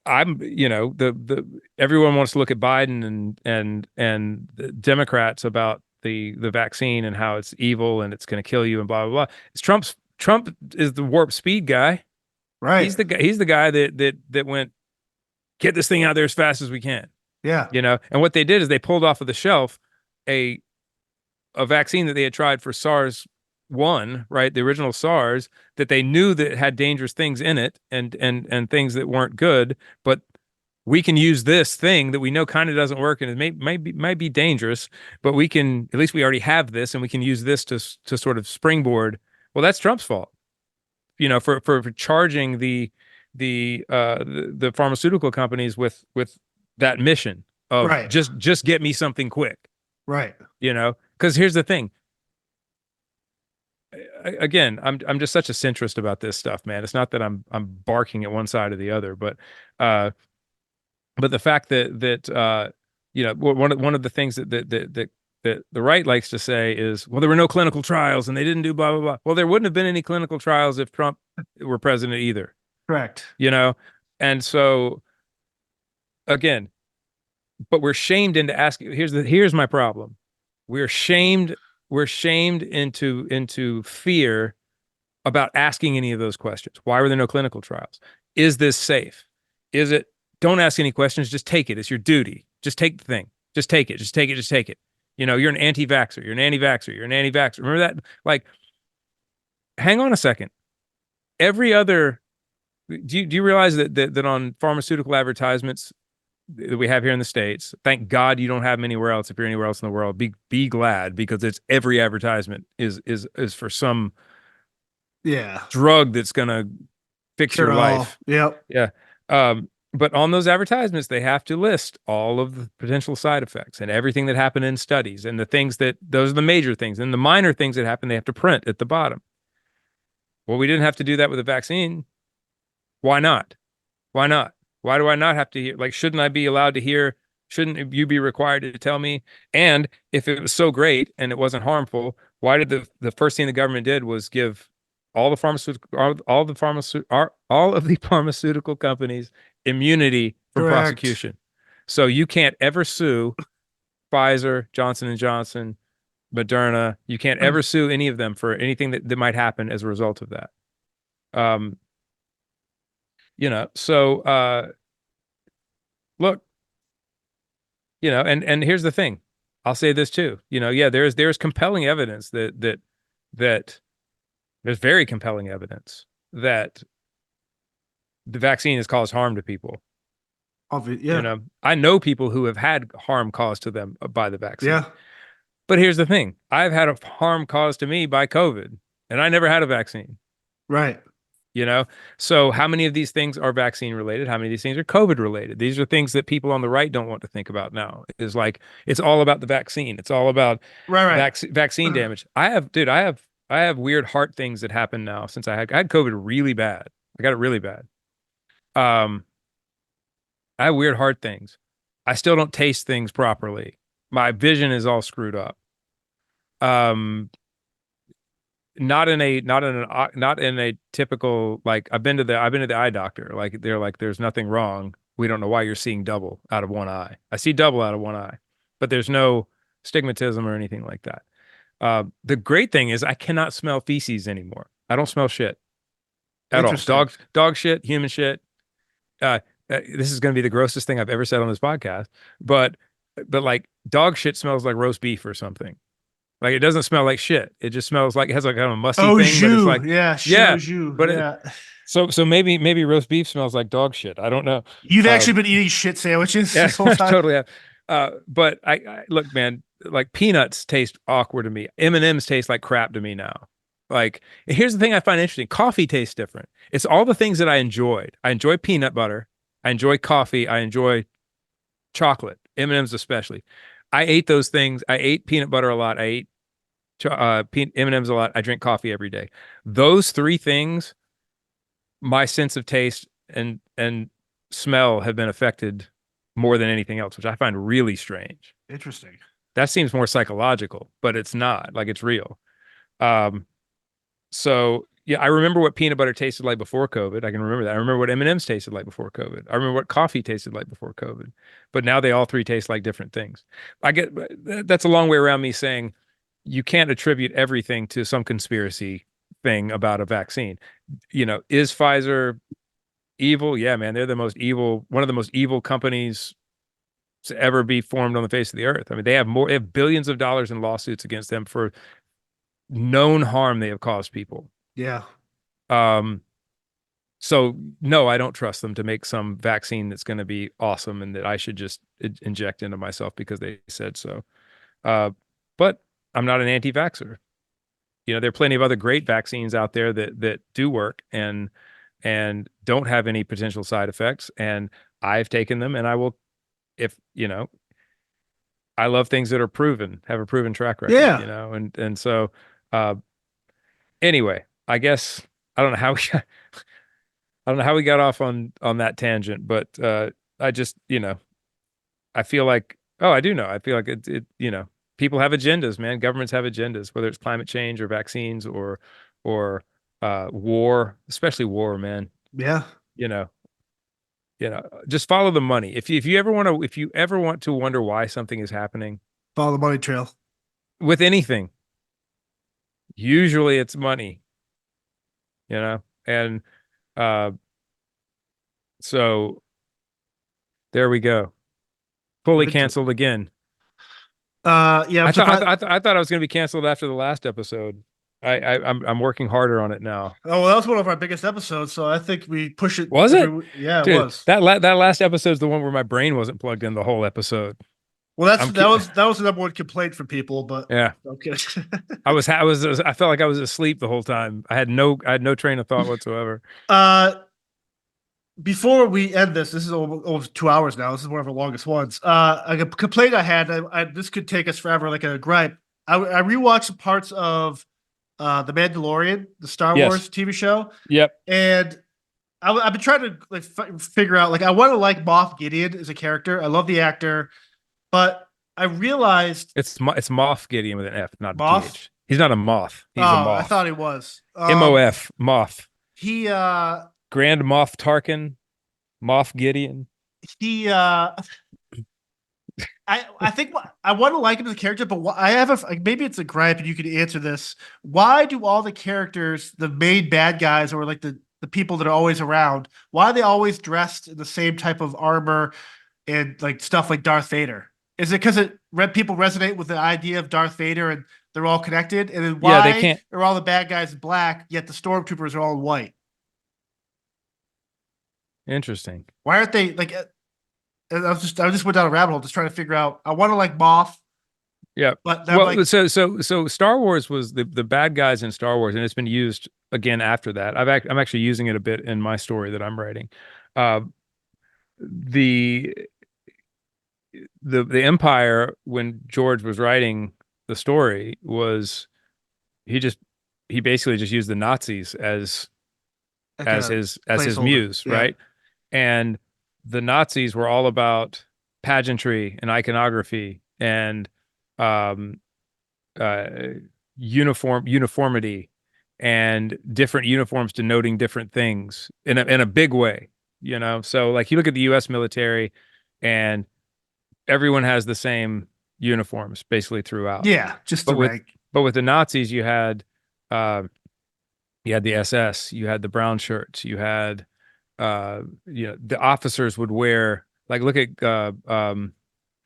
Speaker 1: I'm the everyone wants to look at Biden and the Democrats about the vaccine and how it's evil and it's going to kill you and blah blah blah. It's Trump is the warp speed guy.
Speaker 2: Right.
Speaker 1: He's the guy that went get this thing out there as fast as we can.
Speaker 2: Yeah.
Speaker 1: And what they did is they pulled off of the shelf a a vaccine that they had tried for SARS 1, right? The original SARS, that they knew that it had dangerous things in it and things that weren't good, but we can use this thing that we know kind of doesn't work and it might be dangerous, but we can at least we already have this and we can use this to sort of springboard. Well, that's Trump's fault, for charging the pharmaceutical companies with that mission of
Speaker 2: Right.
Speaker 1: just get me something quick,
Speaker 2: Right.
Speaker 1: because here's the thing. Again, I'm just such a centrist about this stuff, man. It's not that I'm barking at one side or the other, uh but the fact that one of the things that the right likes to say is, well, there were no clinical trials and they didn't do blah blah blah. Well, there wouldn't have been any clinical trials if Trump were president either,
Speaker 2: Correct.
Speaker 1: you know? And so again, but we're shamed into asking. Here's my problem. We're shamed into fear about asking any of those questions. Why were there no clinical trials? Is this safe? Is it? Don't ask any questions. Just take it. It's your duty. Just take the thing. Just take it. Just take it. Just take it. You're an anti-vaxxer. You're an anti-vaxxer. You're an anti-vaxxer. Remember that? Like, hang on a second. Every other, do you realize that on pharmaceutical advertisements that we have here in the States, thank God you don't have them anywhere else. If you're anywhere else in the world, be glad, because it's every advertisement is for some
Speaker 2: Yeah.
Speaker 1: drug that's gonna fix
Speaker 2: Cure
Speaker 1: your
Speaker 2: all.
Speaker 1: life.
Speaker 2: Yep.
Speaker 1: Yeah. But on those advertisements, they have to list all of the potential side effects and everything that happened in studies and the things those are the major things, and the minor things that happen, they have to print at the bottom. Well, we didn't have to do that with a vaccine. Why not? Why not? Why do I not have to hear? Like, shouldn't I be allowed to hear? Shouldn't you be required to tell me? And if it was so great and it wasn't harmful, why did the first thing the government did was give all of the pharmaceutical companies immunity from
Speaker 2: Correct.
Speaker 1: prosecution? So you can't ever sue Pfizer, Johnson and Johnson, Moderna. You can't ever sue any of them for anything that might happen as a result of that. Um, so look, and here's the thing. I'll say this too. Yeah, there's compelling evidence that There's very compelling evidence that the vaccine has caused harm to people. You
Speaker 2: Yeah.
Speaker 1: know, I know people who have had harm caused to them by the vaccine.
Speaker 2: Yeah.
Speaker 1: But here's the thing: I've had a harm caused to me by COVID, and I never had a vaccine.
Speaker 2: Right.
Speaker 1: You know, so how many of these things are vaccine related? How many of these things are COVID related? These are things that people on the right don't want to think about now. Is like it's all about the vaccine. It's all about
Speaker 2: Right.
Speaker 1: vaccine
Speaker 2: Right.
Speaker 1: damage. Dude, I have weird heart things that happen now since I had COVID really bad. I got it really bad. Um, I have weird heart things. I still don't taste things properly. My vision is all screwed up. Um, not in a typical like I've been to the eye doctor. Like they're like there's nothing wrong. We don't know why you're seeing double out of one eye. I see double out of one eye, but there's no stigmatism or anything like that. The great thing is I cannot smell feces anymore. I don't smell shit at all.
Speaker 2: Interesting.
Speaker 1: Dog shit, human shit. Uh, this is going to be the grossest thing I've ever said on this podcast, but like dog shit smells like roast beef or something. Like it doesn't smell like shit. It just smells like it has like kind of a musty
Speaker 2: Oh,
Speaker 1: thing, but it's
Speaker 2: jus.
Speaker 1: like,
Speaker 2: Yeah. Shit. Oh,
Speaker 1: yeah.
Speaker 2: jus.
Speaker 1: But
Speaker 2: Yeah.
Speaker 1: so maybe roast beef smells like dog shit. I don't know.
Speaker 2: You've
Speaker 1: Uh,
Speaker 2: actually been eating shit sandwiches
Speaker 1: yeah,
Speaker 2: this whole time.
Speaker 1: totally have. But I look, man, like peanuts taste awkward to me. M&Ms taste like crap to me now. Like here's the thing I find interesting. Coffee tastes different. It's all the things that I enjoyed. I enjoy peanut butter. I enjoy coffee. I enjoy chocolate. M&Ms especially. I ate those things. I ate peanut butter a lot. I ate M&Ms a lot. I drink coffee every day. Those three things, my sense of taste and smell have been affected more than anything else, which I find really strange.
Speaker 2: Interesting.
Speaker 1: That seems more psychological, but it's not. Like it's real. Um, so yeah, I remember what peanut butter tasted like before COVID. I can remember that. I remember what M&Ms tasted like before COVID. I remember what coffee tasted like before COVID. But now they all three taste like different things. I get that's a long way around me saying you can't attribute everything to some conspiracy thing about a vaccine. You know, is Pfizer evil? Yeah, man, they're the most evil, one of the most evil companies to ever be formed on the face of the earth. I mean, they have billions of dollars in lawsuits against them for known harm they have caused people.
Speaker 2: Yeah.
Speaker 1: Um, so no, I don't trust them to make some vaccine that's going to be awesome and that I should just inject into myself because they said so. Uh, but I'm not an anti-vaxxer. You know, there are plenty of other great vaccines out there that do work and don't have any potential side effects. And I've taken them, and I will, if you know, I love things that are proven, have a proven track record.
Speaker 2: Yeah.
Speaker 1: You know, and so uh, anyway, I guess I don't know how I don't know how we got off on that tangent, but I just I feel like I do know. I feel like people have agendas, man. Governments have agendas, whether it's climate change or vaccines or war, especially war, man.
Speaker 2: Yeah.
Speaker 1: You know, just follow the money. If you ever want to wonder why something is happening
Speaker 2: Follow the money trail.
Speaker 1: with anything, usually it's money, and uh, so there we go. Fully canceled again.
Speaker 2: Yeah, I'm surprised.
Speaker 1: I thought I was going to be canceled after the last episode. I'm working harder on it now.
Speaker 2: Oh, well, that was one of our biggest episodes, so I think we push it.
Speaker 1: Was it?
Speaker 2: Yeah, it
Speaker 1: Dude,
Speaker 2: was.
Speaker 1: that last episode's the one where my brain wasn't plugged in the whole episode.
Speaker 2: Well,
Speaker 1: I'm
Speaker 2: that was the number one complaint from people, but
Speaker 1: yeah.
Speaker 2: okay.
Speaker 1: I felt like I was asleep the whole time. I had no train of thought whatsoever.
Speaker 2: Before we end this is almost 2 hours now. This is one of our longest ones. A complaint I had. This could take us forever, like a gripe. I rewatched parts of The Mandalorian, the Star
Speaker 1: Yes.
Speaker 2: Wars TV show.
Speaker 1: Yep.
Speaker 2: And I've been trying to like figure out, like, I want to like Moff Gideon as a character. I love the actor, but I realized
Speaker 1: It's Moff Gideon with an F, not a
Speaker 2: Moff.
Speaker 1: TH. He's not a moth. He's a moth.
Speaker 2: I thought he was
Speaker 1: MOF, Moth.
Speaker 2: He
Speaker 1: Grand Moff Tarkin, Moff Gideon.
Speaker 2: I think I want to like him as a character, but I have maybe it's a gripe, and you could answer this. Why do all the characters, the main bad guys, or like the people that are always around, why are they always dressed in the same type of armor and like stuff like Darth Vader? Is it because people resonate with the idea of Darth Vader and they're all connected? And then
Speaker 1: Yeah, they
Speaker 2: why
Speaker 1: can't.
Speaker 2: are all the bad guys black yet the stormtroopers are all white?
Speaker 1: Interesting.
Speaker 2: Why aren't they like? I just went down a rabbit hole just trying to figure out. I want to like Moff,
Speaker 1: Yeah.
Speaker 2: but I'm
Speaker 1: Well,
Speaker 2: like,
Speaker 1: so Star Wars was the bad guys in Star Wars, and it's been used again after that. I'm actually using it a bit in my story that I'm writing. Uh, the the Empire, when George was writing the story, was he just he basically just used the Nazis
Speaker 2: like a
Speaker 1: as his
Speaker 2: placeholder.
Speaker 1: muse,
Speaker 2: Yeah,
Speaker 1: right? And the Nazis were all about pageantry and iconography and um, uh, uniformity and different uniforms denoting different things in a big way, you know. So like you look at the U.S. military, and everyone has the same uniforms basically throughout.
Speaker 2: yeah, just the
Speaker 1: But with
Speaker 2: rank.
Speaker 1: the Nazis, uh, you had the SS, you had the brown shirts, you had the officers would wear like look at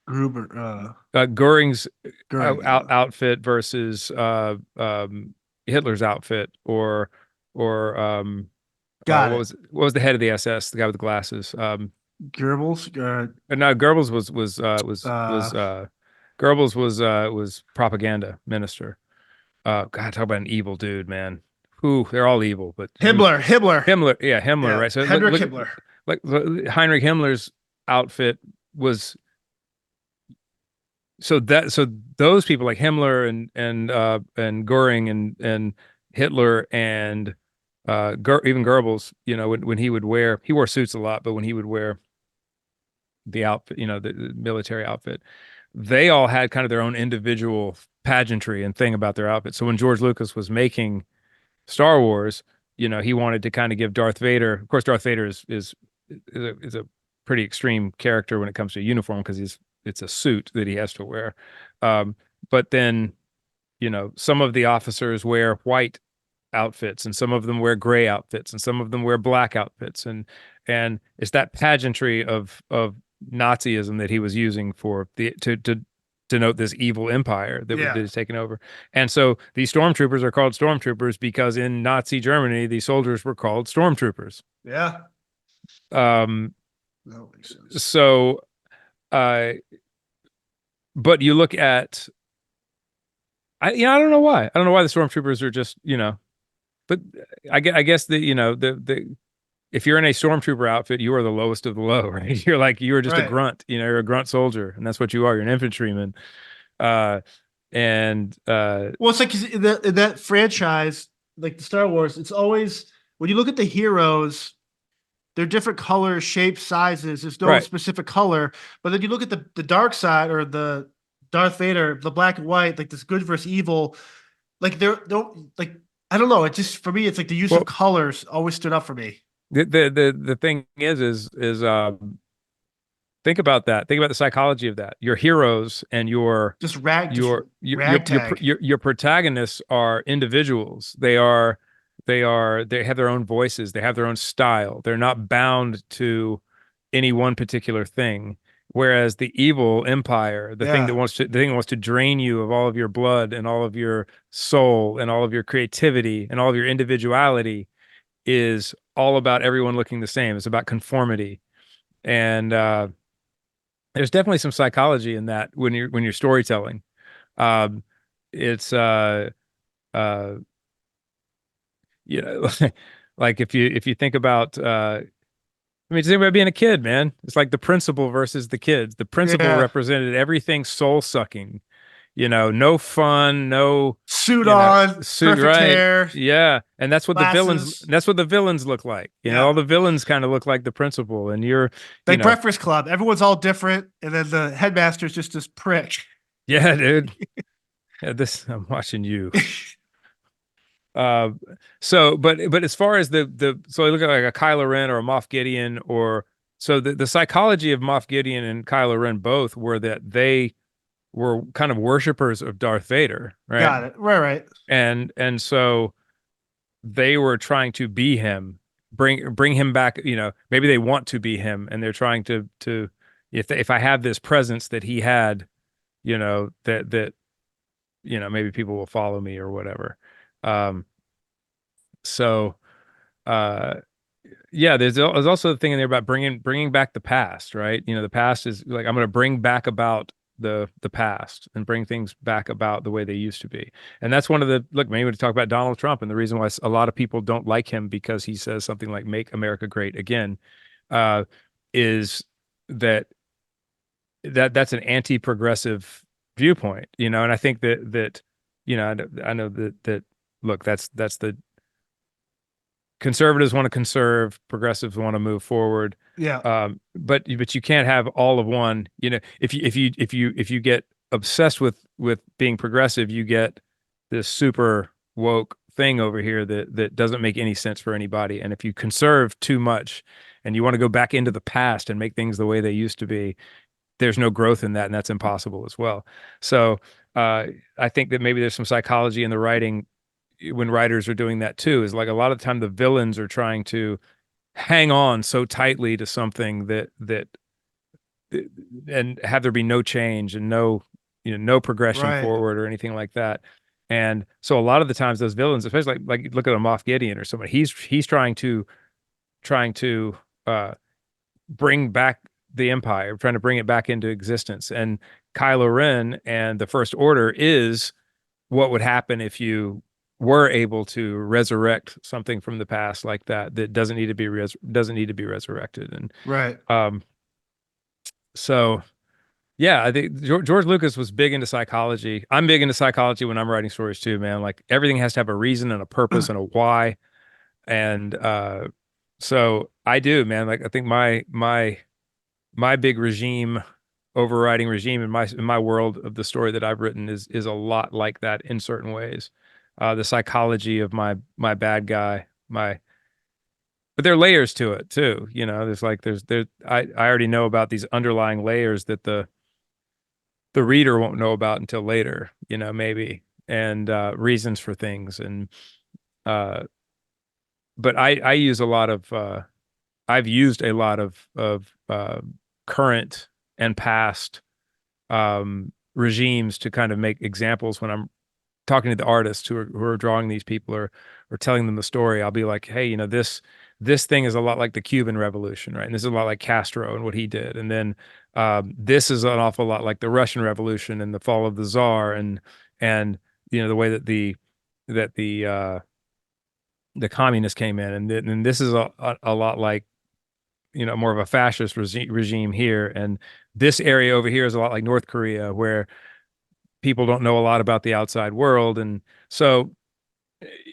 Speaker 2: Gruber,
Speaker 1: Goering's
Speaker 2: Goering.
Speaker 1: outfit versus Hitler's outfit, or
Speaker 2: Got
Speaker 1: what
Speaker 2: it.
Speaker 1: was the head of the SS, the guy with the glasses?
Speaker 2: Goebbels.
Speaker 1: No, Goebbels
Speaker 2: Uh,
Speaker 1: was propaganda minister. God, talk about an evil dude, man. Who they're all evil, but
Speaker 2: Himmler.
Speaker 1: Himmler, yeah, Himmler,
Speaker 2: Yeah,
Speaker 1: right? So
Speaker 2: Henrik Himmler.
Speaker 1: Heinrich Himmler's outfit was so those people like Himmler and Goering and Hitler and even Goebbels, you know, when he wore suits a lot, but when he would wear the outfit, you know, the military outfit, they all had kind of their own individual pageantry and thing about their outfit. So when George Lucas was making Star Wars, you know, he wanted to kind of give Darth Vader. Of course, Darth Vader is a pretty extreme character when it comes to a uniform because it's a suit that he has to wear. Um, but then, you know, some of the officers wear white outfits, and some of them wear gray outfits, and some of them wear black outfits, and it's that pageantry of Nazism that he was using for the to denote this evil empire that
Speaker 2: Yeah,
Speaker 1: is taken over. And so these stormtroopers are called stormtroopers because in Nazi Germany, the soldiers were called stormtroopers.
Speaker 2: yeah.
Speaker 1: Um,
Speaker 2: That makes sense.
Speaker 1: so, uh, but you look at, I don't know why. I don't know why the stormtroopers are just, you know, but I guess the, you know, the, if you're in a stormtrooper outfit, you are the lowest of the low, right? You are just a
Speaker 2: Right.
Speaker 1: grunt, you know, you're a grunt soldier, and that's what you are. You're an infantryman. Uh, and
Speaker 2: Well, it's like in that franchise, like the Star Wars, it's always when you look at the heroes, they're different colors, shapes, sizes. There's no
Speaker 1: right.
Speaker 2: specific color. But then you look at the dark side or the Darth Vader, the black and white, like this good versus evil. Like they're don't like I don't know. It just for me, it's like the use of
Speaker 1: Well,
Speaker 2: colors always stood up for me.
Speaker 1: the thing is think about that. Think about the psychology of that. Your heroes and
Speaker 2: Just ragtag.
Speaker 1: your protagonists are individuals. They have their own voices. They have their own style. They're not bound to any one particular thing. Whereas the evil empire,
Speaker 2: Yeah,
Speaker 1: the thing that wants to drain you of all of your blood and all of your soul and all of your creativity and all of your individuality, is all about everyone looking the same. It's about conformity. And there's definitely some psychology in that when you're storytelling. Um, it's uh, you know, like if you think about I mean, just think about being a kid, man. It's like the principal versus the kids. The principal
Speaker 2: yeah.
Speaker 1: represented everything soul sucking, you know, no fun, no,
Speaker 2: Suit
Speaker 1: you know,
Speaker 2: on,
Speaker 1: suit,
Speaker 2: perfect
Speaker 1: right?
Speaker 2: hair,
Speaker 1: Yeah. And
Speaker 2: glasses.
Speaker 1: that's what the villains look like. You know, all
Speaker 2: Yeah,
Speaker 1: the villains kind of look like the principal, and you
Speaker 2: like
Speaker 1: know,
Speaker 2: Breakfast Club. Everyone's all different, and then the headmaster's just this prick.
Speaker 1: yeah, dude. Yeah, I'm watching you. Uh, so, but as far as so I look at like a Kylo Ren or a Moff Gideon, or so the psychology of Moff Gideon and Kylo Ren both were that they were kind of worshipers of Darth Vader, right?
Speaker 2: Got it. Right.
Speaker 1: And so they were trying to be him, bring him back. You know, maybe they want to be him, and they're trying to if I have this presence that he had, that maybe people will follow me or whatever. Um, so uh, yeah, there's also the thing in there about bringing back the past, right? The past is like I'm going to bring back about the past and bring things back about the way they used to be. And that's one of the look, maybe to talk about Donald Trump and the reason why a lot of people don't like him because he says something like "Make America Great Again," uh, is that that's an anti-progressive viewpoint, and I think that I know that look, that's the conservatives want to conserve, progressives want to move forward.
Speaker 2: Yeah.
Speaker 1: But you can't have all of one. If you get obsessed with being progressive, you get this super woke thing over here that doesn't make any sense for anybody. And if you conserve too much and you want to go back into the past and make things the way they used to be, there's no growth in that, and that's impossible as well. So I think that maybe there's some psychology in the writing when writers are doing that too, is like a lot of the time the villains are trying to hang on so tightly to something that and have there be no change and no progression
Speaker 2: Right.
Speaker 1: forward or anything like that. And so a lot of the times those villains, especially like look at a Moff Gideon or somebody, he's trying to uh bring back the Empire, trying to bring it back into existence. And Kylo Ren and the First Order is what would happen if you were able to resurrect something from the past like that doesn't need to be resurrected. And
Speaker 2: Right.
Speaker 1: um, so yeah, I think George Lucas was big into psychology. I'm big into psychology when I'm writing stories too, man. Like everything has to have a reason and a purpose and a why. And so I do, man. Like I think my big regime, overriding regime in my world of the story that I've written is a lot like that in certain ways. The psychology of my bad guy, but there are layers to it too. There's like I already know about these underlying layers that the reader won't know about until later, maybe, and reasons for things. And uh but I use a lot of I've used a lot of current and past regimes to kind of make examples when I'm talking to the artists who are drawing these people or telling them the story. I'll be like, hey, this thing is a lot like the Cuban Revolution, right? And this is a lot like Castro and what he did. And then this is an awful lot like the Russian Revolution and the fall of the Tsar and the way that the communists came in, and this is a lot like more of a fascist regime here, and this area over here is a lot like North Korea, where people don't know a lot about the outside world, and so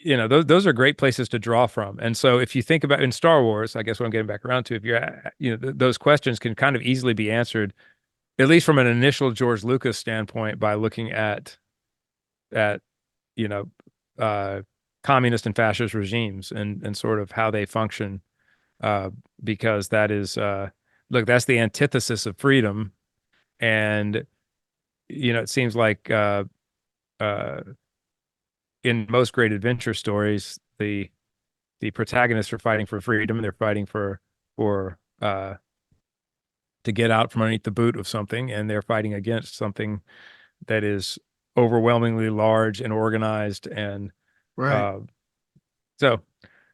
Speaker 1: those are great places to draw from. And so if you think about in Star Wars, I guess what I'm getting back around to, if you're those questions can kind of easily be answered, at least from an initial George Lucas standpoint, by looking at you know uh communist and fascist regimes and sort of how they function, uh, because that is look, that's the antithesis of freedom. And it seems like uh, in most great adventure stories, the protagonists are fighting for freedom. They're fighting for to get out from underneath the boot of something, and they're fighting against something that is overwhelmingly large and organized. And
Speaker 2: Right.
Speaker 1: uh, so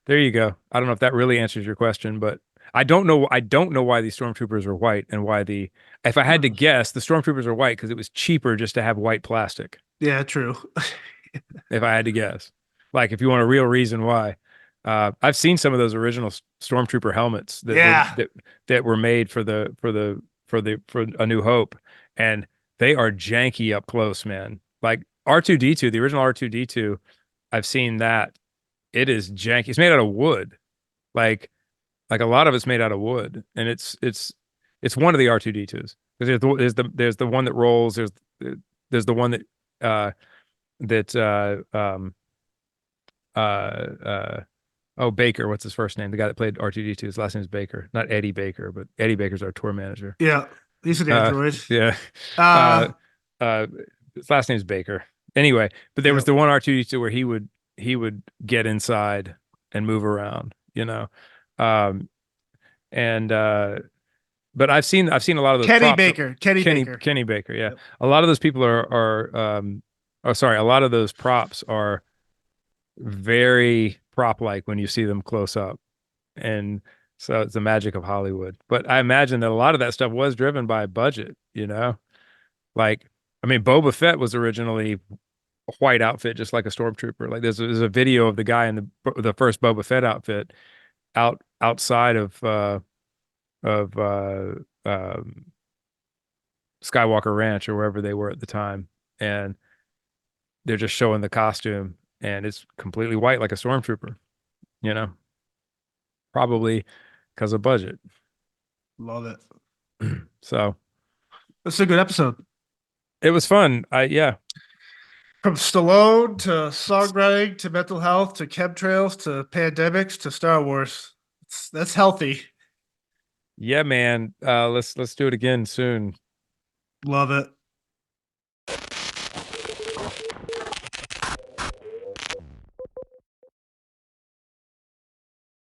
Speaker 1: there you go. I don't know if that really answers your question, but I don't know why these stormtroopers are white and why if I had to guess, the stormtroopers are white because it was cheaper just to have white plastic.
Speaker 2: Yeah, true.
Speaker 1: If I had to guess, like if you want a real reason why, I've seen some of those original stormtrooper helmets
Speaker 2: Yeah.
Speaker 1: that were made for A New Hope, and they are janky up close, man. Like R2-D2, the original R2-D2, I've seen that. It is janky. It's made out of wood. Like a lot of it's made out of wood, and it's one of the R2-D2s. Because there's the one that rolls. There's the one that uh oh, Baker. What's his first name? The guy that played R2-D2. His last name is Baker, not Eddie Baker, but Eddie Baker's our tour manager.
Speaker 2: Yeah. He's an
Speaker 1: Uh,
Speaker 2: android.
Speaker 1: yeah. Uh,
Speaker 2: Uh,
Speaker 1: his last name's Baker. Anyway, but there was
Speaker 2: yeah.
Speaker 1: the one R2-D2 where he would get inside and move around, um, and but I've seen a lot of those
Speaker 2: Kenny
Speaker 1: props.
Speaker 2: Baker. Kenny Baker.
Speaker 1: Kenny Baker, yeah.
Speaker 2: Yep.
Speaker 1: A lot of those people oh sorry, a lot of those props are very prop like when you see them close up. And so it's the magic of Hollywood. But I imagine that a lot of that stuff was driven by budget, you know? Like, I mean, Boba Fett was originally a white outfit, just like a stormtrooper. Like there's a video of the guy in the first Boba Fett outfit outside of Skywalker Ranch or wherever they were at the time, and they're just showing the costume, and it's completely white like a stormtrooper. You know, probably because of budget.
Speaker 2: Love it.
Speaker 1: So
Speaker 2: That's a good episode.
Speaker 1: it was fun. Yeah,
Speaker 2: From Stallone to songwriting to mental health to chemtrails to pandemics to Star Wars. That's healthy.
Speaker 1: yeah, man. Let's do it again soon.
Speaker 2: Love it.